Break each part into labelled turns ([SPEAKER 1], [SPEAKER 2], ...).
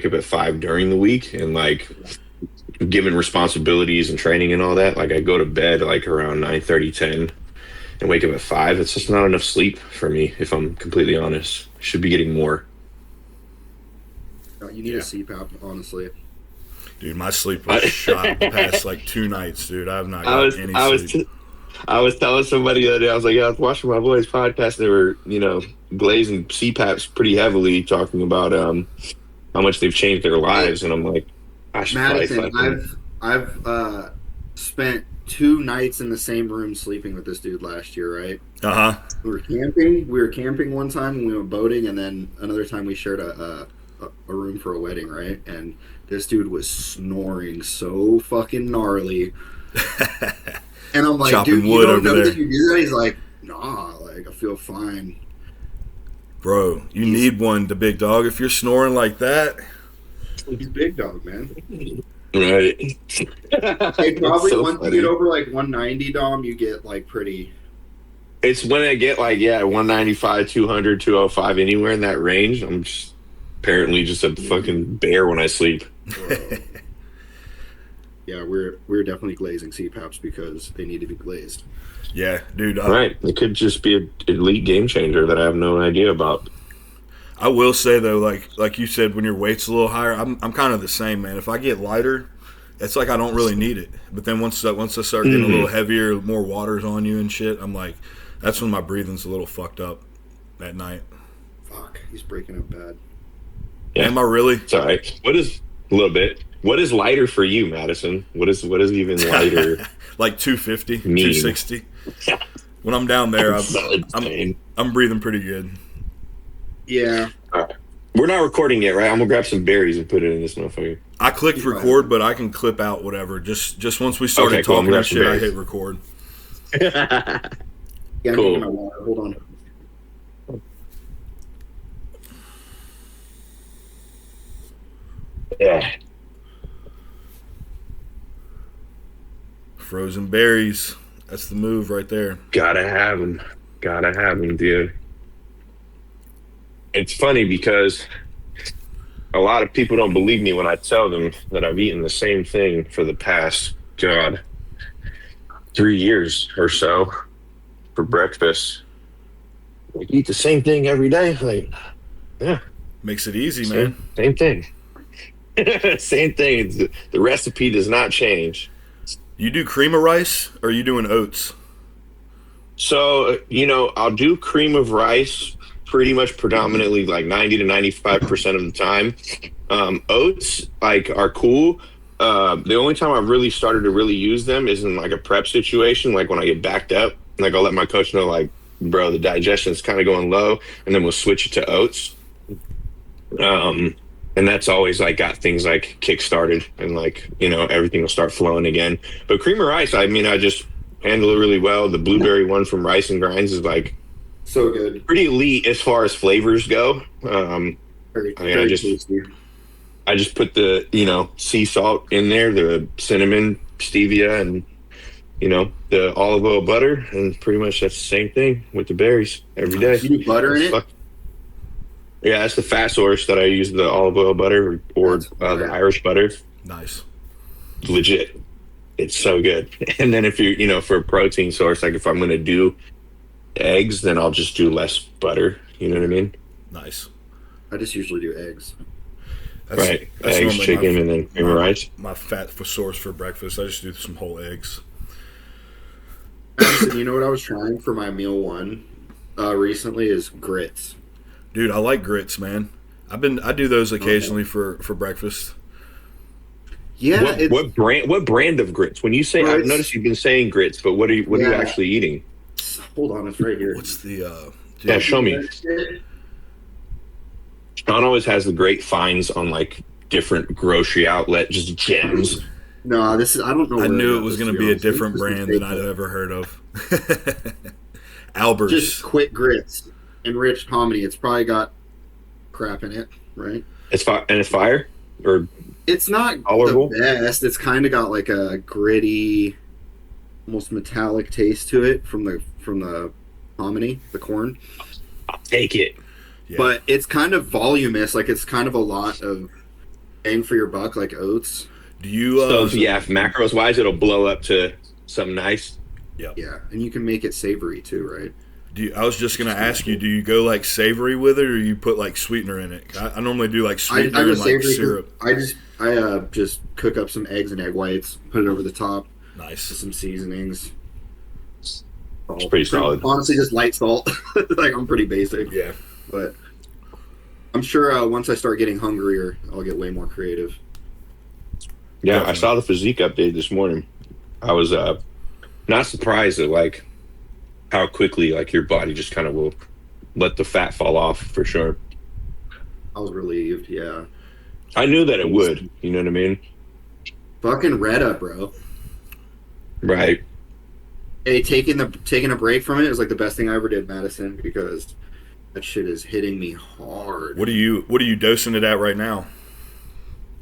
[SPEAKER 1] up at 5 during the week, and like given responsibilities and training and all that, like I go to bed like around 9:30, 10, and wake up at 5. It's just not enough sleep for me, if I'm completely honest. Should be getting more.
[SPEAKER 2] You need a CPAP, honestly.
[SPEAKER 3] Dude, my sleep was shot the past like 2 nights, dude. I have not got any sleep.
[SPEAKER 1] I was telling somebody the other day, I was like, yeah, I was watching my boys' podcast. They were, glazing CPAPs pretty heavily, talking about how much they've changed their lives. And I'm like, I should
[SPEAKER 2] Madison, I've spent 2 nights in the same room sleeping with this dude last year, right?
[SPEAKER 3] Uh-huh.
[SPEAKER 2] We were camping one time and we went boating, and then another time we shared a room for a wedding, right? And this dude was snoring so fucking gnarly. And I'm like,
[SPEAKER 3] chopping
[SPEAKER 2] dude, you
[SPEAKER 3] wood
[SPEAKER 2] don't
[SPEAKER 3] over
[SPEAKER 2] know
[SPEAKER 3] there.
[SPEAKER 2] that you do that? He's like, nah, like, I feel fine.
[SPEAKER 3] Bro, you need one, the big dog. If you're snoring like that.
[SPEAKER 2] He's big dog, man.
[SPEAKER 1] Right.
[SPEAKER 2] Hey, probably
[SPEAKER 1] so
[SPEAKER 2] once
[SPEAKER 1] funny.
[SPEAKER 2] you get over like 190, Dom, you get like pretty.
[SPEAKER 1] It's when I get like, 195, 200, 205, anywhere in that range. I'm just apparently just a fucking bear when I sleep.
[SPEAKER 2] Yeah, we're definitely glazing CPAPs because they need to be glazed.
[SPEAKER 3] Yeah, dude.
[SPEAKER 1] Right. It could just be an elite game changer that I have no idea about.
[SPEAKER 3] I will say though, like you said, when your weight's a little higher, I'm kind of the same, man. If I get lighter, it's like I don't really need it. But then once I start getting a little heavier, more water's on you and shit, I'm like, that's when my breathing's a little fucked up at night.
[SPEAKER 2] Fuck, he's breaking up bad.
[SPEAKER 1] Yeah.
[SPEAKER 3] Am I really?
[SPEAKER 1] It's all right. A little bit? What is lighter for you, Madison? What is even lighter?
[SPEAKER 3] Like 250,
[SPEAKER 1] Mean.
[SPEAKER 3] 260. When I'm down there,
[SPEAKER 1] insane.
[SPEAKER 3] I'm breathing pretty good.
[SPEAKER 2] Yeah.
[SPEAKER 1] All right. We're not recording yet, right? I'm gonna grab some berries and put it in this motherfucker.
[SPEAKER 3] I clicked record, but I can clip out whatever. Just once we started
[SPEAKER 1] cool.
[SPEAKER 3] talking
[SPEAKER 1] I'm
[SPEAKER 3] that shit, I
[SPEAKER 1] berries.
[SPEAKER 3] hit record.
[SPEAKER 2] Yeah,
[SPEAKER 1] Cool.
[SPEAKER 2] I'm getting my water. Hold on.
[SPEAKER 1] Yeah.
[SPEAKER 3] Frozen berries. That's the move right there.
[SPEAKER 1] Gotta have them. Gotta have them, dude. It's funny because a lot of people don't believe me when I tell them that I've eaten the same thing for the past, 3 years or so for breakfast. Like, eat the same thing every day? Like, yeah.
[SPEAKER 3] Makes it easy, man.
[SPEAKER 1] Same thing. Same thing. The recipe does not change.
[SPEAKER 3] You do cream of rice, or are you doing oats?
[SPEAKER 1] So, I'll do cream of rice pretty much predominantly like 90 to 95% of the time. Oats are cool. The only time I've really started to really use them is in like a prep situation, like when I get backed up. Like I'll let my coach know, like, bro, the digestion is kind of going low, and then we'll switch it to oats. And that's always like got things like kick started, and like, everything will start flowing again. But cream of rice, I just handle it really well. The blueberry one from Rice and Grinds is like
[SPEAKER 2] So good.
[SPEAKER 1] pretty elite as far as flavors go.
[SPEAKER 2] Very tasty.
[SPEAKER 1] I just put the, sea salt in there, the cinnamon, stevia, and, the olive oil butter. And pretty much that's the same thing with the berries every day.
[SPEAKER 2] You put butter in it?
[SPEAKER 1] Yeah, that's the fat source that I use, the olive oil butter or the Irish butter.
[SPEAKER 3] Nice.
[SPEAKER 1] Legit. It's so good. And then if you're, for a protein source, like if I'm going to do eggs, then I'll just do less butter. You know what I mean?
[SPEAKER 3] Nice.
[SPEAKER 2] I just usually do eggs.
[SPEAKER 1] Right.
[SPEAKER 3] That's
[SPEAKER 1] Eggs,
[SPEAKER 3] normally
[SPEAKER 1] chicken, and then cream of rice.
[SPEAKER 3] My fat source for breakfast. I just do some whole eggs.
[SPEAKER 2] Actually, you know what I was trying for my meal one recently is grits.
[SPEAKER 3] Dude, I like grits, man. I do those occasionally for breakfast.
[SPEAKER 2] Yeah.
[SPEAKER 1] What brand of grits? When you say, I've noticed you've been saying grits, but what are you actually eating?
[SPEAKER 2] Hold on, it's right here.
[SPEAKER 3] What's the
[SPEAKER 1] Yeah, show me. Sean always has the great finds on like different grocery outlet, just gems.
[SPEAKER 2] No, I don't know.
[SPEAKER 3] I
[SPEAKER 2] where
[SPEAKER 3] knew
[SPEAKER 2] I
[SPEAKER 3] it was
[SPEAKER 2] got
[SPEAKER 3] going to
[SPEAKER 2] this,
[SPEAKER 3] be a
[SPEAKER 2] honest.
[SPEAKER 3] different
[SPEAKER 2] This is
[SPEAKER 3] brand than
[SPEAKER 2] fake.
[SPEAKER 3] I'd ever heard of. Albert's.
[SPEAKER 2] Just quick grits, enriched hominy. It's probably got crap in it, right?
[SPEAKER 1] It's fire, or
[SPEAKER 2] It's not
[SPEAKER 1] tolerable?
[SPEAKER 2] the best. It's kind of got like a gritty, almost metallic taste to it from the hominy, the corn.
[SPEAKER 1] I'll take it.
[SPEAKER 3] Yeah.
[SPEAKER 2] But it's kind of voluminous. Like it's kind of a lot of bang for your buck like oats.
[SPEAKER 3] Do you?
[SPEAKER 1] So yeah, if macros wise, it'll blow up to something nice.
[SPEAKER 2] Yeah, and you can make it savory too, right?
[SPEAKER 3] I was just gonna ask you. Do you go like savory with it, or you put like sweetener in it? I normally do like sweetener and like syrup.
[SPEAKER 2] I just cook up some eggs and egg whites, put it over the top,
[SPEAKER 3] Nice.
[SPEAKER 2] with some seasonings.
[SPEAKER 1] It's pretty solid.
[SPEAKER 2] Honestly, just light salt. Like I'm pretty basic.
[SPEAKER 3] Yeah.
[SPEAKER 2] But I'm sure once I start getting hungrier, I'll get way more creative.
[SPEAKER 1] Yeah,
[SPEAKER 3] Definitely.
[SPEAKER 1] I saw the physique update this morning. I was not surprised at like how quickly like your body just kind of will let the fat fall off for sure.
[SPEAKER 2] I was relieved. Yeah.
[SPEAKER 1] I knew that it would. You know what I mean?
[SPEAKER 2] Fucking Retta, bro.
[SPEAKER 1] Right.
[SPEAKER 2] Hey, taking a break from it is like the best thing I ever did, Madison, because that shit is hitting me hard.
[SPEAKER 3] What are you dosing it at right now?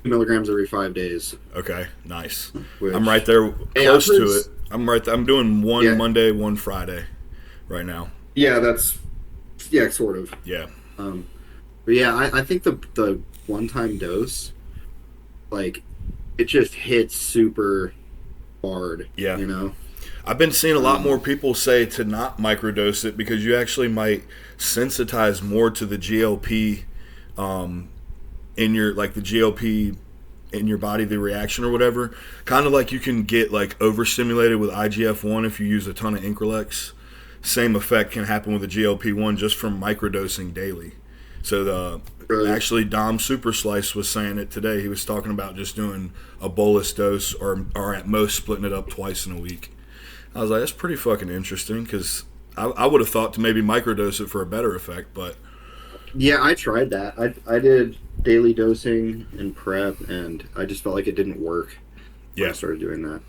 [SPEAKER 2] 2 milligrams every 5 days.
[SPEAKER 3] Okay, nice.
[SPEAKER 2] Which,
[SPEAKER 3] I'm right there,
[SPEAKER 2] Hey,
[SPEAKER 3] close
[SPEAKER 2] I've
[SPEAKER 3] to
[SPEAKER 2] heard-
[SPEAKER 3] it. I'm doing one
[SPEAKER 2] Yeah.
[SPEAKER 3] Monday, one Friday, right now.
[SPEAKER 2] Yeah, sort of.
[SPEAKER 3] Yeah.
[SPEAKER 2] But yeah, I think the one-time dose, like, it just hits super hard.
[SPEAKER 3] Yeah.
[SPEAKER 2] You know?
[SPEAKER 3] I've been seeing a lot more people say to not microdose it because you actually might sensitize more to the GLP in your like the GLP in your body, the reaction or whatever. Kind of like you can get like overstimulated with IGF-1 if you use a ton of Increlex. Same effect can happen with the GLP-1 just from microdosing daily. So actually Dom Super Slice was saying it today. He was talking about just doing a bolus dose or at most splitting it up twice in a week. I was like, that's pretty fucking interesting because I would have thought to maybe microdose it for a better effect, but
[SPEAKER 2] Yeah, I tried that. I did daily dosing and prep, and I just felt like it didn't work when I started doing that.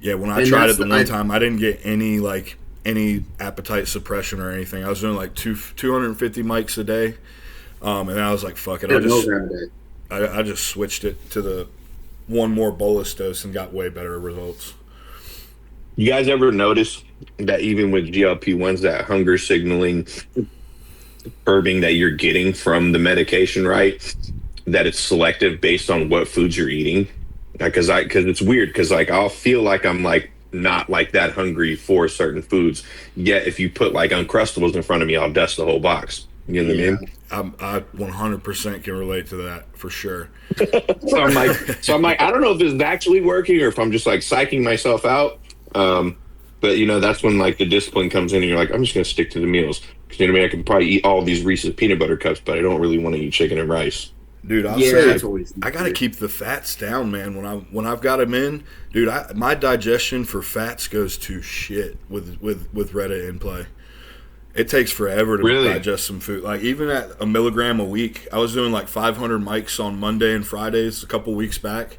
[SPEAKER 3] yeah, when I tried it the one time, I didn't get any appetite suppression or anything. I was doing like 250 mics a day, and I was like, fuck it,
[SPEAKER 2] Yeah, milligram a day.
[SPEAKER 3] I just switched it to the one more bolus dose and got way better results.
[SPEAKER 1] You guys ever notice that even with GLP-1s, that hunger signaling curbing that you're getting from the medication, right? That it's selective based on what foods you're eating. Because it's weird because like I'll feel like I'm like not like that hungry for certain foods. Yet if you put like Uncrustables in front of me, I'll dust the whole box. You know what I mean?
[SPEAKER 3] I 100% can relate to that for sure.
[SPEAKER 1] So I'm like, I don't know if this is actually working or if I'm just like psyching myself out. But you know, that's when like the discipline comes in and you're like, I'm just going to stick to the meals. Because you know what I mean? I can probably eat all these Reese's peanut butter cups, but I don't really want to eat chicken and rice.
[SPEAKER 3] Dude, I'll
[SPEAKER 2] Yeah,
[SPEAKER 3] say
[SPEAKER 2] that's always
[SPEAKER 3] I gotta keep the fats down, man. When I've got them in, dude, my digestion for fats goes to shit with Retta in play. It takes forever to
[SPEAKER 1] Really?
[SPEAKER 3] digest some food. Like even at a milligram a week, I was doing like 500 mics on Monday and Fridays a couple weeks back,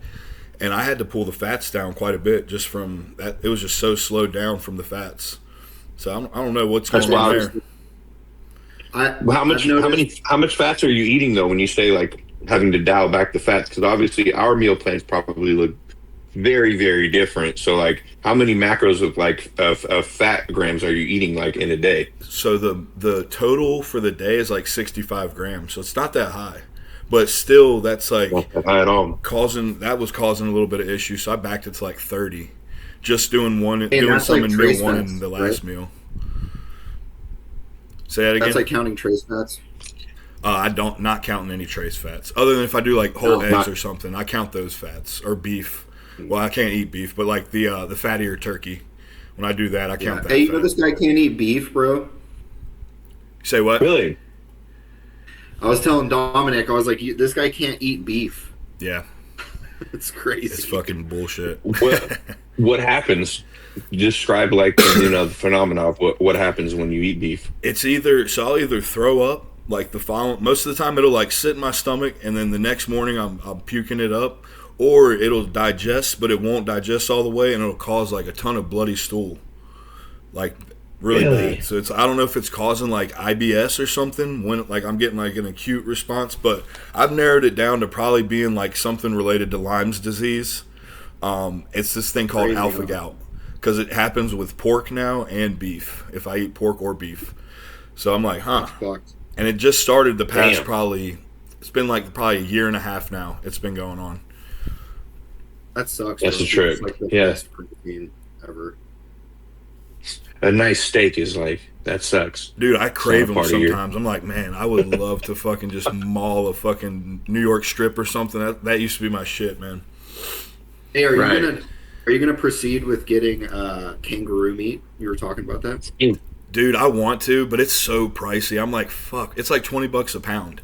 [SPEAKER 3] and I had to pull the fats down quite a bit just from that. It was just so slowed down from the fats. So I don't know what's
[SPEAKER 1] That's
[SPEAKER 3] going on
[SPEAKER 1] wild.
[SPEAKER 3] there.
[SPEAKER 1] How much fats are you eating though when you say like having to dial back the fats? Because obviously our meal plans probably look very, very different. So like how many macros of fat grams are you eating like in a day?
[SPEAKER 3] So the total for the day is like 65 grams. So it's not that high. But still that's like
[SPEAKER 1] Not that high at all.
[SPEAKER 3] causing a little bit of issue. So I backed it to like 30. Just doing
[SPEAKER 2] And
[SPEAKER 3] doing
[SPEAKER 2] that's
[SPEAKER 3] some
[SPEAKER 2] like
[SPEAKER 3] in
[SPEAKER 2] trace
[SPEAKER 3] meal one
[SPEAKER 2] fats,
[SPEAKER 3] and the last
[SPEAKER 2] right?
[SPEAKER 3] meal. Say that again.
[SPEAKER 2] That's like counting trace fats.
[SPEAKER 3] I don't not counting any trace fats. Other than if I do like whole eggs
[SPEAKER 1] not-
[SPEAKER 3] or something, I count those fats or beef. Well, I can't eat beef, but like the fattier turkey. When I do that, I count that.
[SPEAKER 2] Hey, you
[SPEAKER 3] fat.
[SPEAKER 2] know this guy can't eat beef, bro?
[SPEAKER 3] Say what?
[SPEAKER 1] Really?
[SPEAKER 2] I was telling Dominic, I was like, this guy can't eat beef.
[SPEAKER 3] Yeah,
[SPEAKER 2] It's crazy.
[SPEAKER 3] it's fucking bullshit.
[SPEAKER 1] What happens? Describe like the phenomena of what happens when you eat beef.
[SPEAKER 3] It's I'll either throw up like the following. Most of the time, it'll like sit in my stomach, and then the next morning I'm puking it up, or it'll digest, but it won't digest all the way, and it'll cause like a ton of bloody stool, like really bad. So I don't know if it's causing like IBS or something when like I'm getting like an acute response, but I've narrowed it down to probably being like something related to Lyme's disease. It's this thing called
[SPEAKER 2] Crazy,
[SPEAKER 3] alpha
[SPEAKER 2] huh?
[SPEAKER 3] gout because it happens with pork now and beef. If I eat pork or beef, so I'm like, huh.
[SPEAKER 2] Fucked.
[SPEAKER 3] And it just started the past
[SPEAKER 1] Damn.
[SPEAKER 3] probably It's been like probably a year and a half now. It's been going on.
[SPEAKER 2] That sucks.
[SPEAKER 1] That's
[SPEAKER 2] bro.
[SPEAKER 1] a trip.
[SPEAKER 2] It's like the
[SPEAKER 1] Yeah.
[SPEAKER 2] best protein ever.
[SPEAKER 1] A nice steak is like, that sucks.
[SPEAKER 3] Dude, I crave them
[SPEAKER 1] part of your-
[SPEAKER 3] sometimes. I'm like, man, I would love to fucking just maul a fucking New York strip or something. That used to be my shit, man.
[SPEAKER 2] Hey, are
[SPEAKER 1] Right.
[SPEAKER 2] you gonna proceed with getting kangaroo meat? You were talking about that.
[SPEAKER 3] Dude, I want to, but it's so pricey. I'm like, fuck. It's like $20 a pound.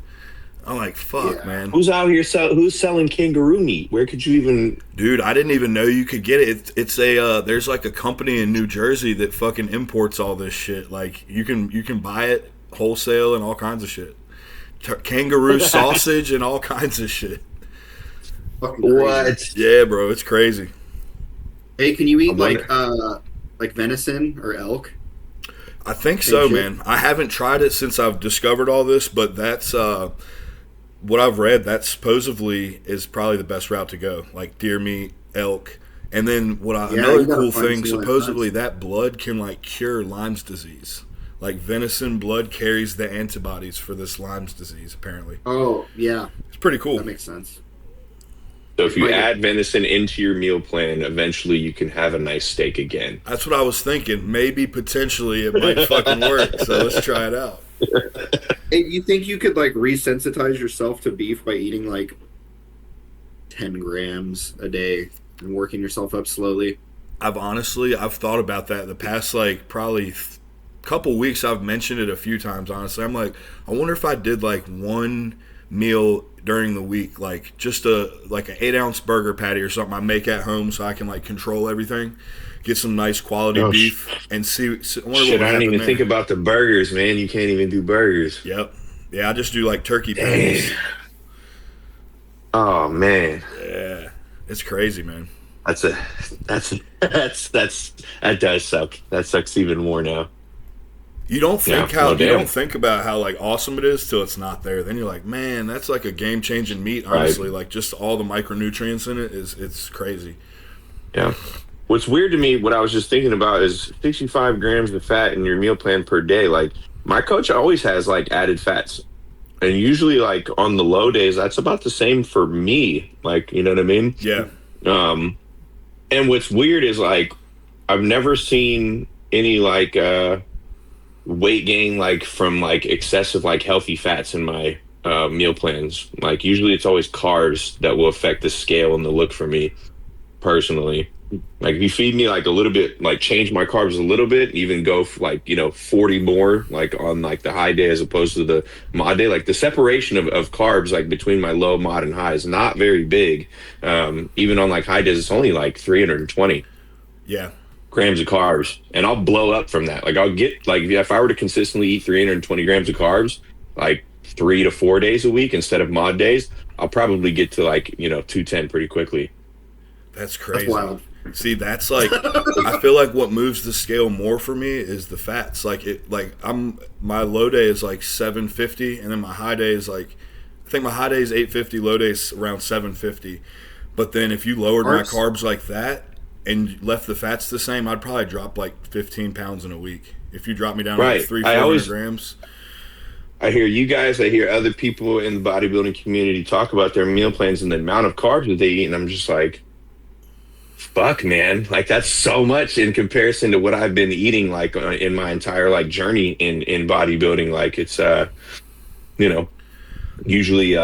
[SPEAKER 3] I'm like, fuck,
[SPEAKER 2] Yeah.
[SPEAKER 3] man.
[SPEAKER 1] Who's out here who's selling kangaroo meat? Where could you even?
[SPEAKER 3] Dude, I didn't even know you could get it. It's a there's like a company in New Jersey that fucking imports all this shit. Like you can buy it wholesale and all kinds of shit. Kangaroo sausage and all kinds of shit.
[SPEAKER 2] Fucking crazy.
[SPEAKER 1] What?
[SPEAKER 3] Yeah, bro, it's crazy.
[SPEAKER 2] Hey, can you eat
[SPEAKER 1] I'm
[SPEAKER 2] like venison or elk?
[SPEAKER 3] I think so,
[SPEAKER 2] shit.
[SPEAKER 3] man. I haven't tried it since I've discovered all this, but that's what I've read. That supposedly is probably the best route to go. Like deer meat, elk, and then
[SPEAKER 2] Yeah,
[SPEAKER 3] another
[SPEAKER 2] you gotta
[SPEAKER 3] cool
[SPEAKER 2] find
[SPEAKER 3] thing.
[SPEAKER 2] something like
[SPEAKER 3] Supposedly
[SPEAKER 2] that.
[SPEAKER 3] that blood can like cure Lyme's disease. Like venison blood carries the antibodies for this Lyme's disease. Apparently,
[SPEAKER 2] Oh yeah,
[SPEAKER 3] it's pretty cool.
[SPEAKER 2] that makes sense.
[SPEAKER 1] So if you
[SPEAKER 2] Like-
[SPEAKER 1] add venison into your meal plan, eventually you can have a nice steak again.
[SPEAKER 3] That's what I was thinking. Maybe potentially it might fucking work. So let's try it out.
[SPEAKER 2] Hey, you think you could like resensitize yourself to beef by eating like 10 grams a day and working yourself up slowly?
[SPEAKER 3] I've thought about that the past like probably couple weeks. I've mentioned it a few times. Honestly, I'm like, I wonder if I did like one meal during the week, like just an 8-ounce burger patty or something I make at home, so I can like control everything, get some nice quality
[SPEAKER 1] Oh,
[SPEAKER 3] beef, and see. I wonder what
[SPEAKER 1] Shit,
[SPEAKER 3] would
[SPEAKER 1] I didn't
[SPEAKER 3] happen
[SPEAKER 1] even
[SPEAKER 3] there.
[SPEAKER 1] think about the burgers, man. You can't even do burgers.
[SPEAKER 3] Yep. Yeah, I just do like turkey patties.
[SPEAKER 1] Oh man,
[SPEAKER 3] Yeah, it's crazy, man.
[SPEAKER 1] that does suck. That sucks even more now.
[SPEAKER 3] You don't think
[SPEAKER 1] Yeah, no
[SPEAKER 3] you
[SPEAKER 1] doubt.
[SPEAKER 3] don't think about how like awesome it is till it's not there. Then you're like, man, that's like a game changing meat. Honestly, like just all the micronutrients in it's crazy.
[SPEAKER 1] Yeah. What's weird to me, what I was just thinking about, is 65 grams of fat in your meal plan per day. Like my coach always has like added fats, and usually like on the low days, that's about the same for me. Like, you know what I mean?
[SPEAKER 3] Yeah.
[SPEAKER 1] And what's weird is like I've never seen any like weight gain like from like excessive like healthy fats in my meal plans. Like usually it's always carbs that will affect the scale and the look for me personally. Like if you feed me like a little bit, like change my carbs a little bit, even go for like 40 more like on like the high day as opposed to the mod day, like the separation of carbs like between my low, mod, and high is not very big. Even on like high days it's only like 320
[SPEAKER 3] Yeah.
[SPEAKER 1] grams of carbs, and I'll blow up from that. Like I'll get like if I were to consistently eat 320 grams of carbs like 3 to 4 days a week instead of mod days, I'll probably get to like 210 pretty quickly.
[SPEAKER 3] That's crazy.
[SPEAKER 2] That's wild.
[SPEAKER 3] See, that's like I feel like what moves the scale more for me is the fats. My low day is like 750, and then my high day is like I think my high day is 850, low day is around 750. But then if you lowered my carbs like that and left the fats the same, I'd probably drop like 15 pounds in a week. If you drop me down to like 300-400 grams.
[SPEAKER 1] I hear you guys, I hear other people in the bodybuilding community talk about their meal plans and the amount of carbs that they eat, and I'm just like, fuck, man, like that's so much in comparison to what I've been eating like in my entire like journey in bodybuilding. Like it's usually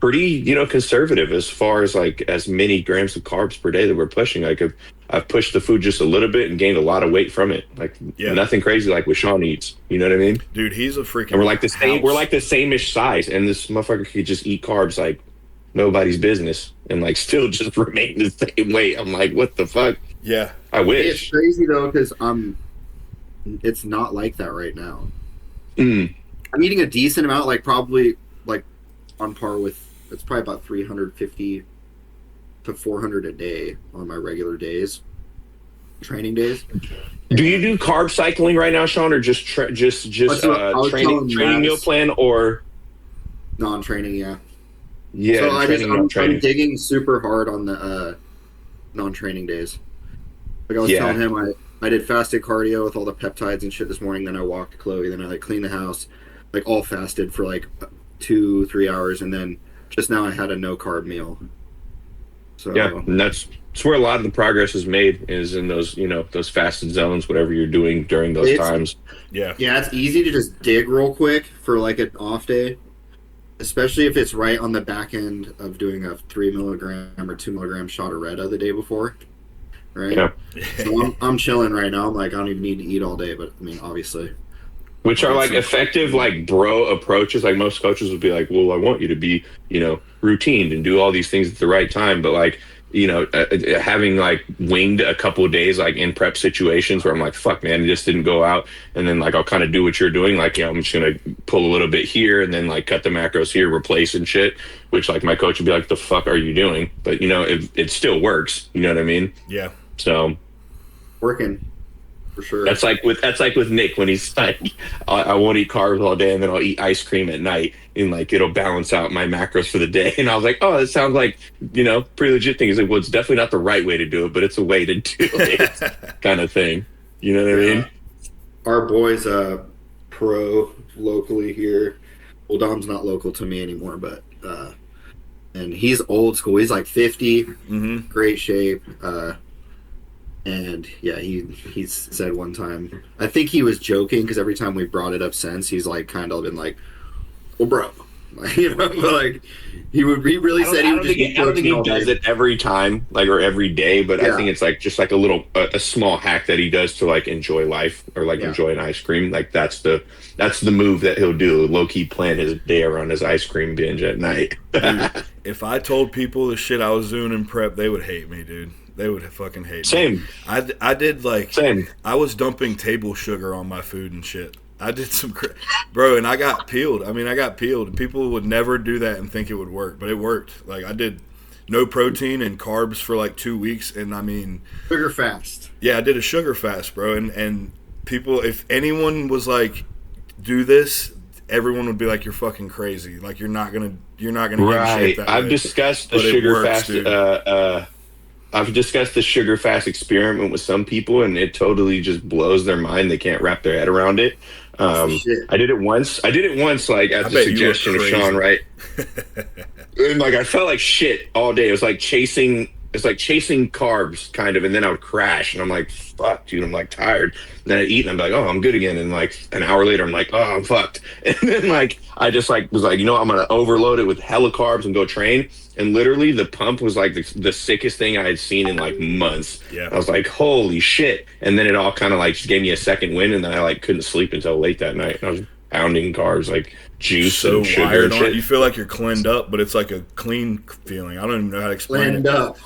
[SPEAKER 1] pretty conservative as far as like as many grams of carbs per day that we're pushing. Like I've pushed the food just a little bit and gained a lot of weight from it. Like nothing crazy like what Sean eats. You know what I mean?
[SPEAKER 3] Dude, he's a freaking
[SPEAKER 1] And we're like the same.
[SPEAKER 3] house.
[SPEAKER 1] We're like the same-ish size, and this motherfucker could just eat carbs like nobody's business and like still just remain the same weight. I'm like, what the fuck?
[SPEAKER 3] Yeah.
[SPEAKER 1] I
[SPEAKER 2] It's
[SPEAKER 1] wish.
[SPEAKER 2] crazy though because it's not like that right now.
[SPEAKER 1] Mm.
[SPEAKER 2] I'm eating a decent amount, like probably like on par with. It's probably about 350 to 400 a day on my regular days, training days.
[SPEAKER 1] Do you do carb cycling right now, Sean, or just
[SPEAKER 2] That's what I was telling
[SPEAKER 1] training meal
[SPEAKER 2] Matt.
[SPEAKER 1] plan, or
[SPEAKER 2] Non-training, yeah.
[SPEAKER 1] yeah,
[SPEAKER 2] So I'm
[SPEAKER 1] training.
[SPEAKER 2] digging super hard on the non-training days. Like I was
[SPEAKER 1] Yeah.
[SPEAKER 2] telling him, I did fasted cardio with all the peptides and shit this morning. Then I walked Chloe. Then I like cleaned the house, like all fasted for like 2-3 hours, and then just now I had a no carb meal. So
[SPEAKER 1] Yeah, and that's where a lot of the progress is made, is in those, those fasted zones, whatever you're doing during those times.
[SPEAKER 3] Yeah.
[SPEAKER 2] Yeah, it's easy to just dig real quick for like an off day, especially if it's right on the back end of doing a 3 milligram or 2 milligram shot of Reda the day before, right?
[SPEAKER 1] Yeah.
[SPEAKER 2] So I'm chilling right now. I'm like, I don't even need to eat all day, but I mean, obviously.
[SPEAKER 1] Which are like effective, like bro approaches. Like most coaches would be like, well, I want you to be, routine and do all these things at the right time. But like, having like winged a couple of days, like in prep situations where I'm like, fuck, man, it just didn't go out. And then like, I'll kind of do what you're doing. Like, I'm just going to pull a little bit here and then like cut the macros here, replace and shit, which like my coach would be like, the fuck are you doing? But it still works. You know what I mean?
[SPEAKER 3] Yeah.
[SPEAKER 1] So
[SPEAKER 2] working. For sure.
[SPEAKER 1] That's like with Nick when he's like, I won't eat carbs all day and then I'll eat ice cream at night and like it'll balance out my macros for the day. And I was like, oh, that sounds like pretty legit thing. He's like, well, it's definitely not the right way to do it, but it's a way to do it, kind of thing. You know what I mean?
[SPEAKER 2] Our boy's pro locally here. Well, Dom's not local to me anymore, but and he's old school. He's like 50, great shape. And yeah, he's said one time, I think he was joking because every time we brought it up since, he's like kind of been like, well, bro, but like he really said he would just
[SPEAKER 1] I don't think he does it every time, like, or every day, but I think it's like just like a small hack that he does to like enjoy life or like enjoy an ice cream. Like that's the move that he'll do. Low key plan his day around his ice cream binge at night.
[SPEAKER 3] Dude, if I told people the shit I was doing in prep, they would hate me, dude. They would fucking hate me.
[SPEAKER 1] Same.
[SPEAKER 3] I did like...
[SPEAKER 1] Same.
[SPEAKER 3] I was dumping table sugar on my food and shit. I did some... Bro, and I got peeled. I mean, I got peeled. People would never do that and think it would work, but it worked. Like, I did no protein and carbs for like 2 weeks, and I mean...
[SPEAKER 2] Sugar fast.
[SPEAKER 3] Yeah, I did a sugar fast, bro. And people... If anyone was like, do this, everyone would be like, you're fucking crazy. Like, you're not gonna get in shape that
[SPEAKER 1] I've
[SPEAKER 3] way.
[SPEAKER 1] discussed the sugar fast... I've discussed the sugar fast experiment with some people, and it totally just blows their mind. They can't wrap their head around it. I did it once. Like at the suggestion of Sean, right? And like I felt like shit all day. It was like chasing carbs, kind of, and then I would crash, and I'm like, fuck, dude, I'm like tired. And then I eat, and I'm like, oh, I'm good again. And like an hour later, I'm like, oh, I'm fucked. And then like I just like was like, I'm gonna overload it with hella carbs and go train. And literally, the pump was like the sickest thing I had seen in like months.
[SPEAKER 3] Yeah.
[SPEAKER 1] I was like, holy shit. And then it all kind of like just gave me a second win, and then I like couldn't sleep until late that night. And I was pounding carbs, like juice
[SPEAKER 3] so
[SPEAKER 1] and sugar
[SPEAKER 3] wired
[SPEAKER 1] and
[SPEAKER 3] on
[SPEAKER 1] shit.
[SPEAKER 3] it. You feel like you're cleaned up, but it's like a clean feeling. I don't even know how to explain
[SPEAKER 2] Cleaned
[SPEAKER 3] it.
[SPEAKER 2] up.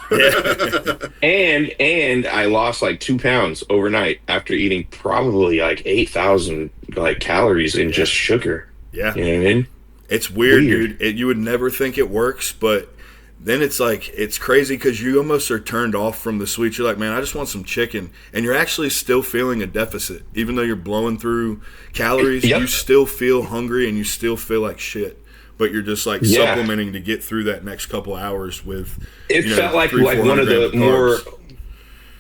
[SPEAKER 3] Yeah.
[SPEAKER 1] And I lost like 2 pounds overnight after eating probably like 8,000 like calories in just sugar.
[SPEAKER 3] Yeah.
[SPEAKER 1] You know what I mean?
[SPEAKER 3] It's weird. Dude. You would never think it works, but then it's like, it's crazy because you almost are turned off from the sweets. You're like, man, I just want some chicken. And you're actually still feeling a deficit. Even though you're blowing through calories, you still feel hungry and you still feel like shit. But you're just like supplementing to get through that next couple hours with.
[SPEAKER 1] It felt like one of the more.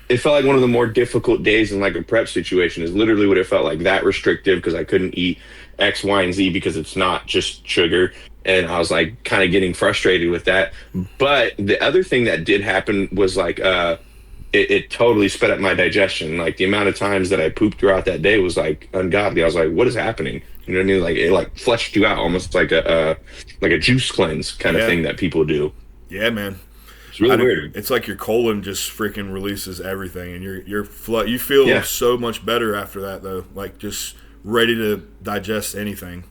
[SPEAKER 1] It felt like one of the more difficult days in like a prep situation is literally what it felt like, that restrictive, because I couldn't eat X, Y, and Z because it's not just sugar. And I was like kind of getting frustrated with that. But the other thing that did happen was like it totally sped up my digestion. Like the amount of times that I pooped throughout that day was like ungodly. I was like, what is happening? You know what I mean? Like it like flushed you out, almost like a juice cleanse kind of thing that people do.
[SPEAKER 3] Yeah, man.
[SPEAKER 1] It's really weird.
[SPEAKER 3] It's like your colon just freaking releases everything, and you feel so much better after that, though. Like just ready to digest anything.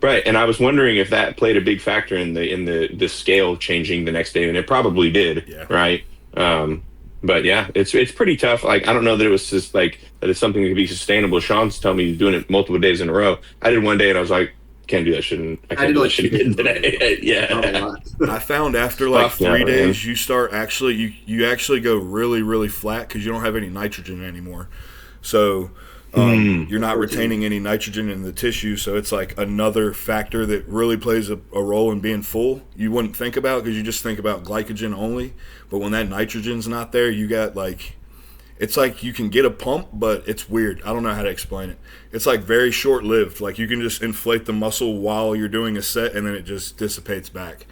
[SPEAKER 1] Right, and I was wondering if that played a big factor in the scale changing the next day, and it probably did.
[SPEAKER 3] Yeah.
[SPEAKER 1] Right. But yeah, it's pretty tough. Like I don't know that it was just like that it's something that could be sustainable. Sean's telling me he's doing it multiple days in a row. I did one day, and I was like, can't do that shit. I can't do that shit again today. Yeah.
[SPEAKER 3] I found after like 3 days, you start actually you actually go really, really flat because you don't have any nitrogen anymore. So you're not retaining any nitrogen in the tissue. So it's like another factor that really plays a role in being full. You wouldn't think about because you just think about glycogen only. But when that nitrogen's not there, you got like it's like you can get a pump, but it's weird. I don't know how to explain it. It's like very short lived. Like you can just inflate the muscle while you're doing a set, and then it just dissipates back.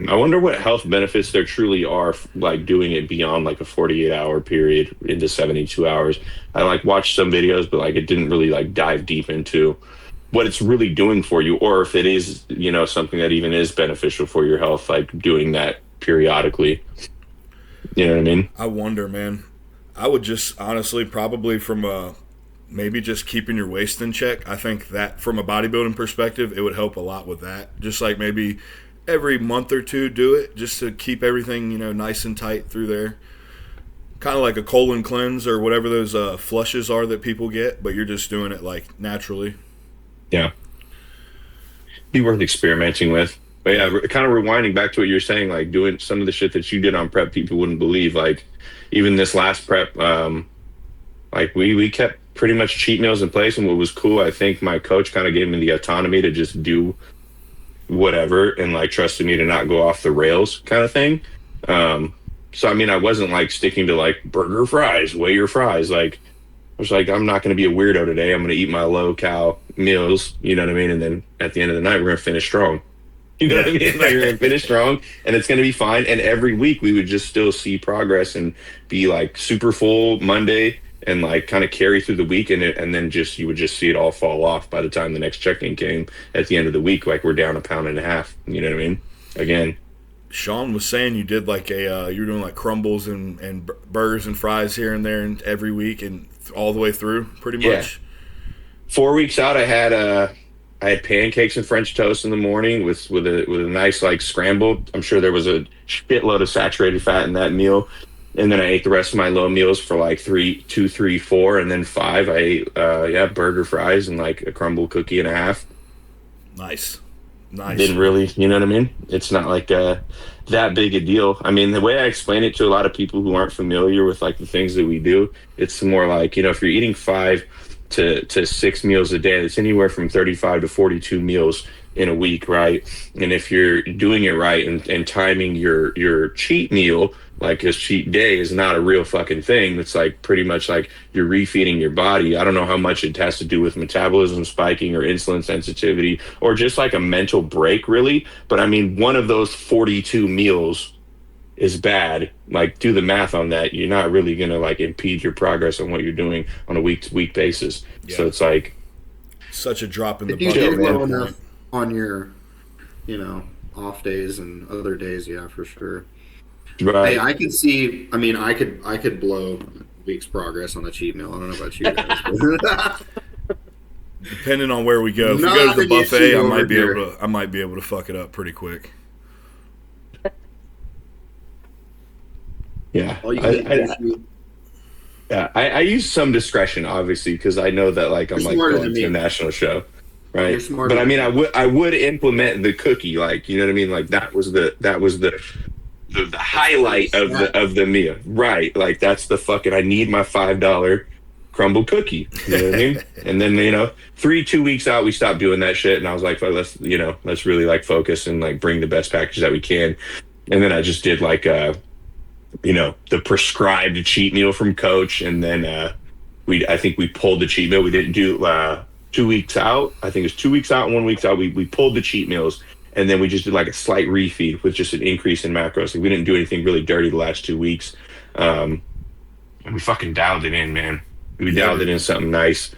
[SPEAKER 1] I wonder what health benefits there truly are, like doing it beyond like a 48-hour period into 72 hours. I like watched some videos, but like it didn't really like dive deep into what it's really doing for you, or if it is, something that even is beneficial for your health, like doing that periodically. You know what I mean?
[SPEAKER 3] I wonder, man. I would just honestly probably from maybe just keeping your waist in check. I think that from a bodybuilding perspective, it would help a lot with that. Just like maybe every month or two do it just to keep everything, nice and tight through there. Kind of like a colon cleanse or whatever those flushes are that people get, but you're just doing it like naturally.
[SPEAKER 1] Yeah. Be worth experimenting with. But yeah, kind of rewinding back to what you're saying, like doing some of the shit that you did on prep, people wouldn't believe. Like even this last prep, like we kept pretty much cheat meals in place. And what was cool, I think my coach kind of gave me the autonomy to just do whatever and like trusted me to not go off the rails kind of thing. So I mean, I wasn't like sticking to like burger, fries, weigh your fries. Like I was like, I'm not going to be a weirdo today. I'm going to eat my low cal meals, you know what I mean? And then at the end of the night, we're going to finish strong. You know what I mean? Like, we're going to finish strong and it's going to be fine. And every week we would just still see progress and be like super full Monday and like kind of carry through the week. And then you would just see it all fall off by the time the next check-in came at the end of the week. Like we're down 1.5 pounds, you know what I mean? Again.
[SPEAKER 3] Sean was saying you did like you were doing like crumbles and burgers and fries here and there and every week and all the way through pretty much.
[SPEAKER 1] 4 weeks out, I had pancakes and French toast in the morning with a nice like scrambled. I'm sure there was a shitload of saturated fat in that meal. And then I ate the rest of my low meals for like 2, 3, 4, and then 5. I ate burger, fries, and like a crumble cookie and a half.
[SPEAKER 3] Nice.
[SPEAKER 1] Didn't really, you know what I mean? It's not like that big a deal. I mean, the way I explain it to a lot of people who aren't familiar with like the things that we do, it's more like, if you're eating 5 to 6 meals a day, it's anywhere from 35 to 42 meals in a week, right? And if you're doing it right and timing your cheat meal, like a cheat day is not a real fucking thing. It's like pretty much like you're refeeding your body. I don't know how much it has to do with metabolism spiking or insulin sensitivity or just like a mental break really. But I mean, one of those 42 meals is bad. Like do the math on that. You're not really going to like impede your progress on what you're doing on a week to week basis. Yeah. So it's like
[SPEAKER 3] such a drop in the
[SPEAKER 2] bucket. If you do low enough on your, off days and other days, yeah, for sure.
[SPEAKER 1] Right.
[SPEAKER 2] Hey, I can see. I mean, I could blow a week's progress on a cheat meal. I don't know about you guys.
[SPEAKER 3] Depending on where we go, if we go to the buffet, I might be able to fuck it up pretty quick.
[SPEAKER 1] Yeah. I use some discretion, obviously, because I know that like I'm like going to a national show, right? But I mean, I would implement the cookie, like you know what I mean. Like that was the highlight of the meal, right? Like that's the fucking. I need my $5 crumble cookie. You know what I mean? And then 2 weeks out, we stopped doing that shit, and I was like, well, let's really like focus and like bring the best package that we can. And then I just did like the prescribed cheat meal from Coach, and then I think we pulled the cheat meal. We didn't do 2 weeks out. I think it was 2 weeks out and 1 week out. We pulled the cheat meals. And then we just did like a slight refeed with just an increase in macros. Like we didn't do anything really dirty the last 2 weeks. And we fucking dialed it in, man. We dialed it in something nice.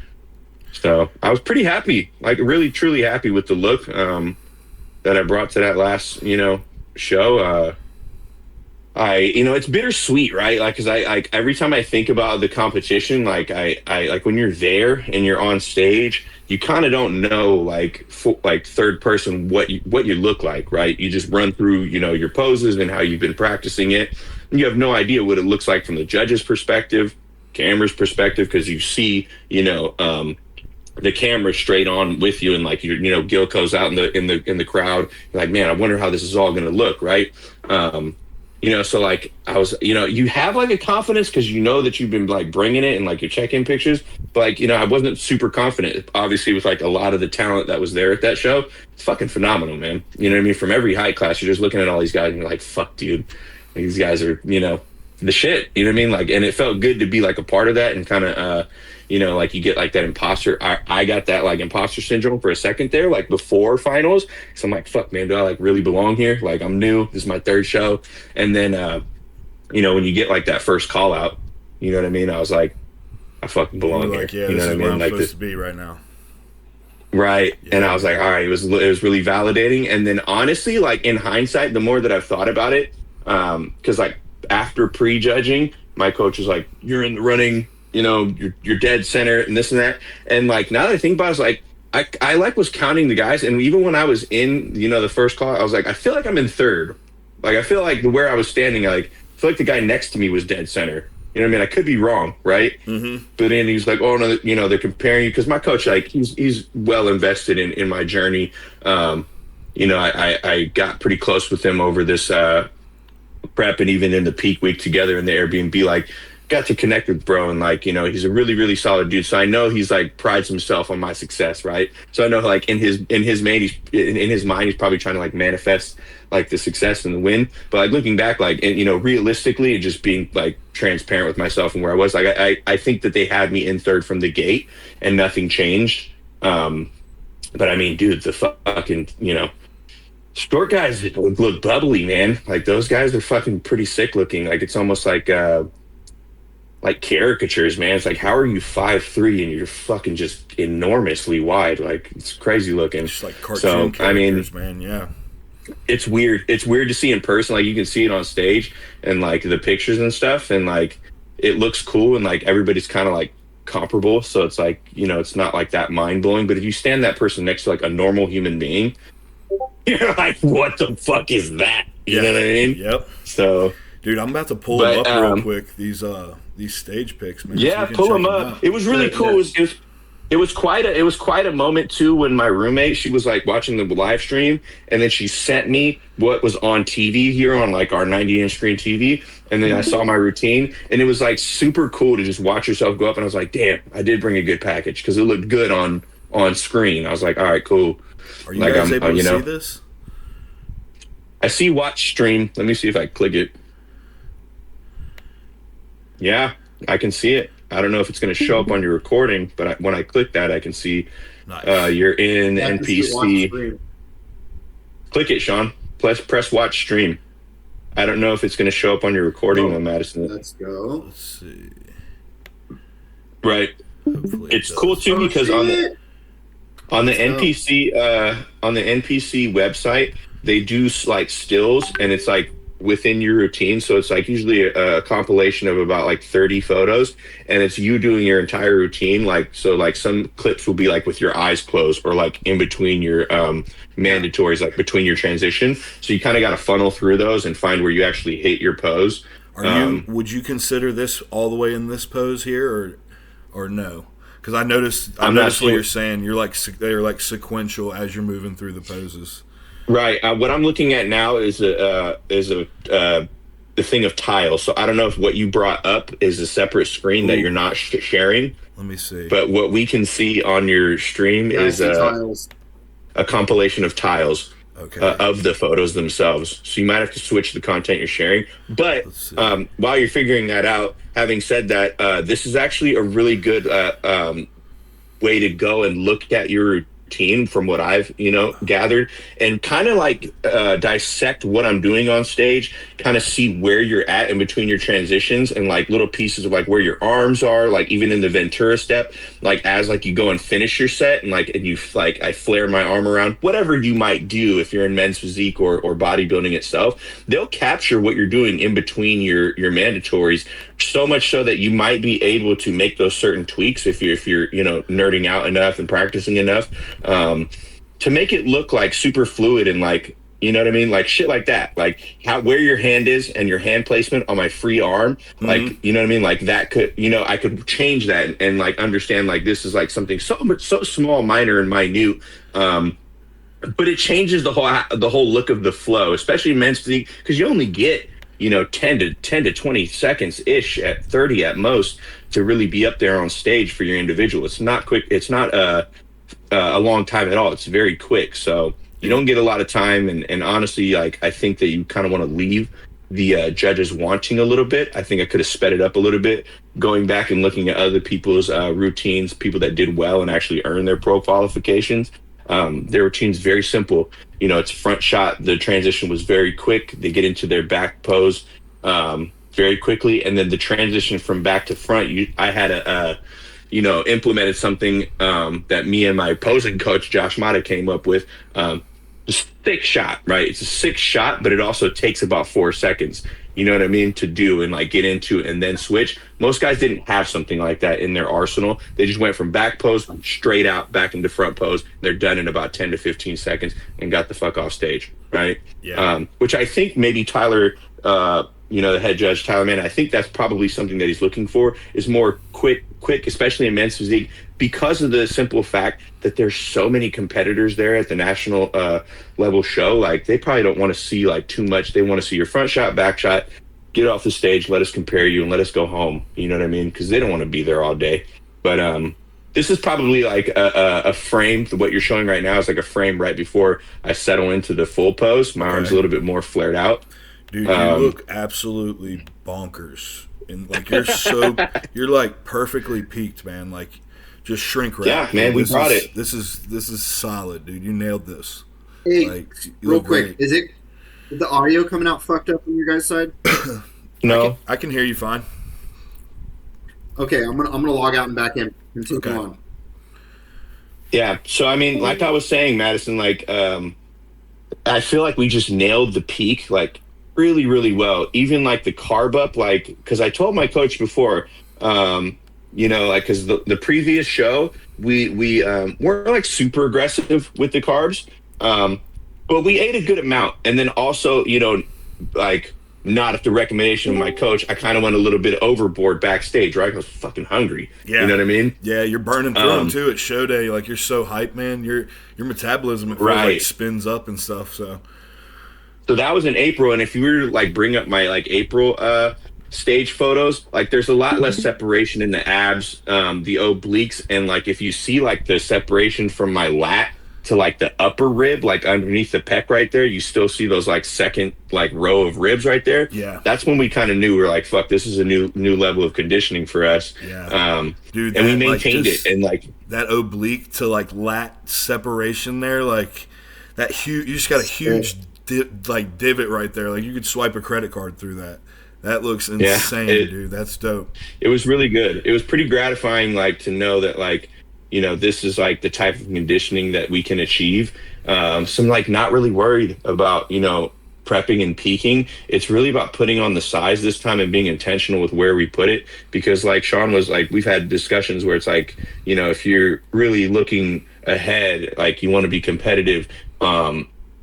[SPEAKER 1] So I was pretty happy, like really, truly happy with the look that I brought to that last, show. It's bittersweet, right? Like, cause I every time I think about the competition, like I like when you're there and you're on stage, you kind of don't know like third person what you look like, right? You just run through, your poses and how you've been practicing it. And you have no idea what it looks like from the judge's perspective, camera's perspective, because you see, the camera straight on with you, and like Gilco's out in the crowd. You're like, man, I wonder how this is all going to look, right? So like I was, you have like a confidence because that you've been like bringing it and like your check-in pictures, but like, I wasn't super confident, obviously, with like a lot of the talent that was there at that show. It's fucking phenomenal, man. You know what I mean? From every height class, you're just looking at all these guys and you're like, fuck, dude, these guys are, the shit. You know what I mean? Like, and it felt good to be like a part of that and kind of, you know, like you get like that imposter. I got that like imposter syndrome for a second there, like before finals. So I'm like, fuck, man, do I like really belong here? Like, I'm new. This is my third show. And then, you know, when you get like that first call out, you know what I mean? I was like, I fucking belong
[SPEAKER 3] like,
[SPEAKER 1] here.
[SPEAKER 3] yeah,
[SPEAKER 1] you know
[SPEAKER 3] this
[SPEAKER 1] what I
[SPEAKER 3] is
[SPEAKER 1] mean?
[SPEAKER 3] where I'm
[SPEAKER 1] Like
[SPEAKER 3] supposed to be right now.
[SPEAKER 1] Right.
[SPEAKER 3] Yeah.
[SPEAKER 1] And I was like, all right, it was really validating. And then honestly, like in hindsight, the more that I've thought about it, because like after prejudging, my coach was like, you're in the running, you know, you're dead center and this and that. And like now that I think about it, I was like, I like was counting the guys. And even when I was in, you know, the first call, I was like, I feel like I'm in third. Like I feel like where I was standing, like I feel like the guy next to me was dead center. You know what I mean? I could be wrong, right?
[SPEAKER 3] Mm-hmm.
[SPEAKER 1] But then he's like, "Oh no, you know, they're comparing you." Because my coach, like, he's well invested in my journey. You know, I got pretty close with him over this prep and even in the peak week together in the Airbnb. Like, got to connect with bro, and like, you know, he's a really solid dude. So I know he's like prides himself on my success, right? So I know like in his mind, he's probably trying to like manifest like the success and the win. But like looking back, like, and you know, realistically and just being like transparent with myself and where I was, like I think that they had me in third from the gate and nothing changed. But I mean, dude, the fucking, you know, short guys look bubbly, man. Like those guys are fucking pretty sick looking. Like it's almost like caricatures, man. It's like, how are you 5'3" and you're fucking just enormously wide? Like it's crazy looking.
[SPEAKER 3] Just like cartoon characters, man. Yeah.
[SPEAKER 1] It's weird. It's weird to see in person. Like you can see it on stage and like the pictures and stuff, and like it looks cool and like everybody's kind of like comparable. So it's like, you know, it's not like that mind blowing. But if you stand that person next to like a normal human being, you're like, what the fuck is that? You know what I mean?
[SPEAKER 3] Yep.
[SPEAKER 1] So,
[SPEAKER 3] dude, I'm about to pull them up real quick. These stage pics, man.
[SPEAKER 1] Yeah,
[SPEAKER 3] so
[SPEAKER 1] pull them up. It was really cool.
[SPEAKER 2] Yeah.
[SPEAKER 1] It was quite a moment too when my roommate, she was like watching the live stream and then she sent me what was on TV here on like our 90-inch screen TV, and then I saw my routine and it was like super cool to just watch yourself go up, and I was like, damn, I did bring a good package because it looked good on screen. I was like, all right, cool.
[SPEAKER 3] Are you guys able to see this?
[SPEAKER 1] I see watch stream. Let me see if I click it. Yeah, I can see it. I don't know if it's going to show up on your recording, but when I click that, I can see you're in NPC. Click it, Sean. Press watch stream. I don't know if it's going to show up on your recording, though, Madison.
[SPEAKER 2] Let's go.
[SPEAKER 3] Let's see.
[SPEAKER 1] Right.
[SPEAKER 3] Hopefully
[SPEAKER 1] it's cool too because on the NPC website, they do like stills, and it's like within your routine. So it's like usually a compilation of about like 30 photos, and it's you doing your entire routine. Like, so like some clips will be like with your eyes closed or like in between your mandatories, like between your transition. So you kind of got to funnel through those and find where you actually hit your pose.
[SPEAKER 3] Would you consider this all the way in this pose here or no? Because I noticed what you're saying. You're like, they're like sequential as you're moving through the poses.
[SPEAKER 1] Right. What I'm looking at now is the thing of tiles. So I don't know if what you brought up is a separate screen that you're not sharing.
[SPEAKER 3] Let me see.
[SPEAKER 1] But what we can see on your stream is a compilation of tiles of the photos themselves. So you might have to switch the content you're sharing. But while you're figuring that out, having said that, this is actually a really good way to go and look at your routine from what I've, gathered, and kind of like dissect what I'm doing on stage, kind of see where you're at in between your transitions and like little pieces of like where your arms are, like even in the Ventura step, like as like you go and finish your set and you like I flare my arm around, whatever you might do if you're in men's physique or bodybuilding itself, they'll capture what you're doing in between your mandatories, so much so that you might be able to make those certain tweaks if you're nerding out enough and practicing enough to make it look like super fluid and like, you know what I mean? Like shit like that, like where your hand is and your hand placement on my free arm, like, you know what I mean? Like that could, I could change that and like understand like this is like something so small, minor and minute. But it changes the whole look of the flow, especially in men's physique, because you only get 10 to 20 seconds ish at 30 at most to really be up there on stage for your individual. It's not quick. It's not a long time at all. It's very quick. So you don't get a lot of time. And honestly, like, I think that you kind of want to leave the judges wanting a little bit. I think I could have sped it up a little bit, going back and looking at other people's routines, people that did well and actually earned their pro qualifications. Their routine's very simple. You know, it's front shot. The transition was very quick. They get into their back pose very quickly, and then the transition from back to front. I had implemented something that me and my posing coach Josh Mata came up with. Just thick shot, right? It's a 6 shot, but it also takes about 4 seconds. You know what I mean? To do and like get into and then switch. Most guys didn't have something like that in their arsenal. They just went from back pose straight out back into front pose. They're done in about 10 to 15 seconds and got the fuck off stage, right?
[SPEAKER 3] Yeah.
[SPEAKER 1] Which I think maybe Tyler, the head judge, Tyler Mann, I think that's probably something that he's looking for, is more quick, especially in men's physique, because of the simple fact that there's so many competitors there at the national level show. Like, they probably don't want to see like too much. They want to see your front shot, back shot, get off the stage, let us compare you, and let us go home. You know what I mean? Because they don't want to be there all day. But this is probably like a frame. What you're showing right now is like a frame right before I settle into the full pose. My arm's a little bit more flared out.
[SPEAKER 3] Dude, you look absolutely bonkers. And like you're like perfectly peaked, man. Like, just shrink wrap.
[SPEAKER 1] Yeah, man, we brought it.
[SPEAKER 3] This is solid, dude. You nailed this.
[SPEAKER 2] Hey,
[SPEAKER 3] like,
[SPEAKER 2] real quick, is the audio coming out fucked up on your guys' side?
[SPEAKER 1] No,
[SPEAKER 3] I can hear you fine.
[SPEAKER 2] Okay, I'm gonna log out and back in. Continue on.
[SPEAKER 1] Yeah, so I mean, like I was saying, Madison, like I feel like we just nailed the peak, like really, really well. Even like the carb up, like, because I told my coach before, because the previous show we weren't like super aggressive with the carbs, but we ate a good amount. And then also, like, not at the recommendation of my coach, I kind of went a little bit overboard backstage, right? I was fucking hungry.
[SPEAKER 3] Yeah.
[SPEAKER 1] You know what I mean?
[SPEAKER 3] Yeah, you're burning through them too at show day. Like, you're so hyped, man. Your metabolism, it feels like, spins up and stuff.
[SPEAKER 1] So that was in April, and if you were to like bring up my like April stage photos, like there's a lot less separation in the abs, the obliques, and like if you see like the separation from my lat to like the upper rib, like underneath the pec right there, you still see those like second like row of ribs right there.
[SPEAKER 3] Yeah,
[SPEAKER 1] that's when we kind of knew we were like, fuck, this is a new level of conditioning for us.
[SPEAKER 3] Yeah, dude,
[SPEAKER 1] and we maintained it, and like
[SPEAKER 3] that oblique to like lat separation there, like that huge. You just got a huge divot right there. Like, you could swipe a credit card through that. That looks insane, dude. That's dope.
[SPEAKER 1] It was really good. It was pretty gratifying, like, to know that, like, this is like the type of conditioning that we can achieve. So I'm like not really worried about, prepping and peaking. It's really about putting on the size this time and being intentional with where we put it. Because like Sean was like, we've had discussions where it's like, if you're really looking ahead, like you want to be competitive,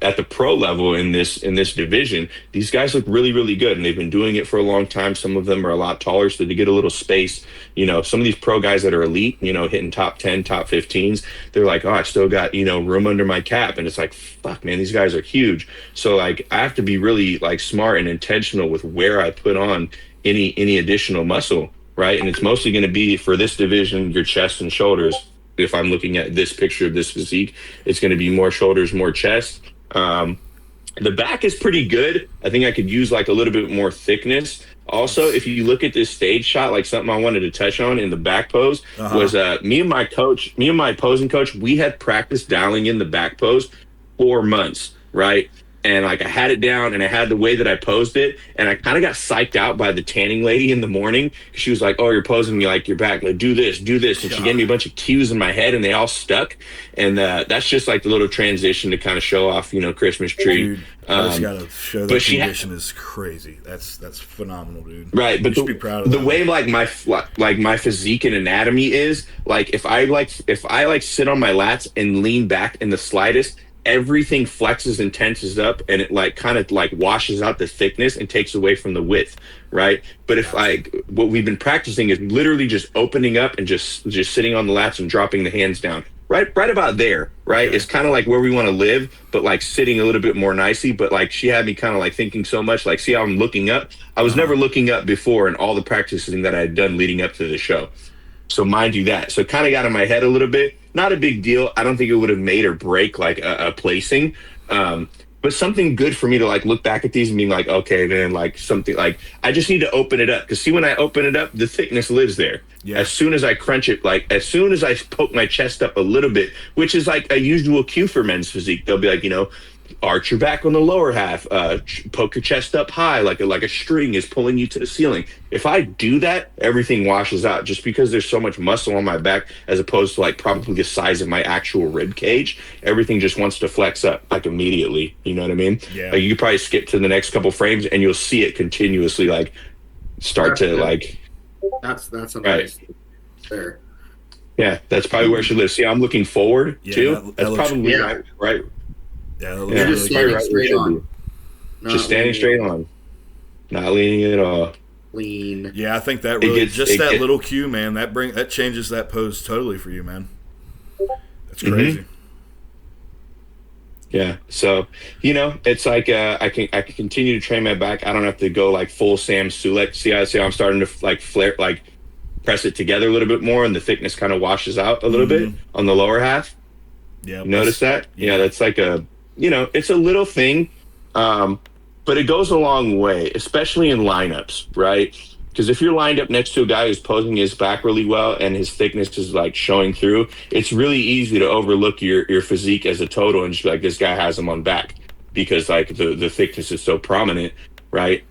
[SPEAKER 1] at the pro level in this division, these guys look really, really good, and they've been doing it for a long time. Some of them are a lot taller, so to get a little space, some of these pro guys that are elite, hitting top 10, top 15s, they're like, oh, I still got, room under my cap. And it's like, fuck, man, these guys are huge. So like, I have to be really like smart and intentional with where I put on any additional muscle, right? And it's mostly going to be for this division, your chest and shoulders. If I'm looking at this picture of this physique, it's going to be more shoulders, more chest. The back is pretty good. I think I could use like a little bit more thickness. Also, if you look at this stage shot, like something I wanted to touch on in the back pose was me and my posing coach, we had practiced dialing in the back pose 4 months, right? And like I had it down and I had the way that I posed it, and I kind of got psyched out by the tanning lady in the morning. She was like, oh, you're posing me like your back, like do this. And she gave me a bunch of cues in my head and they all stuck. And that's just like the little transition to kind of show off, Christmas tree.
[SPEAKER 3] Dude, I just gotta show that condition is crazy. That's phenomenal, dude.
[SPEAKER 1] Right, but
[SPEAKER 3] you should be proud of
[SPEAKER 1] the
[SPEAKER 3] that.
[SPEAKER 1] way like my physique and anatomy is, like if I sit on my lats and lean back in the slightest, everything flexes and tenses up, and it like kind of like washes out the thickness and takes away from the width, right? But if what we've been practicing is literally just opening up and just sitting on the lats and dropping the hands down, right about there, right? It's kind of like where we want to live, but like sitting a little bit more nicely. But like she had me kind of like thinking so much, like, see how I'm looking up? I was never looking up before in all the practicing that I had done leading up to the show. So mind you that. So it kind of got in my head a little bit. Not a big deal. I don't think it would have made or break like a placing. but something good for me to like look back at these and being like, okay, then like something like I just need to open it up because see when I open it up, the thickness lives there.
[SPEAKER 3] Yeah.
[SPEAKER 1] As soon as I crunch it, like as soon as I poke my chest up a little bit, which is like a usual cue for men's physique, they'll be like, arch your back on the lower half, poke your chest up high like a string is pulling you to the ceiling. If I do that, everything washes out just because there's so much muscle on my back as opposed to like probably the size of my actual rib cage. Everything just wants to flex up like immediately. You know what I mean?
[SPEAKER 3] Yeah.
[SPEAKER 1] Like you could probably skip to the next couple frames and you'll see it continuously like start to like.
[SPEAKER 2] That's a
[SPEAKER 1] Right.
[SPEAKER 2] nice there.
[SPEAKER 1] Yeah, that's probably where it should live. See, I'm looking forward
[SPEAKER 3] Yeah,
[SPEAKER 1] too.
[SPEAKER 3] that
[SPEAKER 1] That's
[SPEAKER 3] looks-
[SPEAKER 1] probably
[SPEAKER 2] yeah.
[SPEAKER 1] right.
[SPEAKER 3] Yeah, that
[SPEAKER 1] Yeah,
[SPEAKER 3] looks
[SPEAKER 2] You're
[SPEAKER 3] really
[SPEAKER 2] just
[SPEAKER 3] good.
[SPEAKER 2] standing
[SPEAKER 1] right where it
[SPEAKER 2] straight
[SPEAKER 1] should
[SPEAKER 2] on.
[SPEAKER 1] be.
[SPEAKER 2] Not
[SPEAKER 1] Just standing
[SPEAKER 2] leaning,
[SPEAKER 1] straight on, not leaning at all.
[SPEAKER 2] Lean.
[SPEAKER 3] Yeah, I think that really
[SPEAKER 1] gets- it
[SPEAKER 3] that
[SPEAKER 1] get-
[SPEAKER 3] little cue, man. That changes that pose totally for you, man. That's
[SPEAKER 1] Mhm.
[SPEAKER 3] crazy.
[SPEAKER 1] Yeah, so it's like I can continue to train my back. I don't have to go like full Sam Sulek. See how I'm starting to like flare, like press it together a little bit more, and the thickness kind of washes out a little bit on the lower half.
[SPEAKER 3] Yeah,
[SPEAKER 1] You notice that?
[SPEAKER 3] yeah.
[SPEAKER 1] Yeah, that's like it's a little thing, but it goes a long way, especially in lineups, right? Because if you're lined up next to a guy who's posing his back really well and his thickness is like showing through, it's really easy to overlook your physique as a total and just be like, this guy has him on back because like the thickness is so prominent, right?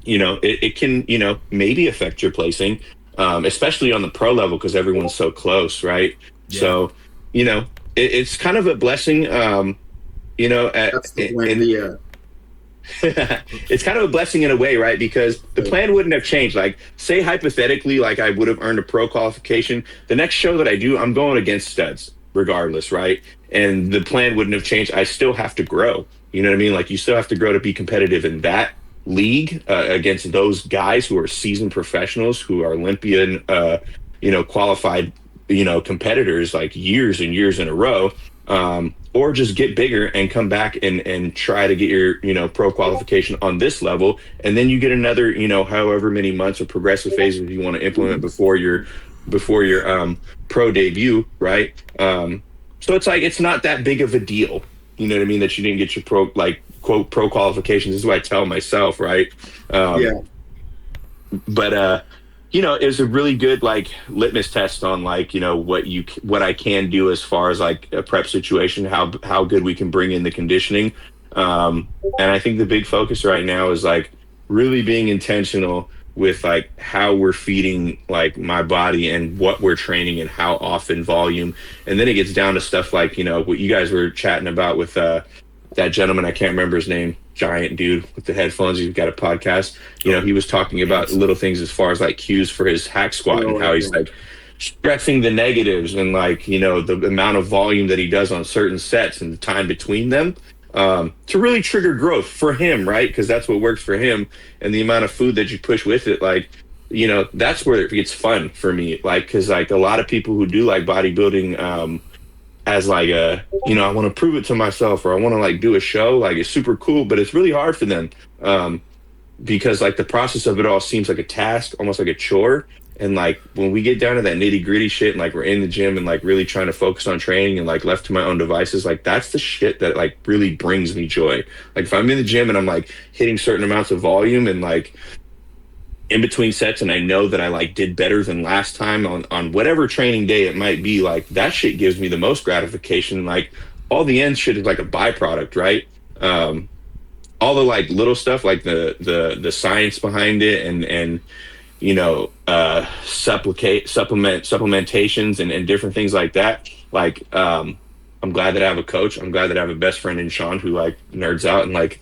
[SPEAKER 1] It can, maybe affect your placing, especially on the pro level because everyone's so close, right?
[SPEAKER 3] Yeah.
[SPEAKER 1] So, it's kind of a blessing,
[SPEAKER 2] That's the point.
[SPEAKER 1] it's kind of a blessing in a way, right? Because the plan wouldn't have changed. Like, say hypothetically, like I would have earned a pro qualification. The next show that I do, I'm going against studs, regardless, right? And the plan wouldn't have changed. I still have to grow. You know what I mean? Like, you still have to grow to be competitive in that league against those guys who are seasoned professionals, who are Olympian, qualified, competitors like years and years in a row. Or just get bigger and come back and try to get your, pro qualification on this level. And then you get another, however many months of progressive phases you want to implement before your pro debut. Right. So it's like, it's not that big of a deal. You know what I mean? That you didn't get your quote pro qualifications. This is what I tell myself. Right.
[SPEAKER 2] Yeah.
[SPEAKER 1] But, it was a really good like litmus test on like what I can do as far as like a prep situation, how good we can bring in the conditioning, and I think the big focus right now is like really being intentional with like how we're feeding like my body and what we're training and how often, volume, and then it gets down to stuff like what you guys were chatting about with that gentleman, I can't remember his name, giant dude with the headphones. He's got a podcast. He was talking about little things as far as like cues for his hack squat and how he's like stressing the negatives and like, the amount of volume that he does on certain sets and the time between them to really trigger growth for him, right? Because that's what works for him. And the amount of food that you push with it, like, that's where it gets fun for me. Like, because like a lot of people who do like bodybuilding, as like I want to prove it to myself or I want to like do a show, like it's super cool, but it's really hard for them because like the process of it all seems like a task, almost like a chore. And like when we get down to that nitty gritty shit and like we're in the gym and like really trying to focus on training and like left to my own devices, like that's the shit that like really brings me joy. Like if I'm in the gym and I'm like hitting certain amounts of volume and like in between sets and I know that I like did better than last time on whatever training day it might be, like that shit gives me the most gratification. Like all the end shit is like a byproduct, right? All the like little stuff, like the science behind it and supplementations and different things like that. Like I'm glad that I have a coach. I'm glad that I have a best friend in Sean who like nerds out and like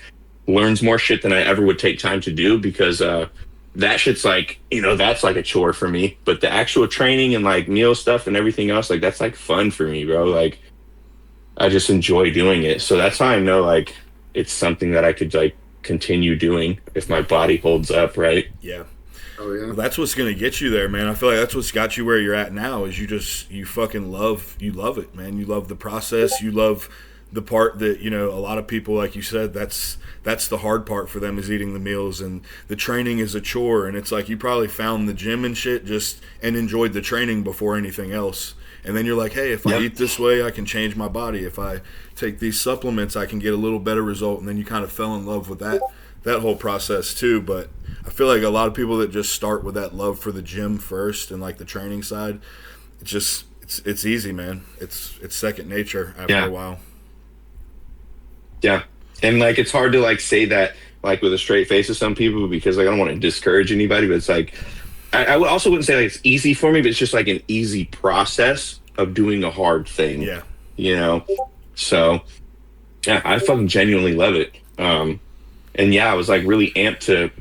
[SPEAKER 1] learns more shit than I ever would take time to do because that shit's like, that's like a chore for me. But the actual training and like meal stuff and everything else, like that's like fun for me, bro. Like I just enjoy doing it. So that's how I know like it's something that I could like continue doing if my body holds up, right?
[SPEAKER 3] Yeah.
[SPEAKER 2] Oh yeah.
[SPEAKER 3] Well, that's what's gonna get you there, man. I feel like that's what's got you where you're at now. Is you fucking love it, man. You love the process. You love the part that a lot of people, like you said, that's the hard part for them is eating the meals, and the training is a chore. And it's like you probably found the gym and shit and enjoyed the training before anything else. And then you're like, hey, if I eat this way, I can change my body. If I take these supplements, I can get a little better result. And then you kind of fell in love with that whole process too. But I feel like a lot of people that just start with that love for the gym first and like the training side, it's easy, man. It's second nature after a while.
[SPEAKER 1] Yeah. And like, it's hard to like say that like with a straight face to some people because like I don't want to discourage anybody, but it's like I also wouldn't say like it's easy for me, but it's just like an easy process of doing a hard thing.
[SPEAKER 3] Yeah.
[SPEAKER 1] You know? So yeah, I fucking genuinely love it. And yeah, I was like really amped to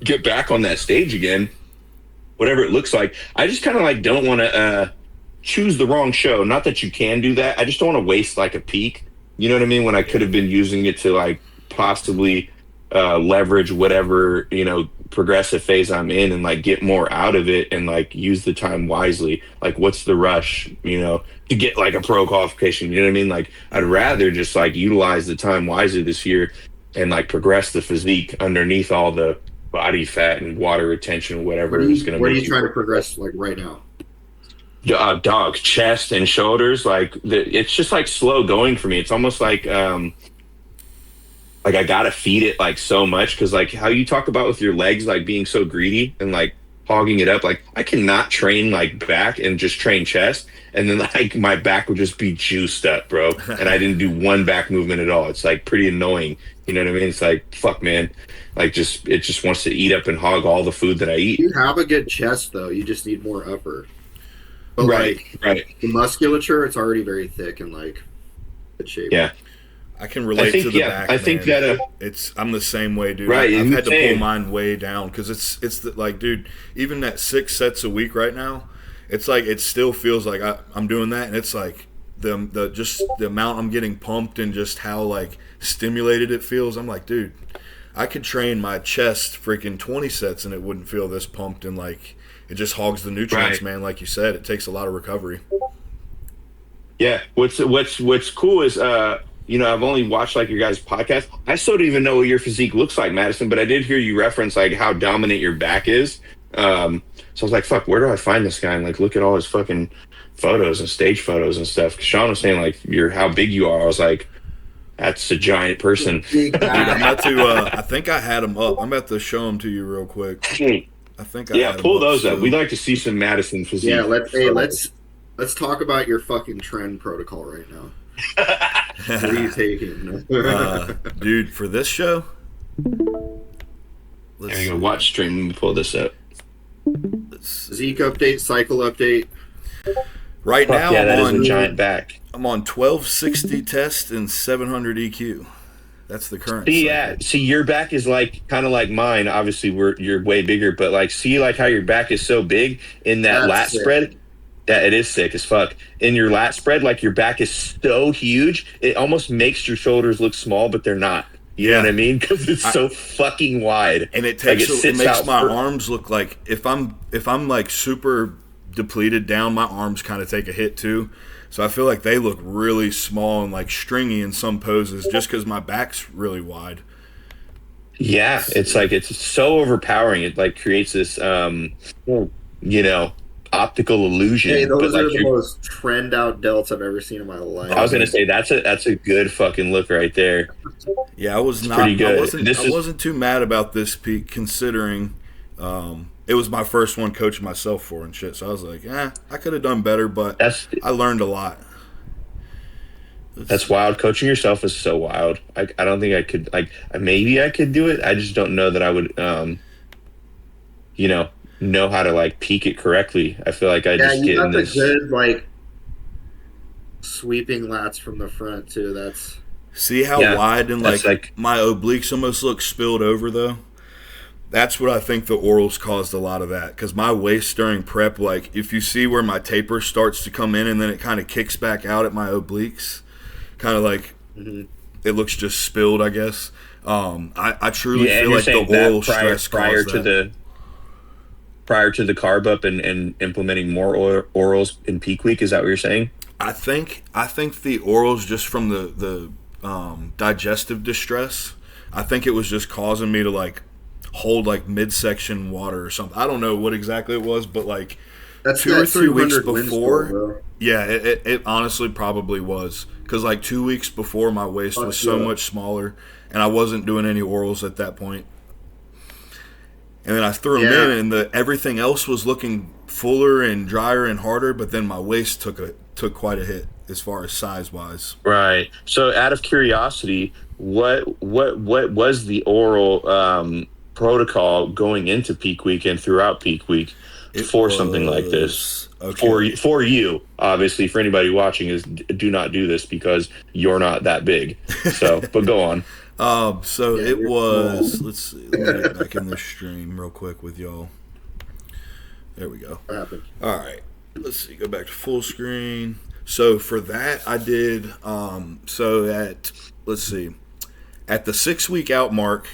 [SPEAKER 1] get back on that stage again, whatever it looks like. I just kind of like don't want to choose the wrong show. Not that you can do that. I just don't want to waste like a peak. You know what I mean? When I could have been using it to like possibly leverage whatever, you know, progressive phase I'm in and like get more out of it and like use the time wisely. Like what's the rush, you know, to get like a pro qualification? You know what I mean? Like I'd rather just like utilize the time wisely this year and like progress the physique underneath all the body fat and water retention, whatever is going to.
[SPEAKER 2] What are you trying to progress like right now?
[SPEAKER 1] Dog, chest and shoulders. Like it's just like slow going for me. It's almost like I gotta feed it like so much because like how you talk about with your legs like being so greedy and like hogging it up. Like I cannot train like back and just train chest and then like my back would just be juiced up, bro. And I didn't do one back movement at all. It's like pretty annoying. You know what I mean? It's like fuck, man. Like it just wants to eat up and hog all the food that I eat.
[SPEAKER 2] You have a good chest though. You just need more effort. But
[SPEAKER 1] right.
[SPEAKER 2] The musculature, it's already very thick and like good shape.
[SPEAKER 1] Yeah.
[SPEAKER 3] I can relate to the back.
[SPEAKER 1] I think that
[SPEAKER 3] I'm the same way, dude.
[SPEAKER 1] Right,
[SPEAKER 3] I've had to pull mine way down because it's like, dude, even that 6 sets a week right now, it's like it still feels like I'm doing that, and it's like the just the amount I'm getting pumped and just how like stimulated it feels. I'm like, dude, I could train my chest freaking 20 sets and it wouldn't feel this pumped and like it just hogs the nutrients, man. Like you said, it takes a lot of recovery.
[SPEAKER 1] Yeah, what's cool is you know, I've only watched like your guys' podcast. I still don't even know what your physique looks like, Madison, but I did hear you reference like how dominant your back is. So I was like, fuck, where do I find this guy? And like, look at all his fucking photos and stage photos and stuff. Sean was saying like, how big you are. I was like, that's a giant person.
[SPEAKER 3] Dude, I'm about to, I think I had him up. I'm about to show him to you real quick. I think I had
[SPEAKER 1] pull
[SPEAKER 3] him
[SPEAKER 1] those
[SPEAKER 3] up.
[SPEAKER 1] We'd like to see some Madison physique.
[SPEAKER 2] Yeah, let's talk about your fucking trend protocol right now. What are you taking?
[SPEAKER 3] Dude, for this show,
[SPEAKER 1] There you go. Watch stream. Let me pull this up.
[SPEAKER 2] Zeke update, cycle update.
[SPEAKER 3] Right now,
[SPEAKER 1] yeah, that is a giant back.
[SPEAKER 3] I'm on 1260 test and 700 EQ. That's the current.
[SPEAKER 1] See, your back is like kind of like mine. Obviously, you're way bigger, but like, see, like how your back is so big in that lat spread. Yeah, it is sick as fuck. In your lat spread, like your back is so huge, it almost makes your shoulders look small, but they're not. You know what I mean? Because it's so fucking wide,
[SPEAKER 3] and it makes my arms look like if I'm like super depleted down, my arms kind of take a hit too. So I feel like they look really small and like stringy in some poses, just because my back's really wide.
[SPEAKER 1] Yeah, it's like it's so overpowering. It like creates this, you know, optical illusion.
[SPEAKER 2] Hey, those
[SPEAKER 1] but
[SPEAKER 2] are
[SPEAKER 1] like
[SPEAKER 2] the most trend out delts I've ever seen in my life.
[SPEAKER 1] I was gonna say that's a good fucking look right there.
[SPEAKER 3] Yeah, I was not.
[SPEAKER 1] Pretty good.
[SPEAKER 3] I wasn't too mad about this peak considering it was my first one coaching myself for and shit. So I was like, I could have done better, but I learned a lot.
[SPEAKER 1] That's wild. Coaching yourself is so wild. I don't think I could. Like maybe I could do it. I just don't know that I would. You know how to like peak it correctly. I feel like I just get in this.
[SPEAKER 2] Yeah, you got the good like sweeping lats from the front too. That's
[SPEAKER 3] see how wide and like my obliques almost look spilled over though. That's what I think the orals caused a lot of that, because my waist during prep, like if you see where my taper starts to come in and then it kind of kicks back out at my obliques, kind of like it looks just spilled, I guess. I truly feel like the oral stress caused that.
[SPEAKER 1] Prior to the carb up and implementing more orals in peak week, is that what you're saying?
[SPEAKER 3] I think the orals, just from the digestive distress, I think it was just causing me to like hold like midsection water or something. I don't know what exactly it was, but like
[SPEAKER 2] That's
[SPEAKER 3] 2 or
[SPEAKER 2] that
[SPEAKER 3] 3 weeks
[SPEAKER 2] 200 wins
[SPEAKER 3] before.
[SPEAKER 2] bro.
[SPEAKER 3] Yeah, it honestly probably was because like 2 weeks before my waist was so much smaller, and I wasn't doing any orals at that point. And then I threw them in, and everything else was looking fuller and drier and harder. But then my waist took quite a hit as far as size wise.
[SPEAKER 1] Right. So, out of curiosity, what was the oral protocol going into peak week and throughout peak week for something like this?
[SPEAKER 3] Okay.
[SPEAKER 1] For you, obviously, for anybody watching, is do not do this because you're not that big. So, but go on.
[SPEAKER 3] So it was. Let's see. Let me get back in the stream real quick with y'all. There we go.
[SPEAKER 2] What happened?
[SPEAKER 3] All right. Let's see. Go back to full screen. So for that, I did. Let's see. At the 6-week out mark,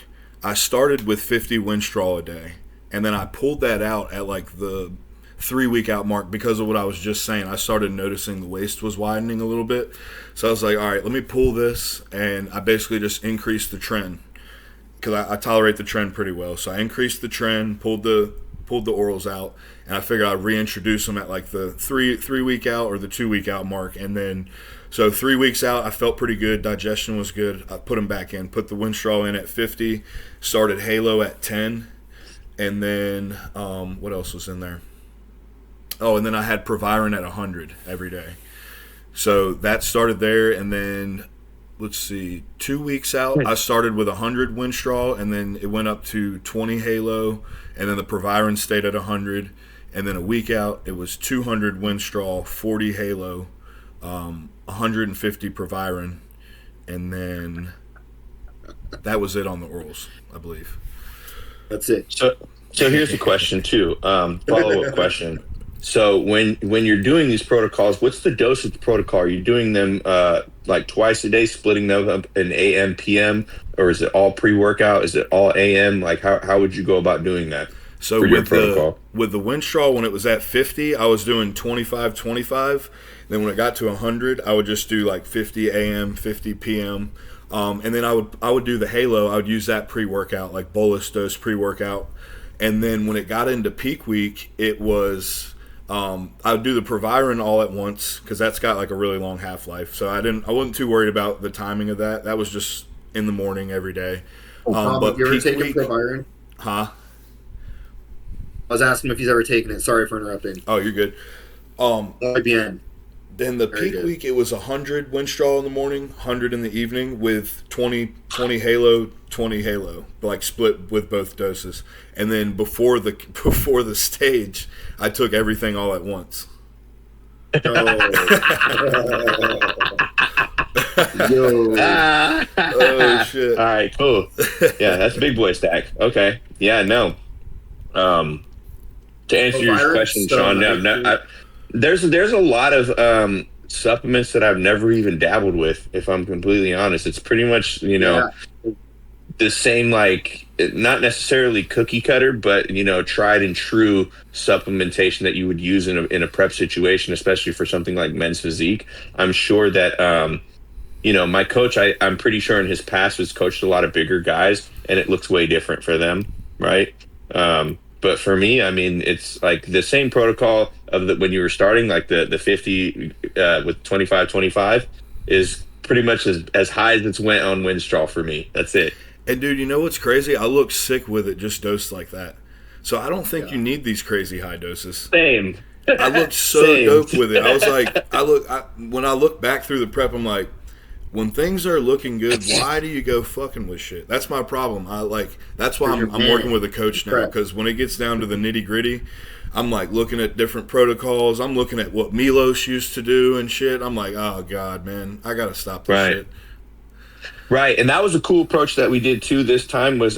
[SPEAKER 3] I started with 50 Winstraw a day, and then I pulled that out at like the 3-week out mark because of what I was just saying. I started noticing the waist was widening a little bit. So I was like, all right, let me pull this. And I basically just increased the trend because I tolerate the trend pretty well. So I increased the trend, pulled the orals out, and I figured I'd reintroduce them at like the 3-week out or the 2-week out mark. And then, so 3 weeks out, I felt pretty good. Digestion was good. I put them back in, put the Winstraw in at 50, started Halo at 10. And then, what else was in there? Oh, and then I had Proviron at 100 every day. So that started there, and then, let's see, 2 weeks out, I started with 100 Winstraw, and then it went up to 20 Halo, and then the Proviron stayed at 100, and then a week out, it was 200 Winstraw, 40 Halo, 150 Proviron, and then that was it on the orals, I believe.
[SPEAKER 2] That's it.
[SPEAKER 1] So here's a question too. Follow-up question. So when you're doing these protocols, what's the dose of the protocol? Are you doing them like twice a day, splitting them up in AM, PM, or is it all pre-workout? Is it all AM? Like how would you go about doing that?
[SPEAKER 3] So with the Winstraw, when it was at 50, I was doing 25. Then when it got to 100, I would just do like 50 AM, 50 PM. And then I would do the Halo. I would use that pre-workout, like bolus dose pre-workout. And then when it got into peak week, it was I would do the Proviron all at once because that's got like a really long half-life. So I wasn't too worried about the timing of that. That was just in the morning every day.
[SPEAKER 2] But you ever taken Proviron?
[SPEAKER 3] Huh?
[SPEAKER 2] I was asking if he's ever taken it. Sorry for interrupting.
[SPEAKER 3] Oh, you're good.
[SPEAKER 2] Bien.
[SPEAKER 3] Then the peak week, it was 100 Winstraw in the morning, 100 in the evening with 20 Halo, 20 Halo, like split with both doses. And then before the stage, I took everything all at once.
[SPEAKER 2] Yo.
[SPEAKER 3] Oh, shit.
[SPEAKER 1] All right, cool. Yeah, that's a big boy stack. Okay. Yeah, no. To answer your question, Sean, there's a lot of supplements that I've never even dabbled with, if I'm completely honest. It's pretty much, the same, like, not necessarily cookie cutter, but, tried and true supplementation that you would use in a prep situation, especially for something like men's physique. I'm sure that, my coach, I'm pretty sure in his past has coached a lot of bigger guys, and it looks way different for them, right? But for me, I mean, it's like the same protocol of when you were starting, like the 50 with 25 is pretty much as high as it's went on Winstraw for me. That's it.
[SPEAKER 3] And dude, you know what's crazy? I look sick with it just dosed like that. So I don't think you need these crazy high doses.
[SPEAKER 1] Same.
[SPEAKER 3] I looked so dope with it. I was like, when I look back through the prep, I'm like, when things are looking good, why do you go fucking with shit? That's my problem. That's why I'm working with a coach now, because when it gets down to the nitty gritty, I'm like looking at different protocols. I'm looking at what Milos used to do and shit. I'm like, oh God, man, I gotta stop this shit.
[SPEAKER 1] Right, and that was a cool approach that we did too this time was,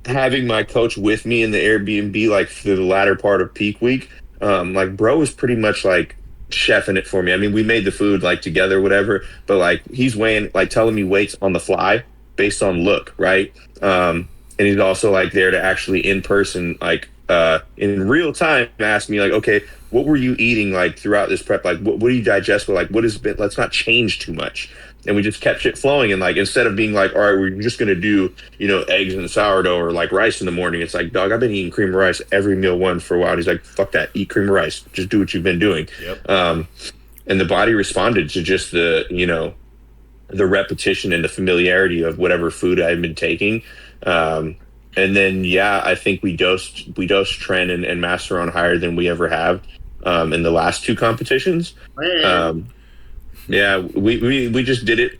[SPEAKER 1] having my coach with me in the Airbnb, like for the latter part of peak week. Like, bro was pretty much like chefing it for me. I mean, we made the food like together, whatever, but like he's weighing, like telling me weights on the fly based on look, right? And he's also like there to actually in person, like in real time, ask me like, okay, what were you eating like throughout this prep? Like, what do you digest? But like, what has been? Let's not change too much. and we just kept shit flowing. And like, instead of being like, all right, we're just gonna do, eggs and sourdough or like rice in the morning, it's like, dog, I've been eating cream of rice every meal one for a while. And he's like, fuck that, eat cream of rice, just do what you've been doing.
[SPEAKER 3] Yep.
[SPEAKER 1] And the body responded to just the repetition and the familiarity of whatever food I've been taking. And then, I think we dosed Trent and Master on higher than we ever have in the last two competitions. We just did it.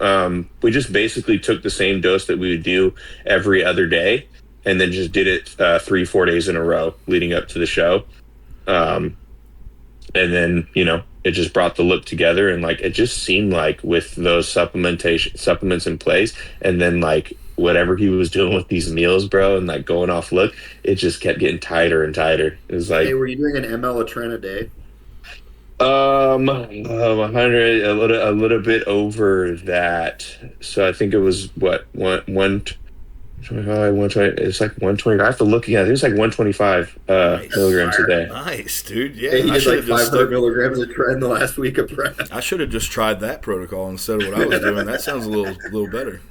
[SPEAKER 1] We just basically took the same dose that we would do every other day, and then just did it 3-4 days in a row leading up to the show. And then, it just brought the look together, and like, it just seemed like with those supplements in place, and then like whatever he was doing with these meals, bro, and like going off look, it just kept getting tighter and tighter. It was like,
[SPEAKER 2] hey, were you doing an ml of Tren a day?
[SPEAKER 1] 100, a little bit over that. So I think it was what, 125, 120. It's like 120. I have to look again. It was like 125 milligrams a day.
[SPEAKER 3] Nice, dude. Yeah,
[SPEAKER 2] he did like 500 milligrams of Tren the last week of prep.
[SPEAKER 3] I should have just tried that protocol instead of what I was doing. That sounds a little better.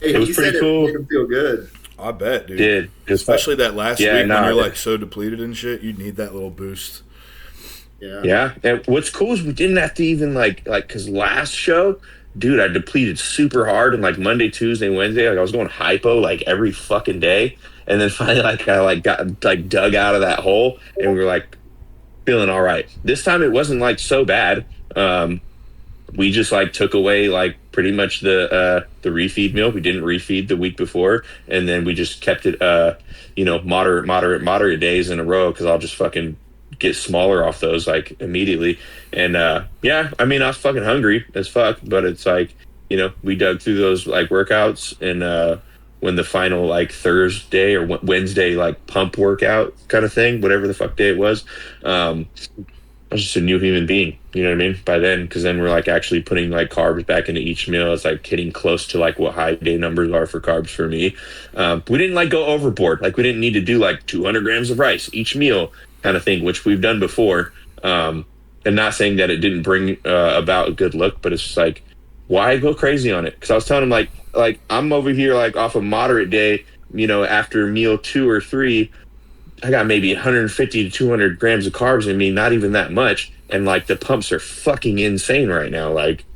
[SPEAKER 2] Hey,
[SPEAKER 1] it was pretty cool.
[SPEAKER 2] It made him feel good.
[SPEAKER 3] I bet, dude.
[SPEAKER 1] Did
[SPEAKER 3] especially that last week when you're like so depleted and shit, you need that little boost.
[SPEAKER 1] Yeah. And what's cool is we didn't have to even like because last show, dude, I depleted super hard, and like Monday, Tuesday, Wednesday, like I was going hypo like every fucking day, and then finally like I like got like dug out of that hole, and we were like feeling all right. This time it wasn't like so bad. We just like took away like pretty much the refeed meal. We didn't refeed the week before, and then we just kept it moderate days in a row, because I'll just fucking get smaller off those like immediately. And I mean, I was fucking hungry as fuck, but it's like, we dug through those like workouts, and when the final like Thursday or Wednesday like pump workout kind of thing, whatever the fuck day it was, I was just a new human being, you know what I mean, by then, because then we're like actually putting like carbs back into each meal. It's like getting close to like what high day numbers are for carbs for me. We didn't like go overboard. Like we didn't need to do like 200 grams of rice each meal kind of thing, which we've done before. And not saying that it didn't bring about a good look, but it's just like, why go crazy on it? Because I was telling him like I'm over here like off a moderate day, after meal 2 or 3, I got maybe 150 to 200 grams of carbs in me, not even that much. And like the pumps are fucking insane right now. Like,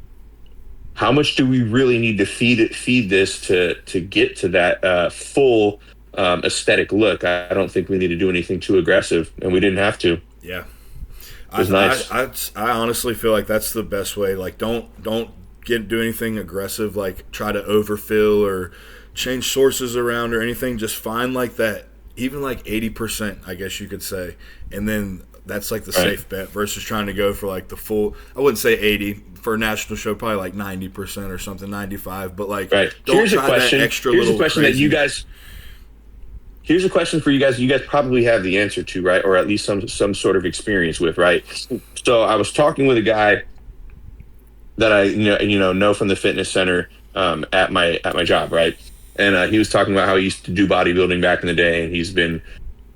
[SPEAKER 1] how much do we really need to feed this to get to that full aesthetic look? I don't think we need to do anything too aggressive, and we didn't have to.
[SPEAKER 3] Yeah.
[SPEAKER 1] It was nice.
[SPEAKER 3] I honestly feel like that's the best way. Like, don't do anything aggressive, like try to overfill or change sources around or anything. Just find like that, even like 80%, I guess you could say, and then that's like the safe bet versus trying to go for like the full. I wouldn't say 80 for a national show, probably like 90% or something, 95. But like, don't
[SPEAKER 1] here's
[SPEAKER 3] try
[SPEAKER 1] a question.
[SPEAKER 3] That extra
[SPEAKER 1] here's
[SPEAKER 3] little.
[SPEAKER 1] A question
[SPEAKER 3] crazy.
[SPEAKER 1] that you guys. Here's a question for you guys. You guys probably have the answer to, right, or at least some sort of experience with, right? So I was talking with a guy that I know from the fitness center at my job, right? And he was talking about how he used to do bodybuilding back in the day, and he's been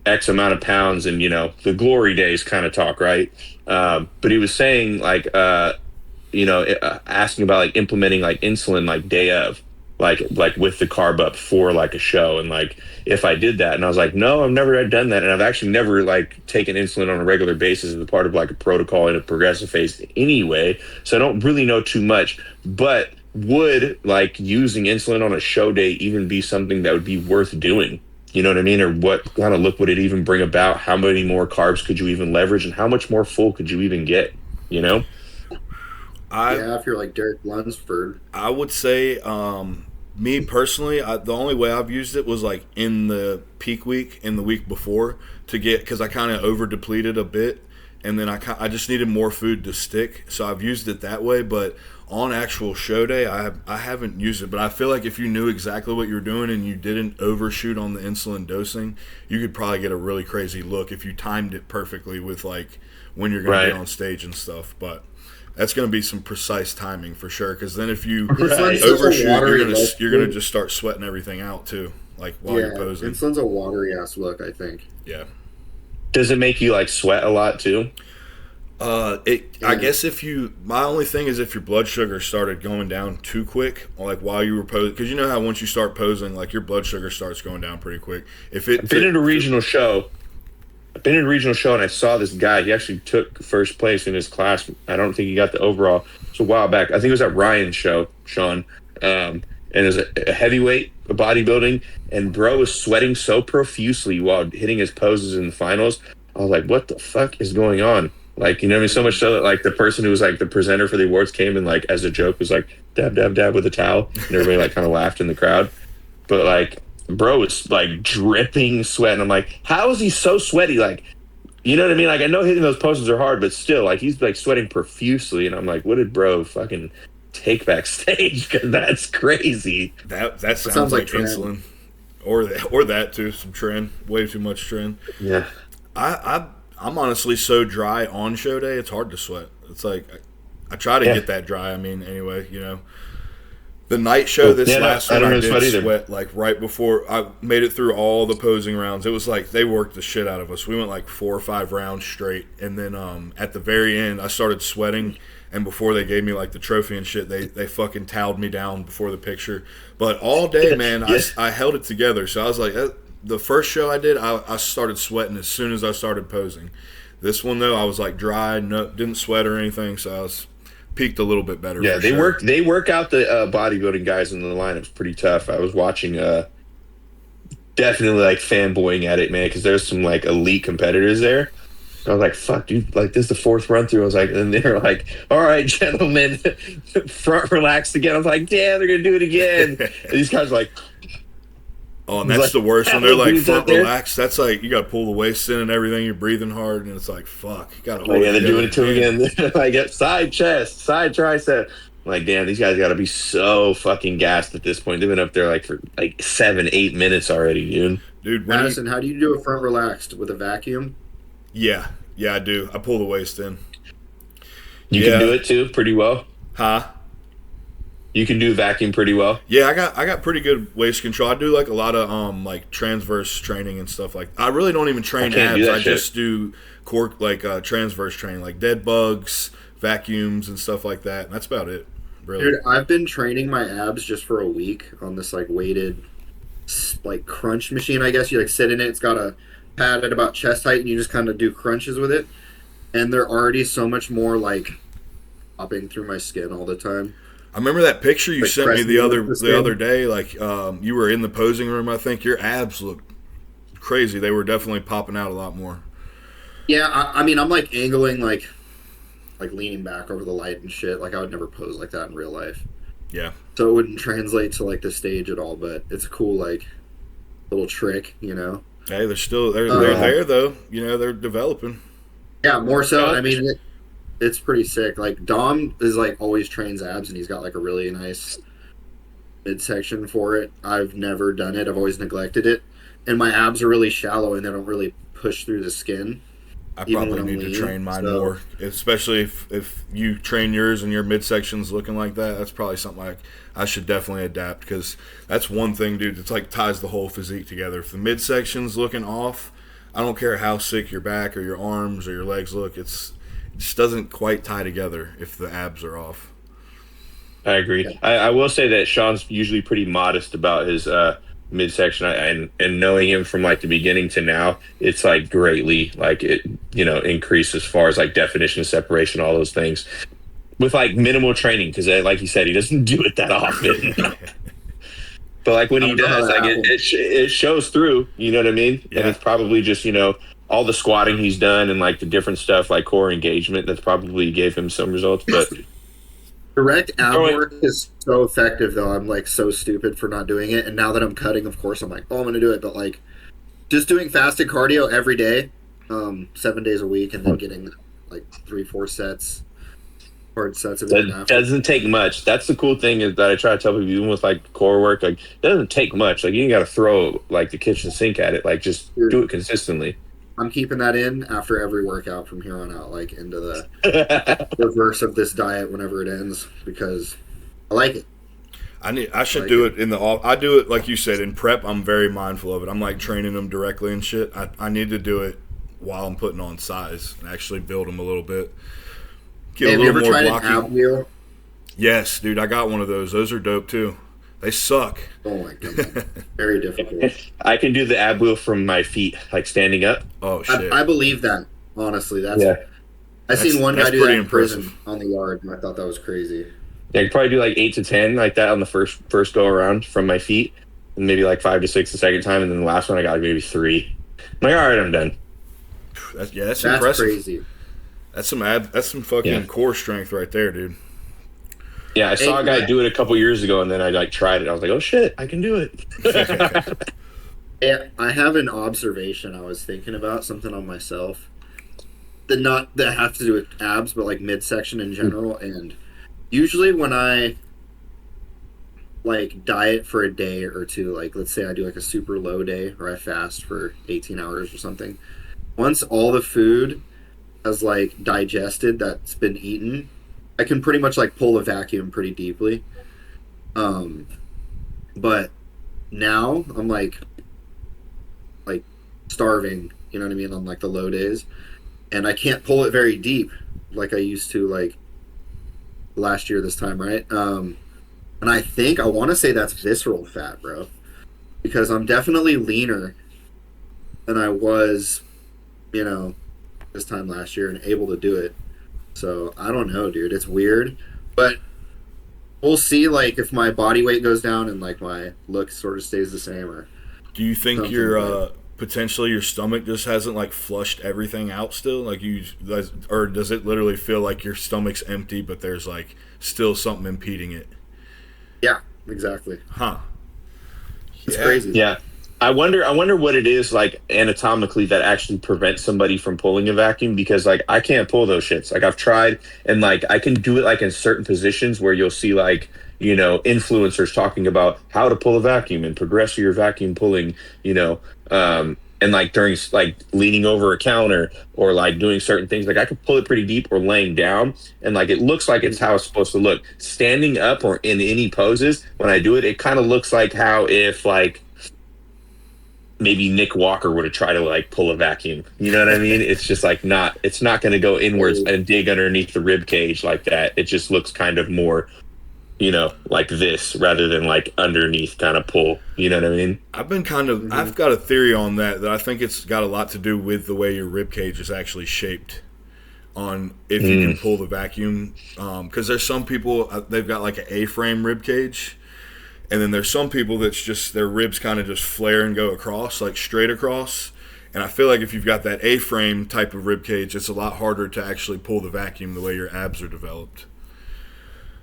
[SPEAKER 1] X amount of pounds, and the glory days kind of talk, right? But he was saying like asking about like implementing like insulin like day of, like with the carb up for like a show, and like if I did that. And I was like, no, I've never done that, and I've actually never like taken insulin on a regular basis as a part of like a protocol in a progressive phase anyway, so I don't really know too much. But would like using insulin on a show day even be something that would be worth doing? You know what I mean? Or what kind of look would it even bring about? How many more carbs could you even leverage, and how much more full could you even get?
[SPEAKER 2] If you're like Derek Lunsford.
[SPEAKER 3] I would say, me personally, the only way I've used it was like in the peak week, in the week before, to get, because I kind of over depleted a bit, and then I just needed more food to stick, so I've used it that way. But on actual show day, I haven't used it. But I feel like if you knew exactly what you were doing and you didn't overshoot on the insulin dosing, you could probably get a really crazy look if you timed it perfectly with like when you're going to be on stage and stuff. But that's going to be some precise timing for sure, because then if you overshoot, you're going to just start sweating everything out too, like while you're posing.
[SPEAKER 2] Insulin's a watery ass look, I think.
[SPEAKER 3] Yeah.
[SPEAKER 1] Does it make you like sweat a lot too?
[SPEAKER 3] I guess my only thing is if your blood sugar started going down too quick, like while you were posing, because you know how once you start posing, like your blood sugar starts going down pretty quick. I've
[SPEAKER 1] been in a regional show. I've been in a regional show and I saw this guy. He actually took first place in his class. I don't think he got the overall. It's a while back. I think it was at Ryan's show, Sean. And it was a heavyweight, a bodybuilding, and bro was sweating so profusely while hitting his poses in the finals. I was like, what the fuck is going on? Like, you know what I mean? So much so that, like, the person who was, like, the presenter for the awards came and, like, as a joke was like, dab, dab, dab with a towel. And everybody, like, kind of laughed in the crowd. But, like, bro was, like, dripping sweat. And I'm like, how is he so sweaty? Like, you know what I mean? Like, I know hitting those poses are hard, but still, like, he's, like, sweating profusely. And I'm like, what did bro fucking take backstage? Because that's crazy.
[SPEAKER 3] That sounds like insulin. Or that, too. Some Tren. Way too much Tren.
[SPEAKER 1] Yeah.
[SPEAKER 3] I'm honestly so dry on show day, it's hard to sweat. It's like, I try to get that dry. I mean, anyway, you know. The night show last one, I did sweat, like, right before I made it through all the posing rounds. It was like, they worked the shit out of us. We went, like, 4 or 5 rounds straight. And then at the very end, I started sweating. And before they gave me, like, the trophy and shit, they fucking toweled me down before the picture. But all day, man, I held it together. So I was like, the first show I did, I started sweating as soon as I started posing. This one, though, I was, like, dry, didn't sweat or anything, so I was peaked a little bit better.
[SPEAKER 1] Yeah, they work out the bodybuilding guys in the lineups pretty tough. I was watching, definitely, like, fanboying at it, man, because there's some, like, elite competitors there. I was like, fuck, dude, like, this is the 4th run through. I was like, and they're like, all right, gentlemen, front relaxed again. I was like, damn, they're going to do it again. And these guys are like...
[SPEAKER 3] Oh, and that's like, the worst when they're like front relaxed. That's like you got to pull the waist in and everything. You're breathing hard, and it's like fuck. You got to.
[SPEAKER 1] Oh yeah, they're doing it to him again. Like side chest, side tricep. I'm like, damn, these guys got to be so fucking gassed at this point. They've been up there like for like 7-8 minutes already, dude.
[SPEAKER 3] Dude,
[SPEAKER 2] Madison, how do you do a front relaxed with a vacuum?
[SPEAKER 3] Yeah, I do. I pull the waist in.
[SPEAKER 1] You can do it too, pretty well.
[SPEAKER 3] Huh?
[SPEAKER 1] You can do vacuum pretty well.
[SPEAKER 3] Yeah, I got pretty good waist control. I do like a lot of like transverse training and stuff like. I really don't even train abs. I just do core like transverse training, like dead bugs, vacuums, and stuff like that. And that's about it. Really.
[SPEAKER 2] Dude, I've been training my abs just for a week on this like weighted like crunch machine. I guess you like sit in it. It's got a pad at about chest height, and you just kind of do crunches with it. And they're already so much more like popping through my skin all the time.
[SPEAKER 3] I remember that picture you sent me the other day. Like you were in the posing room. I think your abs looked crazy. They were definitely popping out a lot more.
[SPEAKER 2] Yeah, I mean, I'm like angling, like leaning back over the light and shit. Like I would never pose like that in real life.
[SPEAKER 3] Yeah.
[SPEAKER 2] So it wouldn't translate to like the stage at all. But it's a cool like little trick, you know.
[SPEAKER 3] Hey, they're there though. You know, they're developing.
[SPEAKER 2] Yeah, more so. I mean. It's pretty sick. Like Dom is like always trains abs, and he's got like a really nice midsection for it. I've never done it. I've always neglected it, and my abs are really shallow, and they don't really push through the skin.
[SPEAKER 3] I probably need to train mine more, especially if you train yours and your midsection's looking like that. That's probably something like I should definitely adapt because that's one thing, dude. It's like ties the whole physique together. If the midsection's looking off, I don't care how sick your back or your arms or your legs look. It just doesn't quite tie together if the abs are off.
[SPEAKER 1] I agree. I will say that Sean's usually pretty modest about his midsection, and knowing him from like the beginning to now, it's like greatly like it increased as far as like definition, separation, all those things with like minimal training because like he said, he doesn't do it that often. But like when he does, like it shows through. You know what I mean? Yeah. And it's probably just all the squatting he's done and like the different stuff like core engagement that's probably gave him some results. But
[SPEAKER 2] direct ab work is so effective though. I'm like so stupid for not doing it. And now that I'm cutting, of course I'm like, oh, I'm going to do it. But like just doing fasted cardio every day, 7 days a week, and then getting like 3-4 sets, hard sets of it.
[SPEAKER 1] That doesn't take much. That's the cool thing is that I try to tell people, even with like core work, like it doesn't take much. Like you got to throw like the kitchen sink at it. Like just do it consistently.
[SPEAKER 2] I'm keeping that in after every workout from here on out, like into the reverse of this diet whenever it ends, because I like it.
[SPEAKER 3] I should do it in the off. I do it like you said in prep. I'm very mindful of it. I'm like training them directly and shit. I need to do it while I'm putting on size and actually build them a little bit. Get
[SPEAKER 2] Have
[SPEAKER 3] a
[SPEAKER 2] you
[SPEAKER 3] little
[SPEAKER 2] ever
[SPEAKER 3] more
[SPEAKER 2] tried
[SPEAKER 3] blocky.
[SPEAKER 2] an ab wheel?
[SPEAKER 3] Yes, dude, I got one of those. Those are dope too. They suck.
[SPEAKER 2] Oh my god, very difficult.
[SPEAKER 1] I can do the ab wheel from my feet, like standing up.
[SPEAKER 3] Oh shit.
[SPEAKER 2] I believe that. Honestly, that's.
[SPEAKER 1] Yeah.
[SPEAKER 2] I seen one guy
[SPEAKER 3] that's
[SPEAKER 2] do that
[SPEAKER 3] pretty
[SPEAKER 2] in prison
[SPEAKER 3] impressive.
[SPEAKER 2] on the yard, and I thought that was crazy.
[SPEAKER 1] Yeah, I could probably do like 8 to 10 like that on the first go around from my feet, and maybe like 5 to 6 the second time, and then the last one I got like maybe 3. I'm like, all right, I'm done.
[SPEAKER 3] That's
[SPEAKER 2] That's
[SPEAKER 3] impressive.
[SPEAKER 2] crazy.
[SPEAKER 3] That's some fucking core strength right there, dude.
[SPEAKER 1] Yeah, I saw a guy do it a couple years ago, and then I like tried it. I was like, oh shit, I can do it.
[SPEAKER 2] Yeah, I have an observation I was thinking about, something on myself. That have to do with abs, but like midsection in general. And usually when I like diet for a day or two, like let's say I do like a super low day or I fast for 18 hours or something. Once all the food has like digested that's been eaten, I can pretty much like pull a vacuum pretty deeply. But now I'm like starving, you know what I mean, on like the low days. And I can't pull it very deep like I used to like last year this time, right? And I want to say that's visceral fat, bro. Because I'm definitely leaner than I was, you know, this time last year and able to do it. So I don't know, dude. It's weird. But we'll see like if my body weight goes down and like my look sort of stays the same or
[SPEAKER 3] Do you think
[SPEAKER 2] something
[SPEAKER 3] your potentially your stomach just hasn't like flushed everything out still? Like or does it literally feel like your stomach's empty but there's like still something impeding it?
[SPEAKER 2] Yeah, exactly.
[SPEAKER 3] Huh.
[SPEAKER 2] It's crazy.
[SPEAKER 1] Yeah. I wonder what it is like anatomically that actually prevents somebody from pulling a vacuum, because like I can't pull those shits. Like I've tried, and like I can do it like in certain positions where you'll see like, you know, influencers talking about how to pull a vacuum and progress your vacuum pulling, you know, and like during like leaning over a counter or like doing certain things, like I could pull it pretty deep or laying down, and like it looks like it's how it's supposed to look. Standing up or in any poses, when I do it, it kind of looks like how if like maybe Nick Walker would have tried to like pull a vacuum. You know what I mean? It's just like it's not going to go inwards and dig underneath the rib cage like that. It just looks kind of more, you know, like this rather than like underneath kind of pull. You know what I mean?
[SPEAKER 3] I've got a theory on that I think it's got a lot to do with the way your rib cage is actually shaped on if you can pull the vacuum. Because there's some people, they've got like an A-frame rib cage. And then there's some people that's just their ribs kind of just flare and go across, like straight across. And I feel like if you've got that A-frame type of rib cage, it's a lot harder to actually pull the vacuum the way your abs are developed.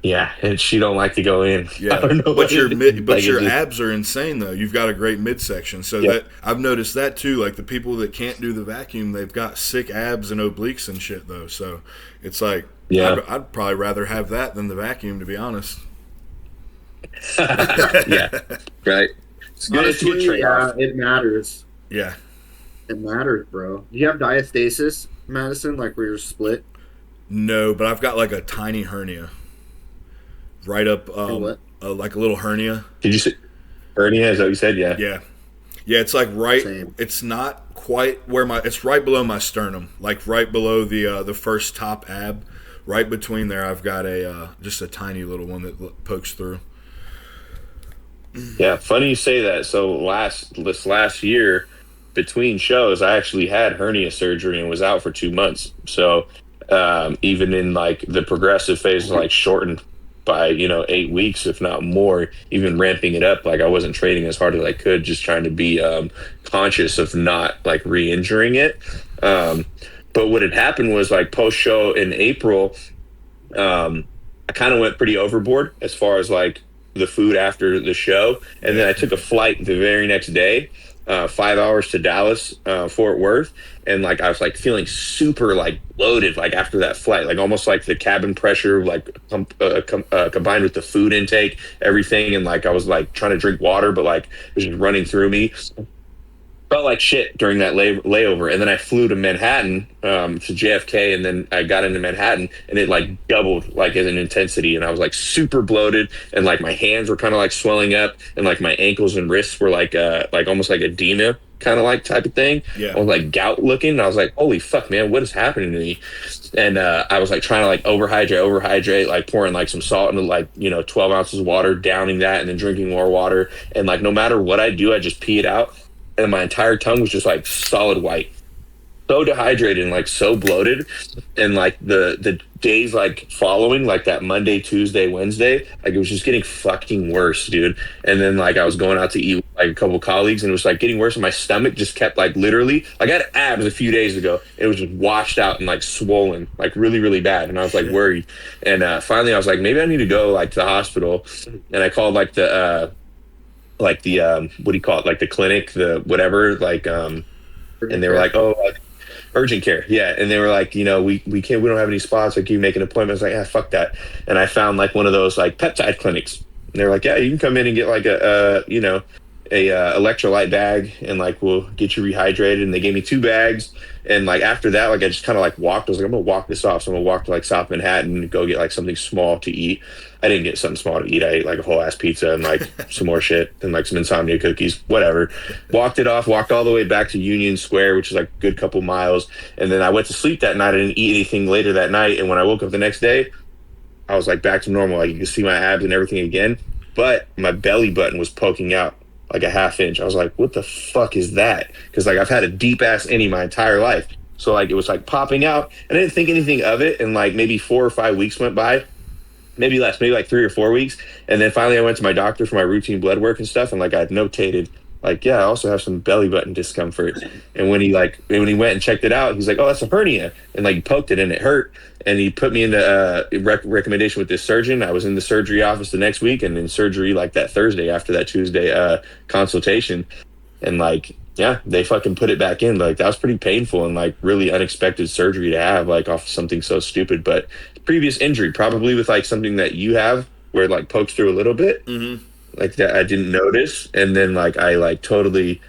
[SPEAKER 1] Yeah, and she don't like to go in.
[SPEAKER 3] Yeah,
[SPEAKER 1] I don't know
[SPEAKER 3] but
[SPEAKER 1] like
[SPEAKER 3] your abs are insane though. You've got a great midsection, so that I've noticed that too. Like the people that can't do the vacuum, they've got sick abs and obliques and shit though. So it's like, I'd probably rather have that than the vacuum, to be honest.
[SPEAKER 1] Yeah, right. It's good. It's a good trade-off.
[SPEAKER 2] It matters.
[SPEAKER 3] Yeah,
[SPEAKER 2] it matters, bro. Do you have diastasis, Madison? Like where you're split?
[SPEAKER 3] No, but I've got like a tiny hernia, right up, like a little hernia.
[SPEAKER 1] Did you say hernia? Is that what you said? Yeah.
[SPEAKER 3] Yeah. It's like right.
[SPEAKER 2] Same.
[SPEAKER 3] It's not quite where it's right below my sternum, like right below the first top ab, right between there. I've got just a tiny little one that pokes through.
[SPEAKER 1] Yeah, funny you say that. So this last year, between shows, I actually had hernia surgery and was out for 2 months. So even in like the progressive phase, like shortened by 8 weeks, if not more. Even ramping it up, like I wasn't training as hard as I could, just trying to be conscious of not like re-injuring it. But what had happened was like post show in April, I kind of went pretty overboard as far as like the food after the show, and then I took a flight the very next day, 5 hours to Dallas, Fort Worth, and like I was like feeling super like loaded like after that flight, like almost like the cabin pressure like combined with the food intake, everything, and like I was like trying to drink water, but like it was just running through me. Felt like shit during that layover, and then I flew to Manhattan, to JFK, and then I got into Manhattan, and it like doubled like as an intensity, and I was like super bloated, and like my hands were kind of like swelling up, and like my ankles and wrists were like almost like edema, kind of like type of thing.
[SPEAKER 3] Yeah.
[SPEAKER 1] I was like gout looking. And I was like, holy fuck, man, what is happening to me? And I was like trying to like overhydrate, like pouring like some salt into like, 12 ounces of water, downing that, and then drinking more water. And like no matter what I do, I just pee it out. And my entire tongue was just like solid white. So dehydrated and like so bloated. And like the days like following, like that Monday, Tuesday, Wednesday, like it was just getting fucking worse, dude. And then like I was going out to eat with like a couple of colleagues, and it was like getting worse, and my stomach just kept like literally, like I had abs a few days ago, and it was just washed out and like swollen, like really, really bad. And I was like worried. And finally I was like, maybe I need to go like to the hospital. And I called like the what do you call it, like the clinic, the whatever, like and they were like, oh, urgent care, yeah. And they were like, we can't, we don't have any spots, like, you make an appointment. I was like, yeah, fuck that. And I found like one of those like peptide clinics, and they were like, yeah, you can come in and get like a electrolyte bag, and like we'll get you rehydrated. And they gave me 2 bags. And like after that, like I just kind of like walked. I was like, I'm gonna walk this off. So I'm gonna walk to like South Manhattan and go get like something small to eat. I didn't get something small to eat. I ate like a whole ass pizza and like some more shit and like some insomnia cookies, whatever. Walked it off, walked all the way back to Union Square, which is like a good couple miles. And then I went to sleep that night. I didn't eat anything later that night. And when I woke up the next day, I was like back to normal. Like you could see my abs and everything again, but my belly button was poking out like a ½ inch. I was like, what the fuck is that? Because like I've had a deep ass innie my entire life. So like it was like popping out. And I didn't think anything of it. And like maybe 4 or 5 weeks went by. Maybe less, maybe like 3 or 4 weeks. And then finally I went to my doctor for my routine blood work and stuff. And like I had notated, like, yeah, I also have some belly button discomfort. And when he went and checked it out, he's like, oh, that's a hernia. And like he poked it and it hurt. And he put me into recommendation with this surgeon. I was in the surgery office the next week, and in surgery like that Thursday after that Tuesday consultation. And like, yeah, they fucking put it back in. Like that was pretty painful and like really unexpected surgery to have, like off something so stupid. But previous injury, probably with like something that you have where it like pokes through a little bit, like that I didn't notice. And then like I like totally,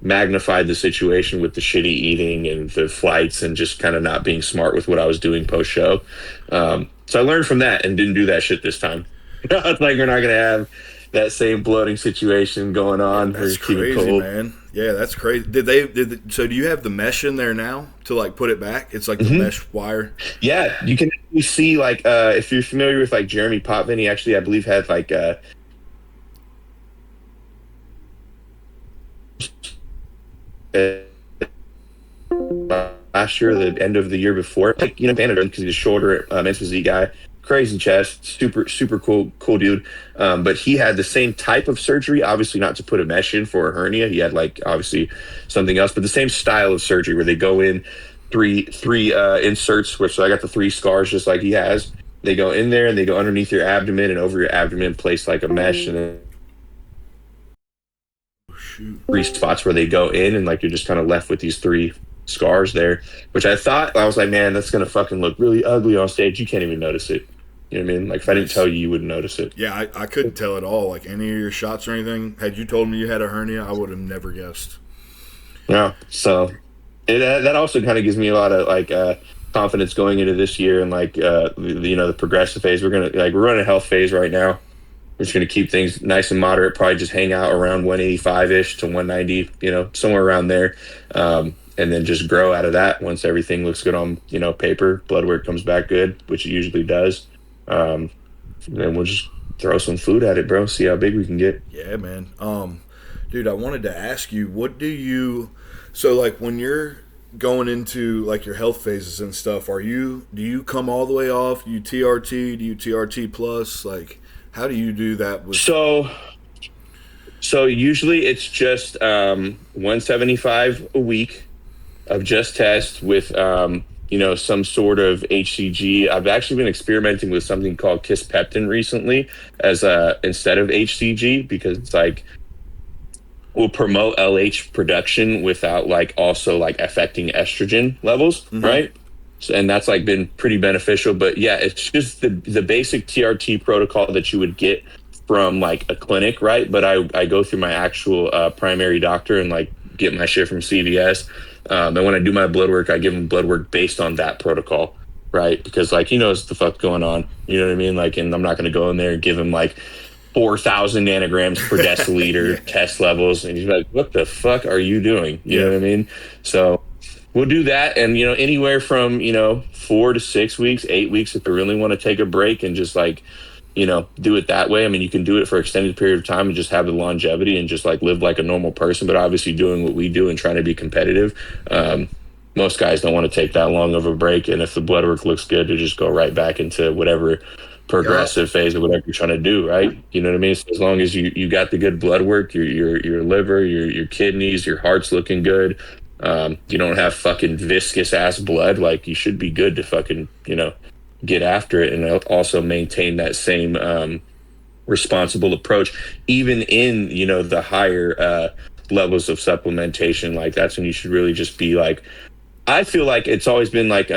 [SPEAKER 1] magnified the situation with the shitty eating and the flights and just kind of not being smart with what I was doing post show. So I learned from that and didn't do that shit this time. It's like we're not gonna have that same bloating situation going on.
[SPEAKER 3] That's crazy, man. Yeah, that's crazy. So do you have the mesh in there now to like put it back? It's like the mesh wire.
[SPEAKER 1] Yeah, you can see like if you're familiar with like Jeremy Potvin, he actually I believe had like last year, the end of the year before, like Banner, because he's a shorter men's physique guy, crazy chest, super cool dude. But he had the same type of surgery, obviously not to put a mesh in for a hernia. He had like obviously something else, but the same style of surgery where they go in three inserts, which I got the 3 scars just like he has. They go in there and they go underneath your abdomen and over your abdomen, place like a mesh, and then 3 spots where they go in, and like you're just kind of left with these 3 scars there, which I was like, man, that's gonna fucking look really ugly on stage. You can't even notice it. You know what I mean? Like if I didn't tell you, you wouldn't notice it.
[SPEAKER 3] Yeah, I couldn't tell at all. Like any of your shots or anything. Had you told me you had a hernia, I would have never guessed.
[SPEAKER 1] Yeah. So that also kind of gives me a lot of like confidence going into this year, and like the progressive phase. We're running a health phase right now. We're just going to keep things nice and moderate, probably just hang out around 185-ish to 190, somewhere around there. And then just grow out of that once everything looks good on, paper, blood work comes back good, which it usually does. Then we'll just throw some food at it, bro, see how big we can get.
[SPEAKER 3] Yeah, man. Dude, I wanted to ask you, so like when you're going into like your health phases and stuff, do you come all the way off? Do you TRT? Do you TRT plus? Like, how do you do that?
[SPEAKER 1] So usually it's just 175 a week of just test with some sort of HCG. I've actually been experimenting with something called Kispeptin recently as instead of HCG, because it's like will promote LH production without like also like affecting estrogen levels, right? And that's like been pretty beneficial. But yeah, it's just the basic TRT protocol that you would get from like a clinic, right? But I go through my actual primary doctor and like get my shit from CVS. And when I do my blood work, I give him blood work based on that protocol, right? Because like he knows what the fuck's going on, you know what I mean? Like, and I'm not going to go in there and give him like 4,000 nanograms per deciliter test levels, and you're like, what the fuck are you doing? You know what I mean? So we'll do that, and anywhere from 4 to 6 weeks, 8 weeks, if you really want to take a break and just like do it that way. I mean, you can do it for extended period of time and just have the longevity and just like live like a normal person, but obviously doing what we do and trying to be competitive. Most guys don't want to take that long of a break, and if the blood work looks good, to just go right back into whatever progressive phase of whatever you're trying to do, right? You know what I mean? So as long as you got the good blood work, your liver, your kidneys, your heart's looking good, you don't have fucking viscous ass blood, like you should be good to fucking get after it, and also maintain that same responsible approach even in the higher levels of supplementation. Like that's when you should really just be like, I feel like it's always been like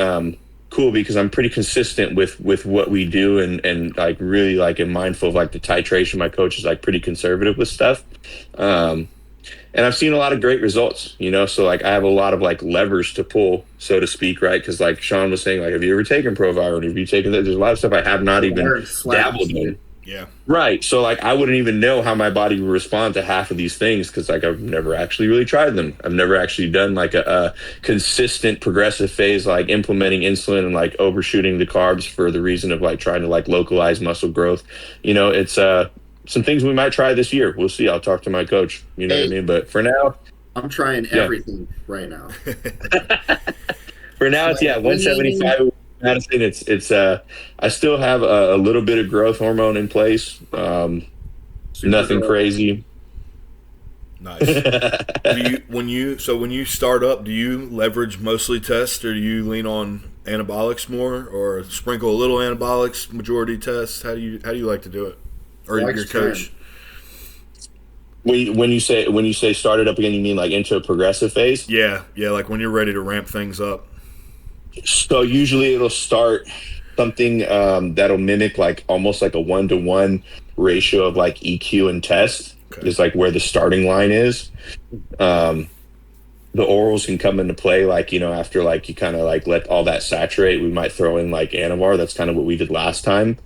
[SPEAKER 1] cool because I'm pretty consistent with what we do, and like really like am mindful of like the titration. My coach is like pretty conservative with stuff, and I've seen a lot of great results, so like I have a lot of like levers to pull, so to speak, right? Because like Sean was saying, like, have you ever taken Proviron? Have you taken that? There's a lot of stuff I have not even dabbled in.
[SPEAKER 3] Yeah.
[SPEAKER 1] Right. So like I wouldn't even know how my body would respond to half of these things because like I've never actually really tried them. I've never actually done like a consistent progressive phase, like implementing insulin and like overshooting the carbs for the reason of like trying to like localize muscle growth. It's some things we might try this year. We'll see. I'll talk to my coach. You know what I mean? But for now,
[SPEAKER 2] I'm trying everything right now.
[SPEAKER 1] For now, it's 175. Madison, it's I still have a little bit of growth hormone in place. Nothing crazy.
[SPEAKER 3] Nice. When you start up, do you leverage mostly tests, or do you lean on anabolics more, or sprinkle a little anabolics, majority tests? How do you like to do it? Or your coach?
[SPEAKER 1] When you say start it up again, you mean like into a progressive phase?
[SPEAKER 3] Yeah, like when you're ready to ramp things up.
[SPEAKER 1] So usually it'll start something that'll mimic like almost like a 1-to-1 ratio of like EQ and test. Okay. Is like where the starting line is. The orals can come into play like after like you kind of like let all that saturate. We might throw in like Anavar. That's kind of what we did last time.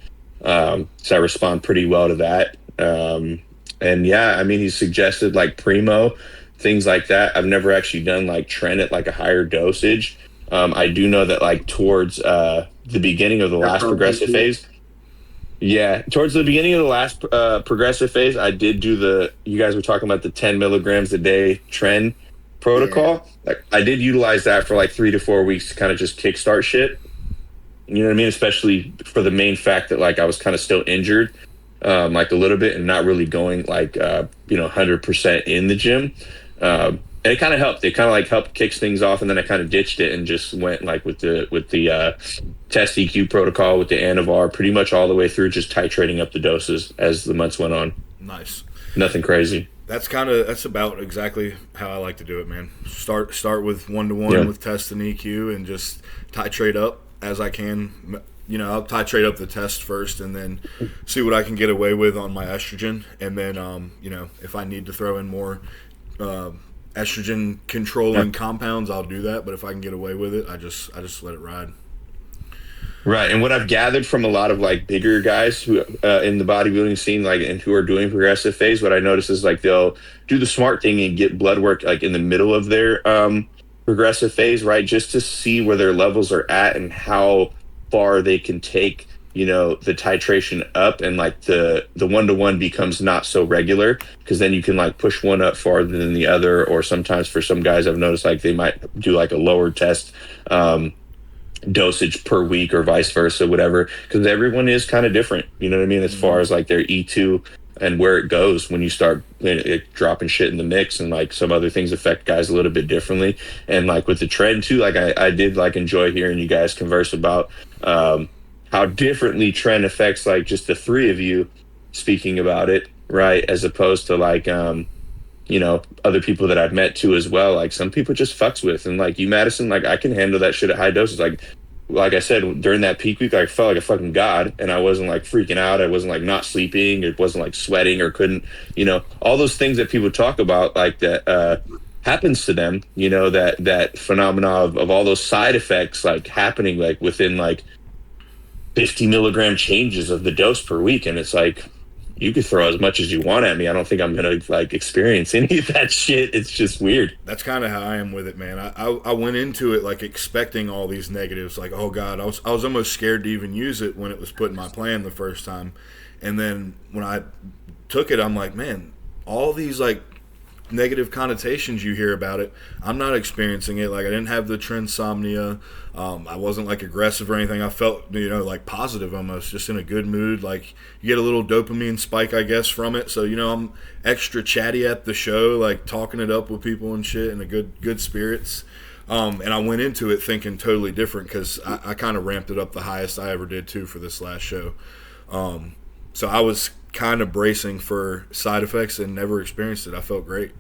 [SPEAKER 1] So I respond pretty well to that. And yeah, I mean, he suggested like Primo, things like that. I've never actually done like Tren at like a higher dosage. I do know that like towards the beginning of the last progressive phase. Yeah, towards the beginning of the last progressive phase, I did do you guys were talking about the 10 milligrams a day Tren protocol. Yeah. Like I did utilize that for like 3 to 4 weeks to kind of just kickstart shit. You know what I mean? Especially for the main fact that like I was kind of still injured, like a little bit, and not really going like 100% in the gym. And it kind of helped. It kind of like helped kicks things off, and then I kind of ditched it and just went like with the test EQ protocol with the Anavar, pretty much all the way through, just titrating up the doses as the months went on.
[SPEAKER 3] Nice.
[SPEAKER 1] Nothing crazy.
[SPEAKER 3] That's about exactly how I like to do it, man. Start with 1-to-1 with test and EQ, and just titrate up as I can. I'll titrate up the test first, and then see what I can get away with on my estrogen, and then if I need to throw in more estrogen controlling compounds, I'll do that. But if I can get away with it, I just let it ride.
[SPEAKER 1] Right. And what I've gathered from a lot of like bigger guys who in the bodybuilding scene, like, and who are doing progressive phase, what I notice is like they'll do the smart thing and get blood work like in the middle of their progressive phase, right? Just to see where their levels are at and how far they can take the titration up, and like the 1-to-1 becomes not so regular, because then you can like push one up farther than the other. Or sometimes for some guys I've noticed like they might do like a lower test dosage per week, or vice versa, whatever, because everyone is kind of different, you know what I mean, as far as like their E2 and where it goes when you start dropping shit in the mix, and like some other things affect guys a little bit differently. And like with the trend too, like I did like enjoy hearing you guys converse about how differently trend affects like just the three of you speaking about it, right? As opposed to like other people that I've met too as well. Like some people just fucks with, and like you, Madison, like I can handle that shit at high doses. Like I said, during that peak week, I felt like a fucking god, and I wasn't like freaking out. I wasn't like not sleeping. It wasn't like sweating or couldn't, all those things that people talk about, like that happens to them, that phenomena of all those side effects like happening like within like 50 milligram changes of the dose per week. And it's like, you could throw as much as you want at me. I don't think I'm gonna like experience any of that shit. It's just weird.
[SPEAKER 3] That's kind of how I am with it, man. I went into it like expecting all these negatives. Like, oh God, I was almost scared to even use it when it was put in my plan the first time. And then when I took it, I'm like, man, all these like negative connotations you hear about it, I'm not experiencing it. Like, I didn't have the trinsomnia. I wasn't like aggressive or anything. I felt, like positive almost, just in a good mood. Like, you get a little dopamine spike, I guess, from it. So, I'm extra chatty at the show, like talking it up with people and shit, in a good spirits. And I went into it thinking totally different, because I kind of ramped it up the highest I ever did too for this last show. So I was kind of bracing for side effects and never experienced it. I felt great.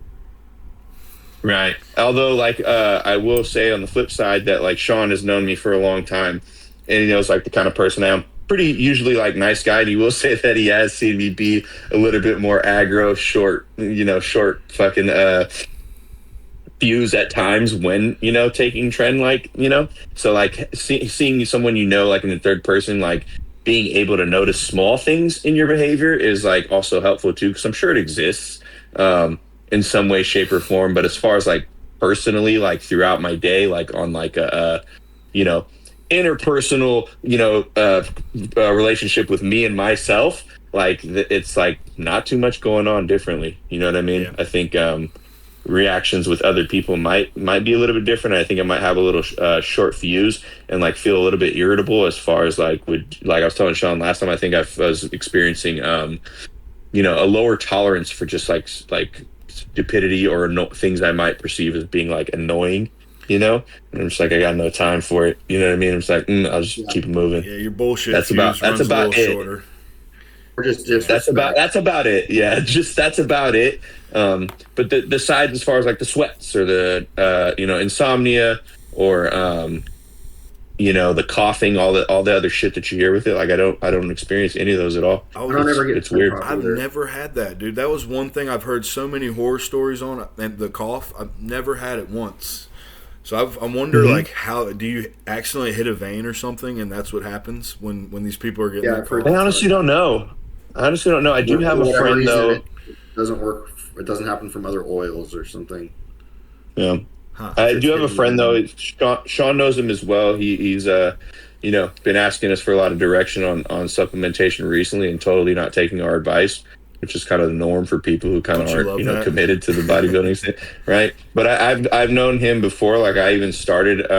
[SPEAKER 1] Right. Although, like, I will say on the flip side that, like, Sean has known me for a long time, and he knows, like, the kind of person I am. Pretty usually, like, nice guy. And he will say that he has seen me be a little bit more aggro, short fucking fuse at times when, taking trend, like, So, like, seeing someone like, in the third person, like, being able to notice small things in your behavior is, like, also helpful, too, because I'm sure it exists. In some way, shape, or form. But as far as like personally, like throughout my day, like on like a interpersonal, relationship with me and myself, like it's like not too much going on differently. You know what I mean?
[SPEAKER 3] Yeah.
[SPEAKER 1] I think reactions with other people might be a little bit different. I think I might have a little short fuse and like feel a little bit irritable as far as like I was telling Sean last time. I think I was experiencing a lower tolerance for just like stupidity or things I might perceive as being like annoying, and I'm just like, I got no time for it. You know what I mean? I'm just like, I'll just keep it moving.
[SPEAKER 3] Yeah, your bullshit.
[SPEAKER 1] That's about it.
[SPEAKER 3] Shorter.
[SPEAKER 2] Or just
[SPEAKER 1] that's about it. Yeah, just that's about it. But the sides as far as like the sweats or the insomnia or the coughing, all the other shit that you hear with it, like I don't experience any of those at all.
[SPEAKER 2] I don't ever get
[SPEAKER 1] it's weird.
[SPEAKER 3] I've never had that, dude. That was one thing I've heard so many horror stories on, and the cough. I've never had it once. So I wonder, like, how do you accidentally hit a vein or something, and that's what happens when these people are getting.
[SPEAKER 2] Yeah,
[SPEAKER 1] I honestly don't know. I do have a friend though.
[SPEAKER 2] It doesn't work. It doesn't happen from other oils or something.
[SPEAKER 1] Yeah. I do have a friend though. Sean knows him as well. He's been asking us for a lot of direction on supplementation recently, and totally not taking our advice, which is kind of the norm for people who kind of aren't committed to the bodybuilding thing, right? But I've known him before. Like I even started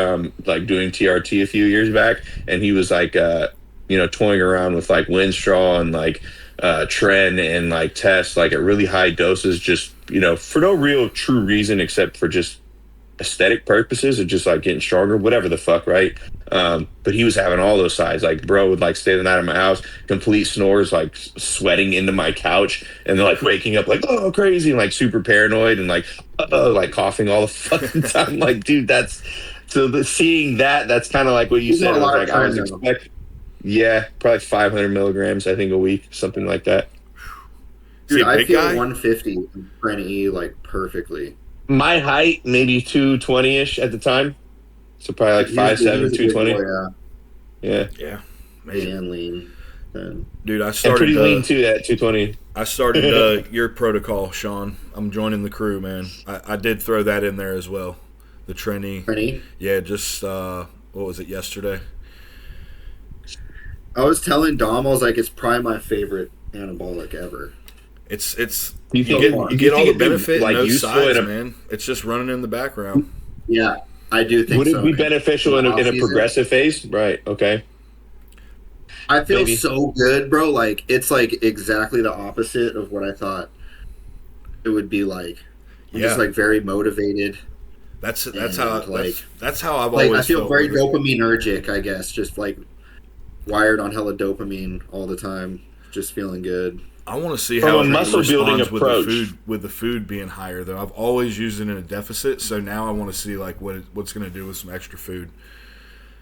[SPEAKER 1] like doing TRT a few years back, and he was like toying around with like Winstraw and like Tren and like Test like at really high doses, just for no real true reason except for just aesthetic purposes or just like getting stronger, whatever the fuck, right? But he was having all those sides. Like bro would like stay the night at my house, complete snores, like sweating into my couch, and then like waking up like, oh, crazy, and like super paranoid and like coughing all the fucking time. Like, dude, seeing that's kind of like what you said. I was expecting, probably 500 milligrams, I think, a week, something like that.
[SPEAKER 2] Dude, I feel 150 Tren E like perfectly.
[SPEAKER 1] My height, maybe 220-ish at the time. So probably like 5'7", 220.
[SPEAKER 3] Yeah.
[SPEAKER 2] And lean.
[SPEAKER 3] Dude, I started...
[SPEAKER 1] And pretty lean too at 220.
[SPEAKER 3] I started your protocol, Sean. I'm joining the crew, man. I did throw that in there as well. The Tren E. Yeah, just, what was it, yesterday?
[SPEAKER 2] I was telling Dom, I was like, it's probably my favorite anabolic ever.
[SPEAKER 3] It's you get all the benefit like no size, man. It's just running in the background.
[SPEAKER 2] Yeah, I do think.
[SPEAKER 1] Would it be beneficial in a progressive phase? Right. Okay.
[SPEAKER 2] I feel so good, bro. Like it's like exactly the opposite of what I thought it would be like. I'm just like very motivated.
[SPEAKER 3] That's how I've
[SPEAKER 2] like,
[SPEAKER 3] always.
[SPEAKER 2] I feel
[SPEAKER 3] felt
[SPEAKER 2] very dopaminergic, I guess. Just like wired on hella dopamine all the time. Just feeling good.
[SPEAKER 3] I want to see how it
[SPEAKER 1] muscle building approach
[SPEAKER 3] with the food being higher though. I've always used it in a deficit, so now I want to see like what's going to do with some extra food.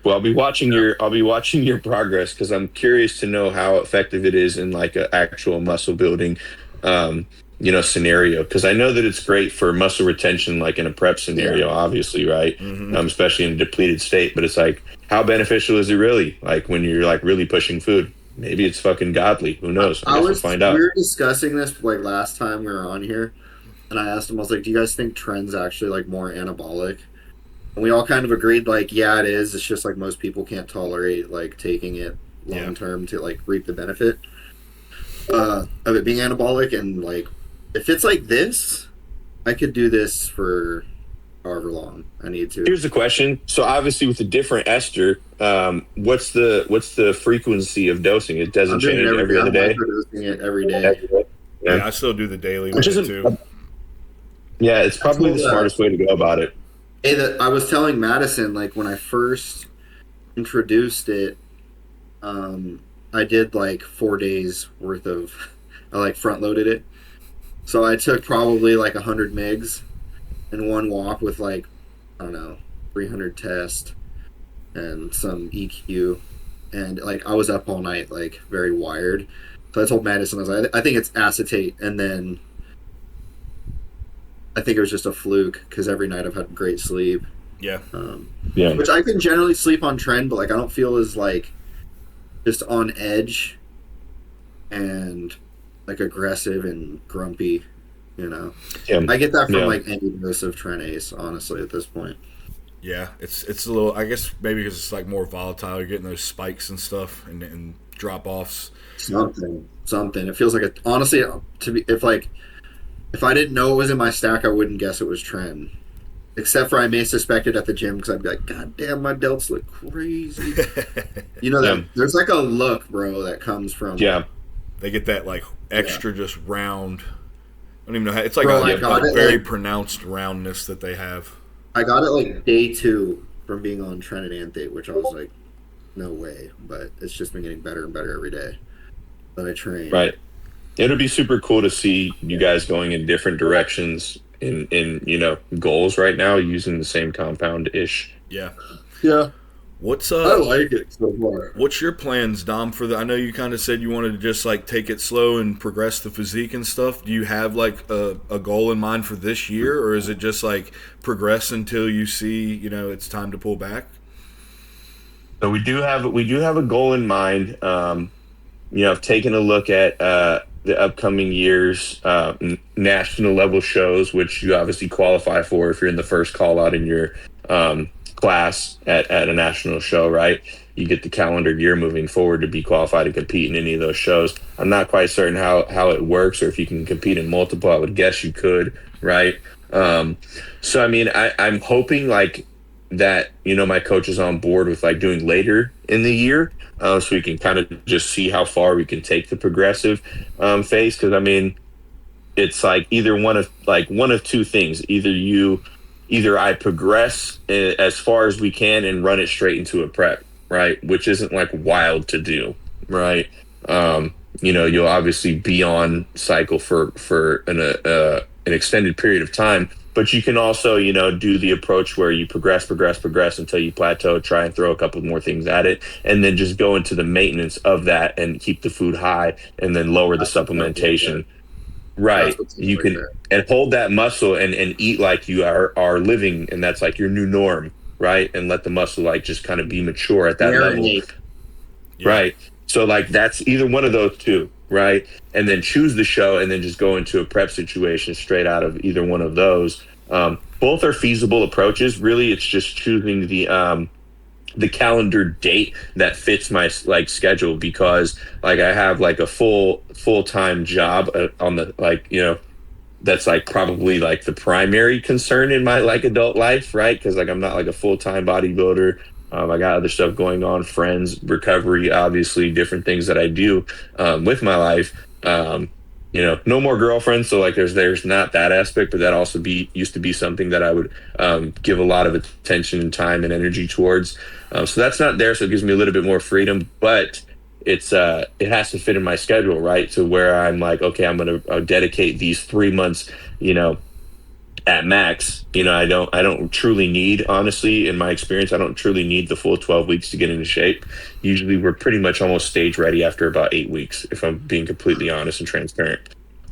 [SPEAKER 1] Well, I'll be watching your progress because I'm curious to know how effective it is in like an actual muscle building scenario, because I know that it's great for muscle retention like in a prep scenario, obviously, right? Mm-hmm. Especially in a depleted state, but it's like how beneficial is it really like when you're like really pushing food? maybe it's fucking godly. Who knows? I guess we'll find
[SPEAKER 2] We
[SPEAKER 1] out.
[SPEAKER 2] were discussing this like last time we were on here, and I asked him, I was like, "Do you guys think trend's actually like more anabolic?" And we all kind of agreed, like, yeah, it is. It's just like most people can't tolerate like taking it long term to like reap the benefit of it being anabolic. And like, if it's like this, I could do this for however long I need to.
[SPEAKER 1] Here's the question. So obviously with a different ester, what's the frequency of dosing? It doesn't
[SPEAKER 2] I'm doing
[SPEAKER 1] change
[SPEAKER 2] it
[SPEAKER 1] every other day.
[SPEAKER 2] I'm microdosing it every day.
[SPEAKER 3] Yeah, I still do the daily
[SPEAKER 1] Which
[SPEAKER 3] with it
[SPEAKER 1] isn't
[SPEAKER 3] too.
[SPEAKER 1] Yeah, it's probably the smartest way to go about it.
[SPEAKER 2] Hey, I was telling Madison, like, when I first introduced it, I did like 4 days worth of, I like front loaded it. So I took probably like 100 megs in one walk with like, I don't know, 300 test and some EQ. And like, I was up all night, like, very wired. So I told Madison, I was like, I think it's acetate. And then I think it was just a fluke because every night I've had great sleep.
[SPEAKER 3] Yeah.
[SPEAKER 1] Yeah.
[SPEAKER 2] Which I can generally sleep on trend, but like I don't feel as like just on edge and like aggressive and grumpy, you know.
[SPEAKER 1] Yeah.
[SPEAKER 2] I get that from like any dose of Tren Ace, honestly, at this point.
[SPEAKER 3] Yeah, it's a little. I guess maybe because it's like more volatile. You're getting those spikes and stuff and drop offs.
[SPEAKER 2] Something. It feels like honestly, if I didn't know it was in my stack, I wouldn't guess it was Tren. Except for I may suspect it at the gym because I'd be like, God damn, my delts look crazy. You know, there's like a look, bro, that comes from.
[SPEAKER 1] Yeah.
[SPEAKER 3] They get that like extra just round. I don't even know how. It's like
[SPEAKER 2] Bro,
[SPEAKER 3] a very pronounced roundness that they have.
[SPEAKER 2] I got it like day 2 from being on Tren and Anthate, which I was like, no way. But it's just been getting better and better every day that I train.
[SPEAKER 1] Right. It'll be super cool to see you guys going in different directions in goals right now using the same compound ish.
[SPEAKER 3] Yeah.
[SPEAKER 2] Yeah.
[SPEAKER 3] What's
[SPEAKER 2] I like it so far.
[SPEAKER 3] What's your plans, Dom? For I know you kind of said you wanted to just like take it slow and progress the physique and stuff. Do you have like a goal in mind for this year, or is it just like progress until you see it's time to pull back?
[SPEAKER 1] So we do have a goal in mind. I've taken a look at the upcoming year's national level shows, which you obviously qualify for if you're in the first call out in your class at a national show, right? You get the calendar year moving forward to be qualified to compete in any of those shows. I'm not quite certain how it works or if you can compete in multiple. I would guess you could, right? So I mean, I'm hoping like that, my coach is on board with like doing later in the year, so we can kind of just see how far we can take the progressive phase. Because I mean, it's like either one of two things. Either I progress as far as we can and run it straight into a prep, right? Which isn't like wild to do, right? You'll obviously be on cycle for an extended period of time, but you can also, do the approach where you progress until you plateau, try and throw a couple more things at it, and then just go into the maintenance of that and keep the food high and then lower the supplementation. Right. You can and hold that muscle and eat like you are living, and that's like your new norm, right? And let the muscle like just kind of be mature at that level. Yeah. Right. So like that's either one of those two, right? And then choose the show and then just go into a prep situation straight out of either one of those. Both are feasible approaches. Really, it's just choosing the calendar date that fits my like schedule, because like I have like a full-time job on the that's like probably like the primary concern in my like adult life, right? Because like I'm not like a full-time bodybuilder. I got other stuff going on, friends, recovery, obviously different things that I do with my life. No more girlfriends, so like there's not that aspect, but that also used to be something that I would give a lot of attention and time and energy towards. So that's not there, so it gives me a little bit more freedom, but it has to fit in my schedule, right? To where I'm like, okay, I'm gonna dedicate these 3 months, at max. I don't truly need, honestly, in my experience, I don't truly need the full 12 weeks to get into shape. Usually we're pretty much almost stage ready after about 8 weeks, if I'm being completely honest and transparent.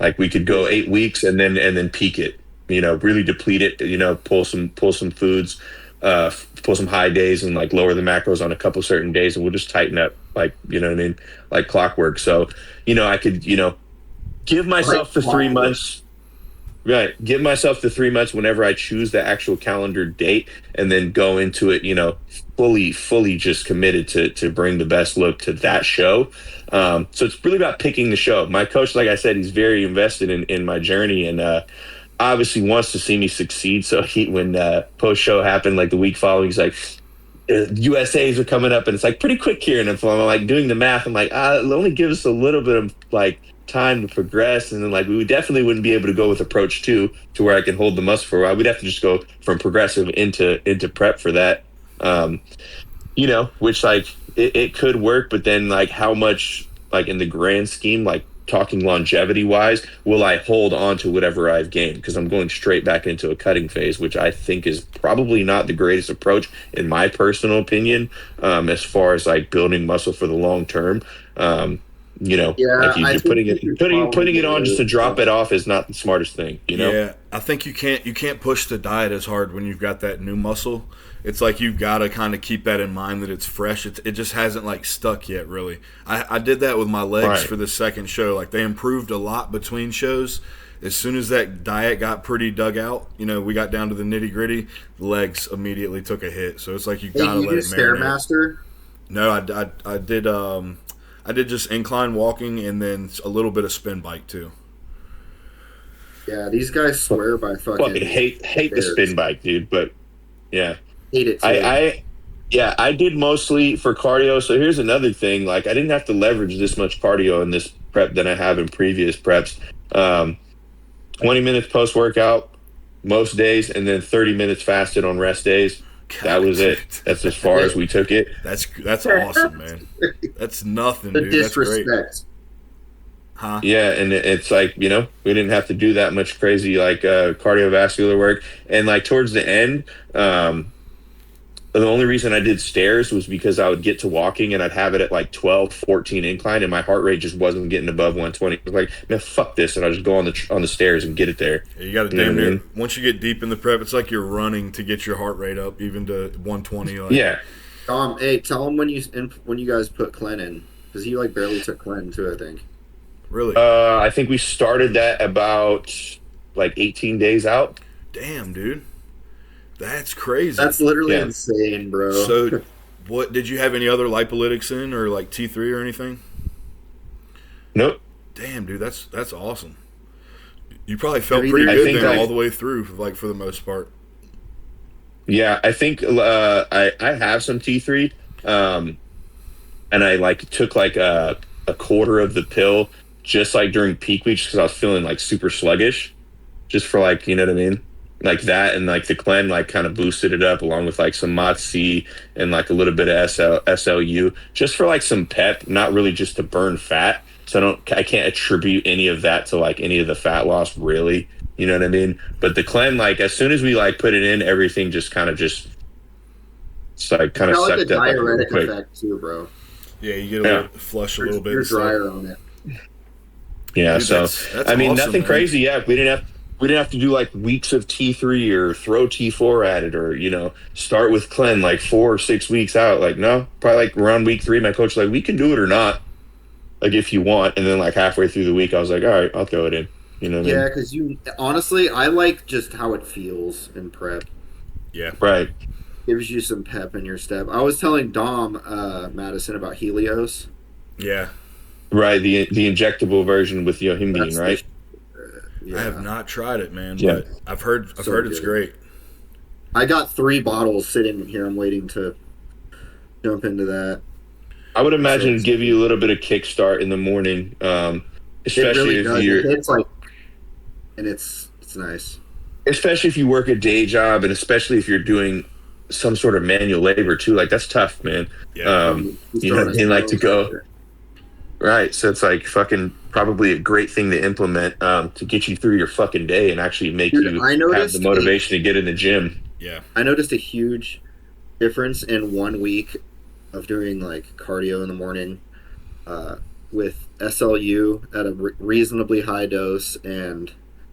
[SPEAKER 1] Like we could go 8 weeks and then peak it, really deplete it, pull some foods, pull some high days and like lower the macros on a couple certain days, and we'll just tighten up like, you know what I mean, like clockwork. So, I could, give myself the 3 months. Right. Give myself the 3 months whenever I choose the actual calendar date, and then go into it, fully just committed to bring the best look to that show. So it's really about picking the show. My coach, like I said, he's very invested in my journey, and obviously wants to see me succeed. So when post show happened, like the week following, he's like, USAs are coming up, and it's like pretty quick here. And if I'm like doing the math, I'm like, it'll only give us a little bit of like time to progress, and then like we definitely wouldn't be able to go with approach 2 to where I can hold the muscle for a while. We'd have to just go from progressive into prep for that. Which like it could work, but then like how much, like in the grand scheme, like talking longevity wise, will I hold on to whatever I've gained? Because I'm going straight back into a cutting phase, which I think is probably not the greatest approach in my personal opinion, as far as like building muscle for the long term. Like you're putting it on just to drop it off is not the smartest thing.
[SPEAKER 3] Yeah, I think you can't push the diet as hard when you've got that new muscle. It's like you've got to kind of keep that in mind, that it's fresh. It just hasn't like stuck yet, really. I did that with my legs for the second show. Like they improved a lot between shows. As soon as that diet got pretty dug out, we got down to the nitty gritty. The legs immediately took a hit. So it's like you gotta let it marinate.
[SPEAKER 2] Stairmaster?
[SPEAKER 3] No, I did. I did just incline walking and then a little bit of spin bike too.
[SPEAKER 2] Yeah, these guys swear by fucking
[SPEAKER 1] hate the spin bike, dude. But yeah.
[SPEAKER 2] Hate it too.
[SPEAKER 1] I did mostly for cardio. So here's another thing. Like I didn't have to leverage this much cardio in this prep than I have in previous preps. 20 minutes post workout most days, and then 30 minutes fasted on rest days. God, that was it. That's as far as we took it.
[SPEAKER 3] That's awesome, man. That's nothing, dude. That's great. Huh? Yeah,
[SPEAKER 1] and it's like, we didn't have to do that much crazy like cardiovascular work. And like towards the end, the only reason I did stairs was because I would get to walking and I'd have it at like 12, 14 incline, and my heart rate just wasn't getting above 120. I was like, man, fuck this, and I'll just go on the stairs and get it there.
[SPEAKER 3] Yeah, you got to damn near. Once you get deep in the prep, it's like you're running to get your heart rate up even to 120. Like.
[SPEAKER 1] Yeah.
[SPEAKER 2] Hey, tell him when you guys put Clen in, because he like barely took Clen too, I think.
[SPEAKER 3] Really?
[SPEAKER 1] I think we started that about like 18 days out.
[SPEAKER 3] Damn, dude. That's crazy.
[SPEAKER 2] That's literally insane, bro.
[SPEAKER 3] So, what did you have any other lipolytics in, or like T3 or anything?
[SPEAKER 1] Nope.
[SPEAKER 3] Damn, dude, that's awesome. You probably felt pretty good then all the way through, like for the most part.
[SPEAKER 1] Yeah, I think I have some T3, and I like took like a quarter of the pill just like during peak weeks because I was feeling like super sluggish, just for like, you know what I mean. Like that, and like the Clen like kind of boosted it up along with like some MOTS-C and like a little bit of SLU just for like some pep, not really just to burn fat. So I can't attribute any of that to like any of the fat loss really, you know what I mean? But the Clen, like as soon as we like put it in, everything just kind of it's like kind of sucked
[SPEAKER 2] like
[SPEAKER 1] up like real quick.
[SPEAKER 2] Effect too, bro.
[SPEAKER 3] Yeah, you get a little flush a little bit.
[SPEAKER 2] You're drier on it.
[SPEAKER 1] Yeah, dude, so
[SPEAKER 3] that's
[SPEAKER 1] I mean,
[SPEAKER 3] awesome,
[SPEAKER 1] nothing
[SPEAKER 3] man.
[SPEAKER 1] crazy. Yeah, we didn't have to do like weeks of T3 or throw T4 at it, or start with Clen like 4 or 6 weeks out. Like no, probably like around week 3, my coach was like, we can do it or not, like if you want. And then like halfway through the week, I was like, all right, I'll throw it in.
[SPEAKER 2] Yeah, because honestly, I like just how it feels in prep.
[SPEAKER 3] Yeah,
[SPEAKER 1] right.
[SPEAKER 2] Gives you some pep in your step. I was telling Dom Madison about Helios.
[SPEAKER 3] Yeah.
[SPEAKER 1] Right, the injectable version with yohimbine, right?
[SPEAKER 2] Yeah.
[SPEAKER 3] I have not tried it, man,
[SPEAKER 1] Yeah.
[SPEAKER 3] but I've heard it's great.
[SPEAKER 2] I got 3 bottles sitting here. I'm waiting to jump into that.
[SPEAKER 1] I would imagine it'd give you a little bit of kickstart in the morning, especially if you're.
[SPEAKER 2] It's like, and it's nice.
[SPEAKER 1] Especially if you work a day job, and especially if you're doing some sort of manual labor too. Like that's tough, man.
[SPEAKER 3] Yeah.
[SPEAKER 1] And like to go. Right, so it's like fucking probably a great thing to implement to get you through your fucking day and actually make you have the motivation to get in the gym.
[SPEAKER 3] Yeah,
[SPEAKER 2] I noticed a huge difference in 1 week of doing like cardio in the morning with SLU at a reasonably high dose and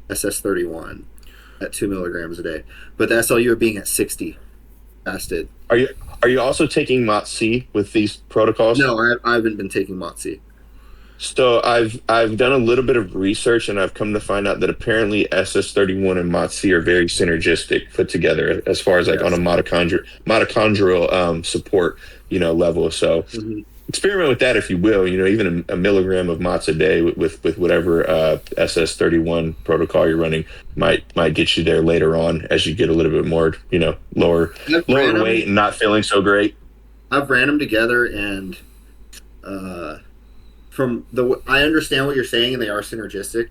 [SPEAKER 2] SS31 at 2 milligrams a day, but the SLU being at 60. fasted.
[SPEAKER 1] Are you also taking Mot C with these protocols?
[SPEAKER 2] No, I haven't been taking Motzi.
[SPEAKER 1] So I've done a little bit of research and I've come to find out that apparently SS31 and MOTS-C are very synergistic put together as far as like on a mitochondrial support, level. So experiment with that if you will. Even a milligram of MOTS a day with whatever SS31 protocol you're running might get you there later on as you get a little bit more, lower weight and not feeling so great.
[SPEAKER 2] I've ran them together and I understand what you're saying, and they are synergistic.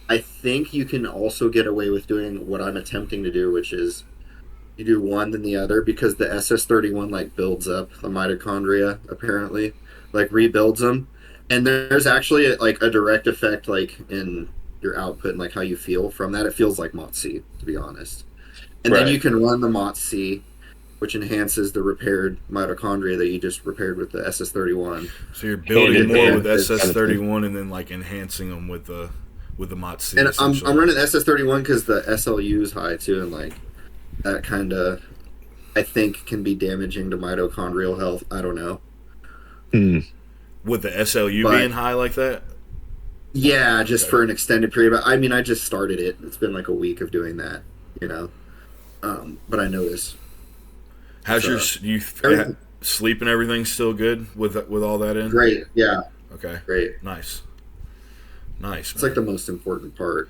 [SPEAKER 2] I think you can also get away with doing what I'm attempting to do, which is you do one then the other, because the SS31 like builds up the mitochondria, apparently, like rebuilds them, and there's actually like a direct effect like in your output and like how you feel from that. It feels like MOTS-C, to be honest. And then you can run the MOTS-C, which enhances the repaired mitochondria that you just repaired with the SS31.
[SPEAKER 3] So you're building more with SS31 and then like enhancing them with the MOTS-C.
[SPEAKER 2] And I'm running SS31 because the SLU is high too, and like that kind of I think can be damaging to mitochondrial health. I don't know.
[SPEAKER 3] With the SLU being high like that?
[SPEAKER 2] Yeah, just for an extended period. But I mean, I just started it. It's been like a week of doing that, But I noticed.
[SPEAKER 3] How's your sleep and everything still good with all that in?
[SPEAKER 2] Great, yeah.
[SPEAKER 3] Okay.
[SPEAKER 2] Great.
[SPEAKER 3] Nice.
[SPEAKER 2] It's like the most important part.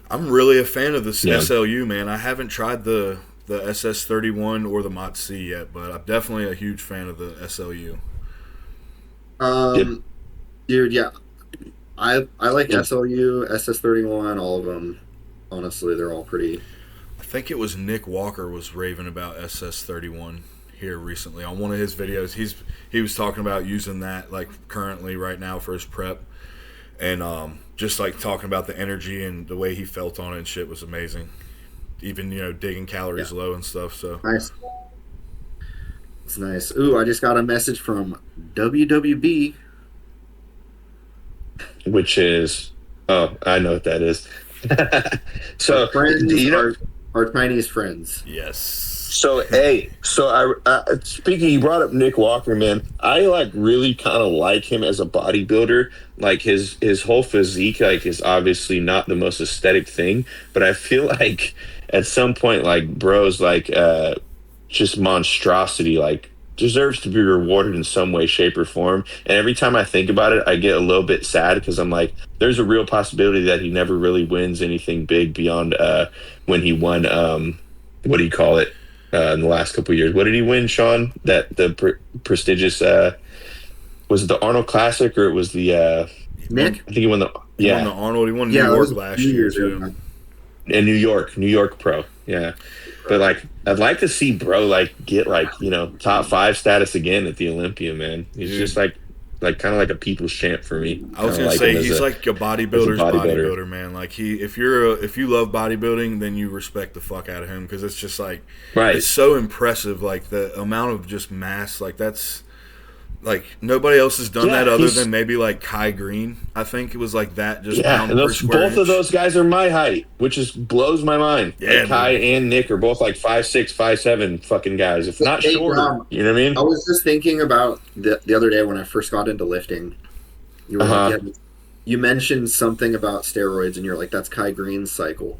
[SPEAKER 3] I'm really a fan of this SLU, man. I haven't tried the SS31 or the MOTS-C yet, but I'm definitely a huge fan of the SLU.
[SPEAKER 2] Dude, yeah. I like SLU, SS31, all of them. Honestly, they're all pretty...
[SPEAKER 3] I think it was Nick Walker was raving about SS31 here recently on one of his videos. He was talking about using that like currently right now for his prep, and just like talking about the energy and the way he felt on it and shit was amazing. Even digging calories low and stuff. So
[SPEAKER 2] nice. It's nice. Ooh, I just got a message from WWB,
[SPEAKER 1] which is I know what that is. So
[SPEAKER 2] our Chinese friends.
[SPEAKER 3] Yes.
[SPEAKER 1] So speaking, you brought up Nick Walker, man. I like really kind of like him as a bodybuilder. Like his whole physique, like, is obviously not the most aesthetic thing, but I feel like at some point, like, bro's like just monstrosity, like, deserves to be rewarded in some way, shape, or form. And every time I think about it, I get a little bit sad because I'm like, there's a real possibility that he never really wins anything big beyond when he won, what do you call it, in the last couple of years. What did he win, Sean? That the prestigious, was it the Arnold Classic or it was the
[SPEAKER 2] Nick?
[SPEAKER 1] I think he won the
[SPEAKER 3] won the Arnold. He won New York last year too.
[SPEAKER 1] In New York Pro. Yeah. But like, I'd like to see bro like get like top 5 status again at the Olympia, man. He's just like kind of like a people's champ for me.
[SPEAKER 3] I was gonna say he's like a bodybuilder's bodybuilder, man. Like if you love bodybuilding, then you respect the fuck out of him because it's just like it's so impressive. Like the amount of just mass, like that's like nobody else has done that other than maybe like Kai Green. I think it was like that. Just pound per square
[SPEAKER 1] both
[SPEAKER 3] inch.
[SPEAKER 1] Of those guys are my height, which just blows my mind.
[SPEAKER 3] Yeah,
[SPEAKER 1] like Kai and Nick are both like 5'6", 5'7" fucking guys, if not shorter. You know what I mean?
[SPEAKER 2] I was just thinking about the other day when I first got into lifting. You were like, you mentioned something about steroids, and you're like, "That's Kai Green's cycle."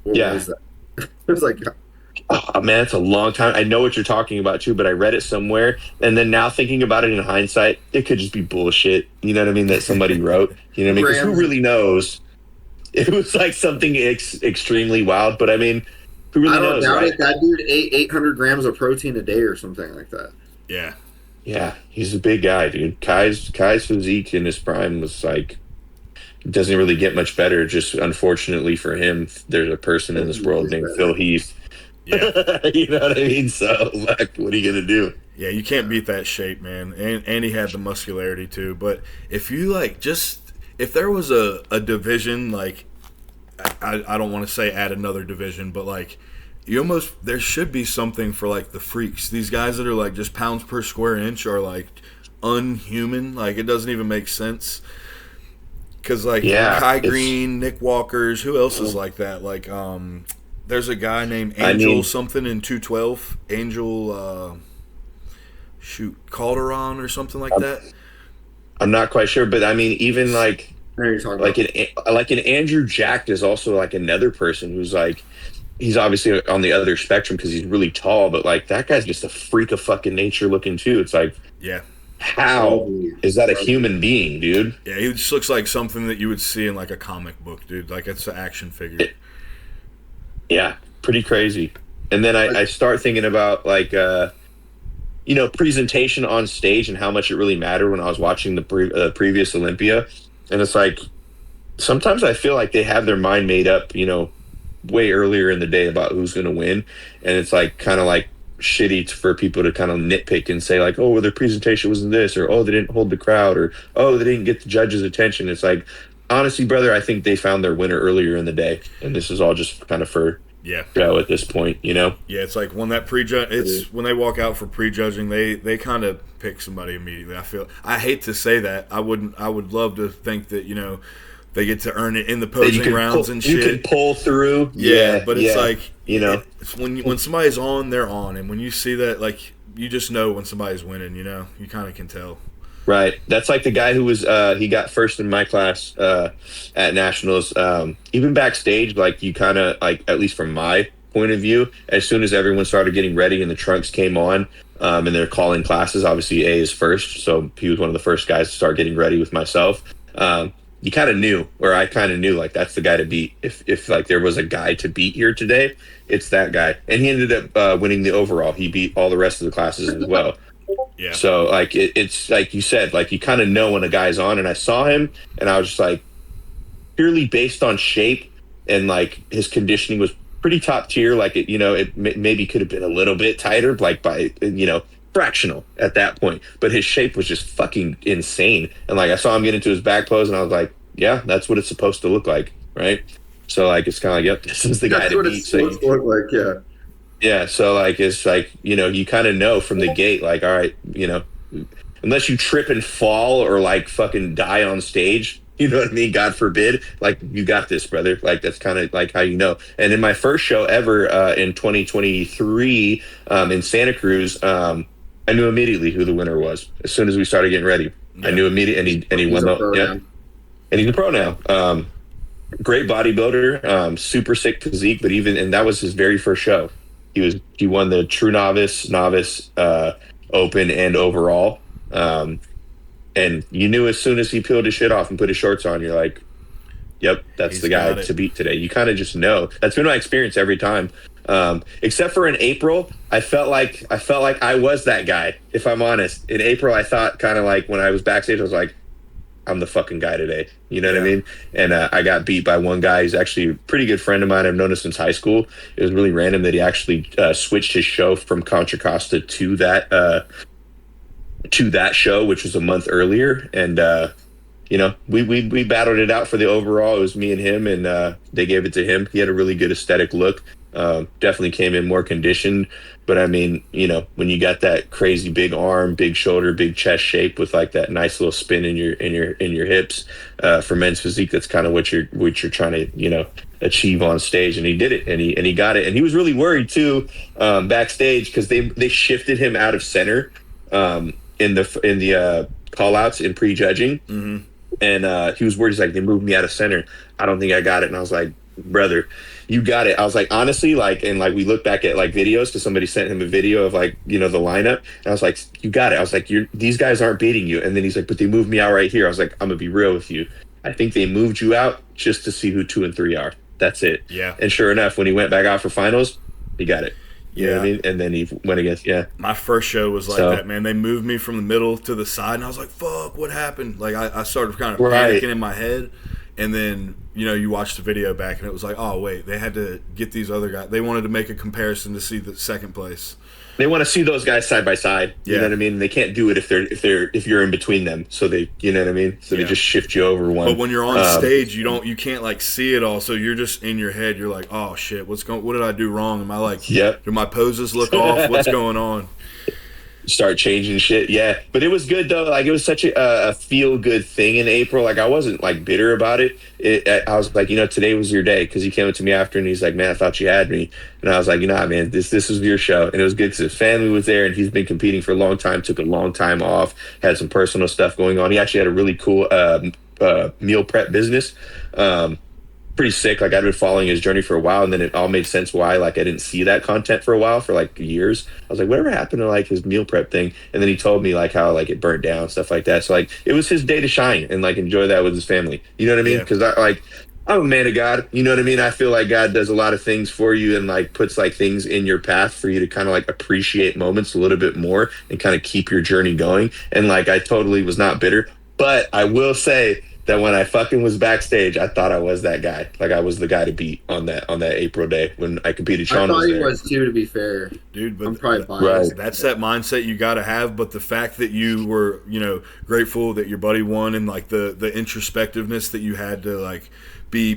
[SPEAKER 2] What was that? It was like,
[SPEAKER 1] oh man, it's a long time. I know what you're talking about too, but I read it somewhere, and then now thinking about it in hindsight, it could just be bullshit. You know what I mean? That somebody wrote. You know what I mean? Because who really knows? It was like something extremely wild, but I mean, who really knows?
[SPEAKER 2] I don't doubt it. That dude ate 800 grams of protein a day or something like that.
[SPEAKER 3] Yeah.
[SPEAKER 1] Yeah, he's a big guy, dude. Kai's physique in his prime was like, doesn't really get much better. Just unfortunately for him, there's a person in this world named Phil Heath.
[SPEAKER 3] Yeah.
[SPEAKER 1] You know what I mean? So, like, what are you gonna do?
[SPEAKER 3] Yeah, you can't beat that shape, man. And he had the muscularity too. But if you if there was a division, like, I don't want to say add another division, but like, there should be something for like the freaks. These guys that are like just pounds per square inch are like unhuman. Like, it doesn't even make sense. Because like Kai Green, Nick Walkers, who else is like that? Like There's a guy named
[SPEAKER 1] I
[SPEAKER 3] Angel
[SPEAKER 1] mean,
[SPEAKER 3] something in 212. Angel, Calderon or something like
[SPEAKER 1] I'm,
[SPEAKER 3] that.
[SPEAKER 1] I'm not quite sure, but I mean, even
[SPEAKER 2] I know you're talking
[SPEAKER 1] like
[SPEAKER 2] about.
[SPEAKER 1] an Andrew Jack is also like another person who's like he's obviously on the other spectrum because he's really tall, but like that guy's just a freak of fucking nature looking too. It's like
[SPEAKER 3] Yeah.
[SPEAKER 1] how
[SPEAKER 2] Ugly.
[SPEAKER 1] is that a human being, dude?
[SPEAKER 3] Yeah, he just looks like something that you would see in like a comic book, dude. Like it's an action figure.
[SPEAKER 1] Yeah, pretty crazy. And then I start thinking about like presentation on stage and how much it really mattered when I was watching the previous Olympia. And it's like sometimes I feel like they have their mind made up, way earlier in the day about who's going to win. And it's like kind of like shitty for people to kind of nitpick and say like, oh, well, their presentation wasn't this, or oh, they didn't hold the crowd, or oh, they didn't get the judges' attention. It's like, honestly, brother, I think they found their winner earlier in the day. And this is all just kind of for
[SPEAKER 3] Yeah.
[SPEAKER 1] show at this point,
[SPEAKER 3] Yeah, it's like when that when they walk out for prejudging, they kind of pick somebody immediately. I hate to say that. I would love to think that, they get to earn it in the posing rounds and shit.
[SPEAKER 1] You can pull through.
[SPEAKER 3] Yeah, but it's like it's
[SPEAKER 1] Mm-hmm.
[SPEAKER 3] when somebody's on, they're on, and when you see that, like you just know when somebody's winning. You kind of can tell.
[SPEAKER 1] Right. That's like the guy who was he got first in my class at nationals. Even backstage, like you kind of like, at least from my point of view, as soon as everyone started getting ready and the trunks came on, and they're calling classes, obviously A is first, so he was one of the first guys to start getting ready with myself. You kind of knew, or I kind of knew, like that's the guy to beat. If like there was a guy to beat here today, it's that guy. And he ended up winning the overall. He beat all the rest of the classes as well.
[SPEAKER 3] Yeah.
[SPEAKER 1] So like it's like you said, like you kind of know when a guy's on. And I saw him, and I was just like, purely based on shape and like his conditioning was pretty top tier. Like it maybe could have been a little bit tighter, like by fractional at that point, but his shape was just fucking insane. And like I saw him get into his back pose, and I was like, yeah, that's what it's supposed to look like, right? So like it's kind of like, yep, this is the guy to beat. So
[SPEAKER 2] Look like, yeah.
[SPEAKER 1] yeah, so like it's like you kind of know from the gate, like, all right, unless you trip and fall or like fucking die on stage, you know what I mean, god forbid, like you got this, brother. Like that's kind of like how you know. And in my first show ever in 2023 in Santa Cruz, I knew immediately who the winner was as soon as we started getting ready.
[SPEAKER 3] Yeah.
[SPEAKER 1] I knew immediately, and he won the and he's a pro now. Great bodybuilder, super sick physique, but and that was his very first show. He won the true novice open and overall. And you knew as soon as he peeled his shit off and put his shorts on, you're like, yep, that's the guy to beat today. You kind of just know. That's been my experience every time. Except for in April, I felt like I was that guy, if I'm honest. In April, I thought kind of like when I was backstage, I was like, I'm the fucking guy today. You know what I mean? And I got beat by one guy. He's actually a pretty good friend of mine. I've known him since high school. It was really random that he actually switched his show from Contra Costa to that show, which was a month earlier. And we battled it out for the overall. It was me and him, and they gave it to him. He had a really good aesthetic look. Definitely came in more conditioned. But I mean, when you got that crazy big arm, big shoulder, big chest shape with like that nice little spin in your hips, for men's physique, that's kind of what you're trying to achieve on stage. And he did it, and he got it. And he was really worried too, backstage, because they shifted him out of center in the call outs in prejudging.
[SPEAKER 3] Mm-hmm.
[SPEAKER 1] And he was worried. He's like, they moved me out of center. I don't think I got it. And I was like, brother, you got it. I was like, honestly, like, and like we look back at like videos, because somebody sent him a video of like the lineup, and I was like, you got it. I was like, these guys aren't beating you. And then he's like, but they moved me out right here. I was like, I'm gonna be real with you, I think they moved you out just to see who 2 and 3 are. That's it.
[SPEAKER 3] Yeah.
[SPEAKER 1] And sure enough, when he went back out for finals, he got it. You know what I mean? And then he went against
[SPEAKER 3] my first show was like that, man. They moved me from the middle to the side, and I was like, fuck, what happened? Like I started kind of panicking in my head. And then, you watch the video back, and it was like, oh, wait, they had to get these other guys. They wanted to make a comparison to see the second place.
[SPEAKER 1] They want to see those guys side by side. You know what I mean? They can't do it if you're in between them. So they, you know what I mean? So they just shift you over one.
[SPEAKER 3] But when you're on stage, you can't like see it all. So you're just in your head. You're like, oh shit, what did I do wrong? Am I like, do my poses look off? What's going on?
[SPEAKER 1] start changing shit. Yeah, but it was good though. Like it was such a feel good thing in April. Like I wasn't like bitter about it. I was like, today was your day, because he came up to me after and he's like, man, I thought you had me, and I was like, man, this was your show, and it was good because his family was there, and he's been competing for a long time. Took a long time off, had some personal stuff going on. He actually had a really cool meal prep business. Pretty sick. Like I'd been following his journey for a while, and then it all made sense why like I didn't see that content for a while, for like years. I was like, whatever happened to like his meal prep thing? And then he told me like how like it burnt down, stuff like that. So like it was his day to shine and like enjoy that with his family. You know what I mean? Because I'm a man of God. You know what I mean? I feel like God does a lot of things for you and like puts like things in your path for you to kind of like appreciate moments a little bit more and kind of keep your journey going. And like I totally was not bitter, but I will say that when I fucking was backstage, I thought I was that guy. Like I was the guy to beat on that April day when I competed. Sean
[SPEAKER 2] I thought
[SPEAKER 1] was
[SPEAKER 2] he
[SPEAKER 1] there.
[SPEAKER 2] was too, to be fair,
[SPEAKER 3] dude. But
[SPEAKER 2] I'm probably biased.
[SPEAKER 1] Right.
[SPEAKER 3] that's that mindset you got to have. But the fact that you were, grateful that your buddy won, and like the introspectiveness that you had to like be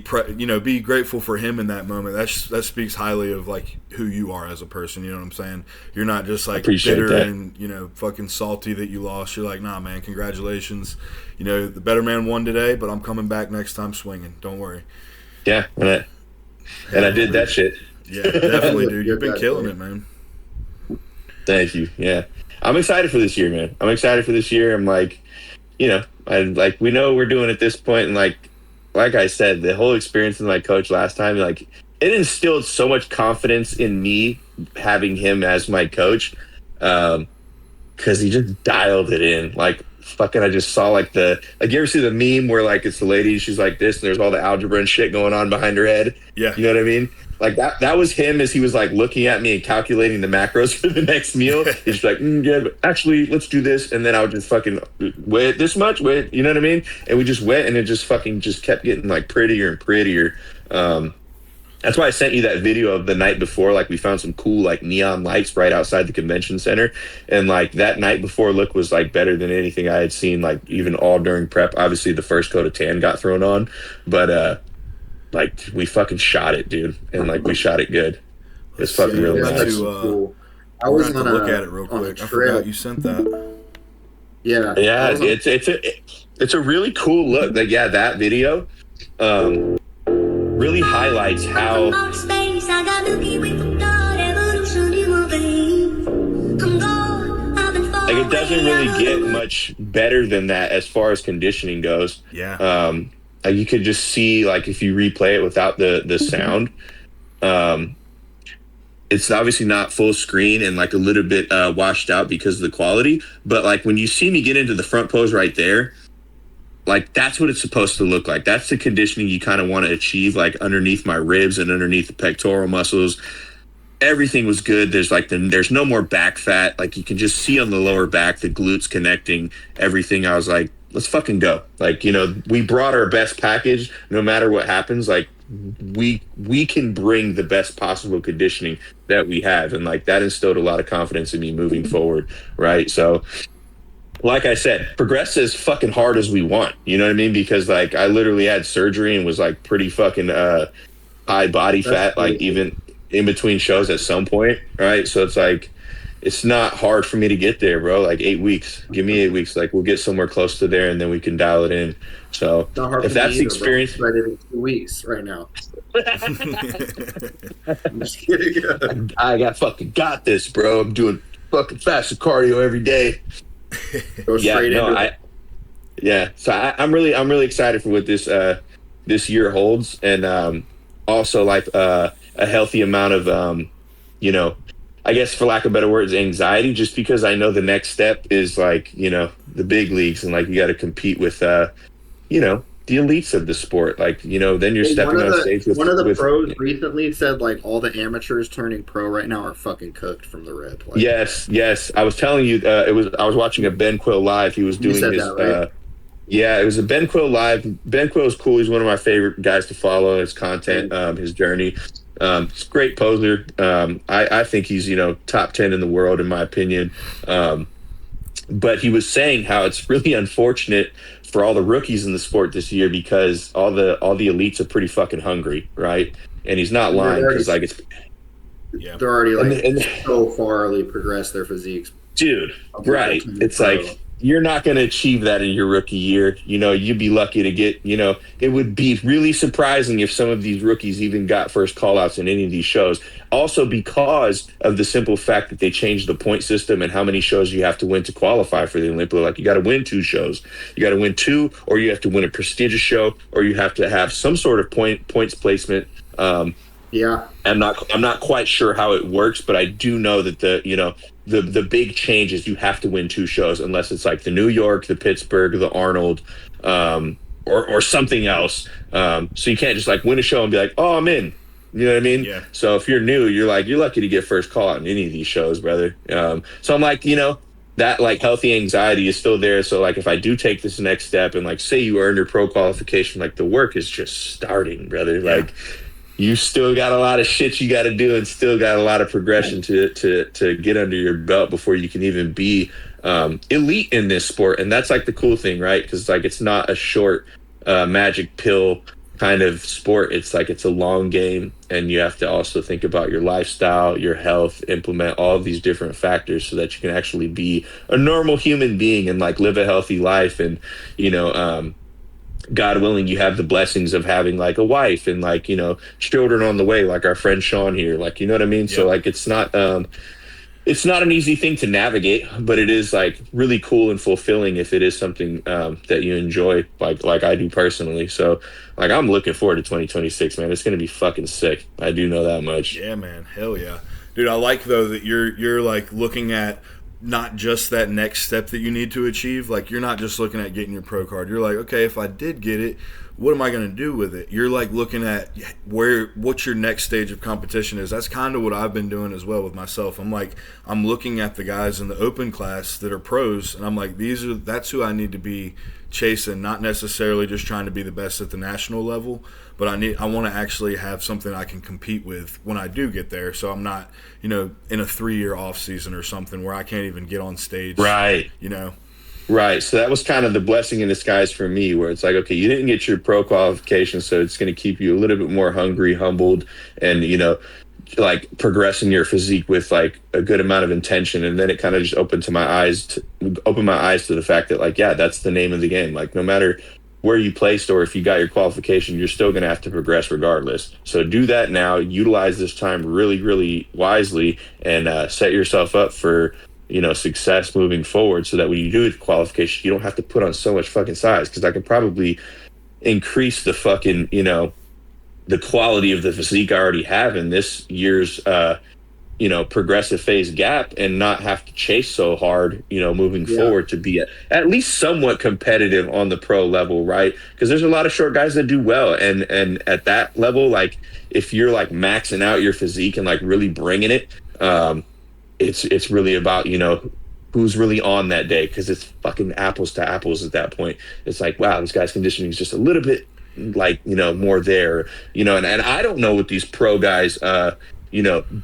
[SPEAKER 3] grateful for him in that moment. That speaks highly of like who you are as a person. You know what I'm saying? You're not just like bitter
[SPEAKER 1] that.
[SPEAKER 3] and fucking salty that you lost. You're like, nah, man, congratulations. The better man won today, but I'm coming back next time swinging. Don't worry.
[SPEAKER 1] Yeah, and I did that shit.
[SPEAKER 3] Yeah, definitely, dude. You've been killing it, man.
[SPEAKER 1] Thank you. Yeah, I'm excited for this year, man. I'm excited for this year. I'm like, we know we're doing at this point, and like I said, the whole experience with my coach last time, like it instilled so much confidence in me having him as my coach, because he just dialed it in. Like fucking, I just saw like you ever see the meme where like it's the lady, she's like this, and there's all the algebra and shit going on behind her head.
[SPEAKER 3] Yeah,
[SPEAKER 1] you know what I mean? Like that was him as he was like looking at me and calculating the macros for the next meal. He's like, yeah, but actually, let's do this. And then I would just fucking wait this much, you know what I mean? And we just went, and it just fucking just kept getting like prettier and prettier. That's why I sent you that video of the night before. Like we found some cool like neon lights right outside the convention center, and like that night before look was like better than anything I had seen, like even all during prep. Obviously, the first coat of tan got thrown on, but like we fucking shot it, dude, and like we shot it good. It's fucking really nice.
[SPEAKER 2] Cool. I
[SPEAKER 3] was
[SPEAKER 2] was
[SPEAKER 3] going to look at it real quick. I forgot you sent that.
[SPEAKER 2] Yeah,
[SPEAKER 1] it's a really cool look. Like that video really highlights how like it doesn't really get much better than that as far as conditioning goes.
[SPEAKER 3] Yeah.
[SPEAKER 1] You could just see, like, if you replay it without the sound, it's obviously not full screen and like a little bit washed out because of the quality. But like when you see me get into the front pose right there, like that's what it's supposed to look like. That's the conditioning you kind of want to achieve, like underneath my ribs and underneath the pectoral muscles. Everything was good. There's no more back fat. Like you can just see on the lower back, the glutes connecting, everything. I was like, let's fucking go. Like, we brought our best package. No matter what happens, like we can bring the best possible conditioning that we have. And like that instilled a lot of confidence in me moving forward. Right. So like I said, progress as fucking hard as we want. You know what I mean? Because like I literally had surgery and was like pretty fucking high body fat, like even in between shows at some point. Right. So it's like, it's not hard for me to get there, bro. Like 8 weeks. Give me 8 weeks. Like we'll get somewhere close to there, and then we can dial it in. So if that's the experience,
[SPEAKER 2] right in 2 weeks right now. I'm just kidding.
[SPEAKER 1] I got this, bro. I'm doing fucking faster cardio every day.
[SPEAKER 2] Go straight into it.
[SPEAKER 1] Yeah. So I'm really excited for what this year holds, and also like a healthy amount of I guess for lack of better words, anxiety, just because I know the next step is like, the big leagues, and like you got to compete with, the elites of the sport. Like, then you're stepping on stage with
[SPEAKER 2] one of the pros recently said like all the amateurs turning pro right now are fucking cooked from the rip. Like,
[SPEAKER 1] yes. I was telling you, I was watching a Ben Quill live. He was doing his,
[SPEAKER 2] that, right?
[SPEAKER 1] Yeah, it was a Ben Quill live. Ben Quill is cool. He's one of my favorite guys to follow. His content, his journey. He's a great poser. I think he's top 10 in the world in my opinion. But he was saying how it's really unfortunate for all the rookies in the sport this year because all the elites are pretty fucking hungry, right? And he's not lying because like it's
[SPEAKER 2] they're already like so farly progressed their physiques
[SPEAKER 1] Dude,
[SPEAKER 2] I'll take
[SPEAKER 1] right.
[SPEAKER 2] that to
[SPEAKER 1] It's
[SPEAKER 2] pro.
[SPEAKER 1] like you're not going to achieve that in your rookie year. You'd be lucky to get, it would be really surprising if some of these rookies even got first call outs in any of these shows. Also, because of the simple fact that they changed the point system and how many shows you have to win to qualify for the Olympia. Like, you got to win 2 shows. You got to win 2, or you have to win a prestigious show, or you have to have some sort of points placement.
[SPEAKER 2] Yeah.
[SPEAKER 1] I'm not quite sure how it works, but I do know that the big change is you have to win 2 shows, unless it's like the New York, the Pittsburgh, the Arnold, or something else. So you can't just like win a show and be like, oh, I'm in. You know what I mean?
[SPEAKER 3] Yeah.
[SPEAKER 1] So if you're new, you're lucky to get first call out in any of these shows, brother. So I'm like, that like healthy anxiety is still there. So like if I do take this next step and like say you earn your pro qualification, like the work is just starting, brother.
[SPEAKER 3] Yeah.
[SPEAKER 1] Like you still got a lot of shit you got to do and still got a lot of progression to get under your belt before you can even be elite in this sport. And that's like the cool thing, right? Because like it's not a short magic pill kind of sport. It's like it's a long game, and you have to also think about your lifestyle, your health, implement all of these different factors so that you can actually be a normal human being and like live a healthy life. And God willing, you have the blessings of having like a wife and like children on the way, like our friend Sean here, like you know what I mean.
[SPEAKER 3] Yeah.
[SPEAKER 1] So like it's not an easy thing to navigate, but it is like really cool and fulfilling if it is something that you enjoy, like I do personally. So like I'm looking forward to 2026, man. It's gonna be fucking sick. I do know that much.
[SPEAKER 3] Yeah, man. Hell yeah. Dude, I like though that you're like looking at not just that next step that you need to achieve. Like you're not just looking at getting your pro card. You're like, okay, if I did get it, what am I going to do with it? You're like looking at what your next stage of competition is. That's kind of what I've been doing as well with myself. I'm looking at the guys in the open class that are pros, and I'm like, that's who I need to be chasing, not necessarily just trying to be the best at the national level, but I want to actually have something I can compete with when I do get there. So I'm not, in a 3-year off season or something where I can't even get on stage.
[SPEAKER 1] Right. Right. So that was kind of the blessing in disguise for me, where it's like, okay, you didn't get your pro qualification, so it's going to keep you a little bit more hungry, humbled, and, like progressing your physique with like a good amount of intention. And then it kind of just opened my eyes to the fact that like, yeah, that's the name of the game. Like no matter where you placed or if you got your qualification, you're still going to have to progress regardless. So do that now, utilize this time really, really wisely, and set yourself up for success moving forward, so that when you do the qualification, you don't have to put on so much fucking size, because I can probably increase the fucking the quality of the physique I already have in this year's progressive phase gap, and not have to chase so hard moving forward to be at least somewhat competitive on the pro level, right? Because there's a lot of short guys that do well, and at that level, like if you're like maxing out your physique and like really bringing it, it's really about who's really on that day, because it's fucking apples to apples at that point. It's like, wow, this guy's conditioning is just a little bit like more there, and I don't know what these pro guys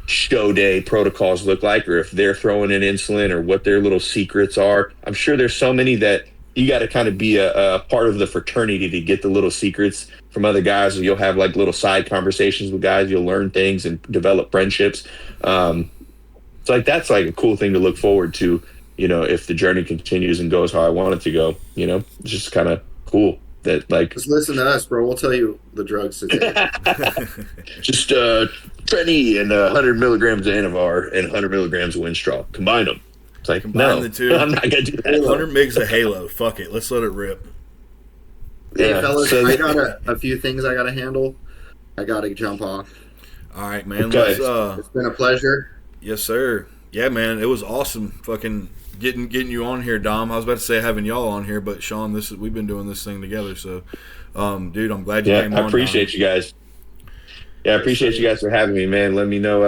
[SPEAKER 1] show day protocols look like, or if they're throwing in insulin, or what their little secrets are. I'm sure there's so many that you got to kind of be a part of the fraternity to get the little secrets from other guys. You'll have like little side conversations with guys, you'll learn things and develop friendships. It's like that's like a cool thing to look forward to, if the journey continues and goes how I want it to go. It's just kind of cool that like
[SPEAKER 2] Just listen to us, bro. We'll tell you the drugs to take.
[SPEAKER 1] just Trenny and 100 milligrams of Anavar and 100 milligrams of Winstraw. Combine them. It's like,
[SPEAKER 3] Combine the two.
[SPEAKER 1] I'm not gonna do that.
[SPEAKER 3] 100 mgs of Halo. Fuck it. Let's let it rip.
[SPEAKER 2] Hey, fellas, I got a few things I got to handle. I got to jump off.
[SPEAKER 3] All right, man.
[SPEAKER 1] Okay.
[SPEAKER 2] It's been a pleasure.
[SPEAKER 3] Yes, sir. Yeah, man. It was awesome fucking getting you on here, Dom. I was about to say having y'all on here, but Sean, we've been doing this thing together. So, dude, I'm glad you came on.
[SPEAKER 1] I appreciate you guys. Yeah, I appreciate you guys for having me, man. Let me know,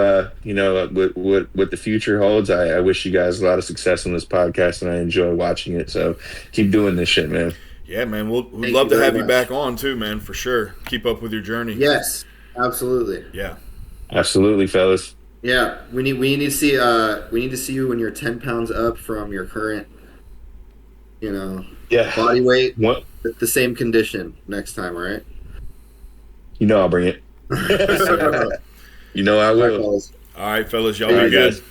[SPEAKER 1] what the future holds. I wish you guys a lot of success on this podcast, and I enjoy watching it. So keep doing this shit, man.
[SPEAKER 3] Yeah, man. We'd love to have you back on too, man, for sure. Keep up with your journey.
[SPEAKER 2] Yes, absolutely.
[SPEAKER 3] Yeah.
[SPEAKER 1] Absolutely, fellas.
[SPEAKER 2] Yeah, we need to see you when you're 10 pounds up from your current, body weight.
[SPEAKER 1] What?
[SPEAKER 2] With the same condition next time, all right?
[SPEAKER 1] I'll bring it. I will.
[SPEAKER 3] All right, fellas. Y'all
[SPEAKER 1] All
[SPEAKER 3] be
[SPEAKER 1] right,
[SPEAKER 3] good.
[SPEAKER 1] guys.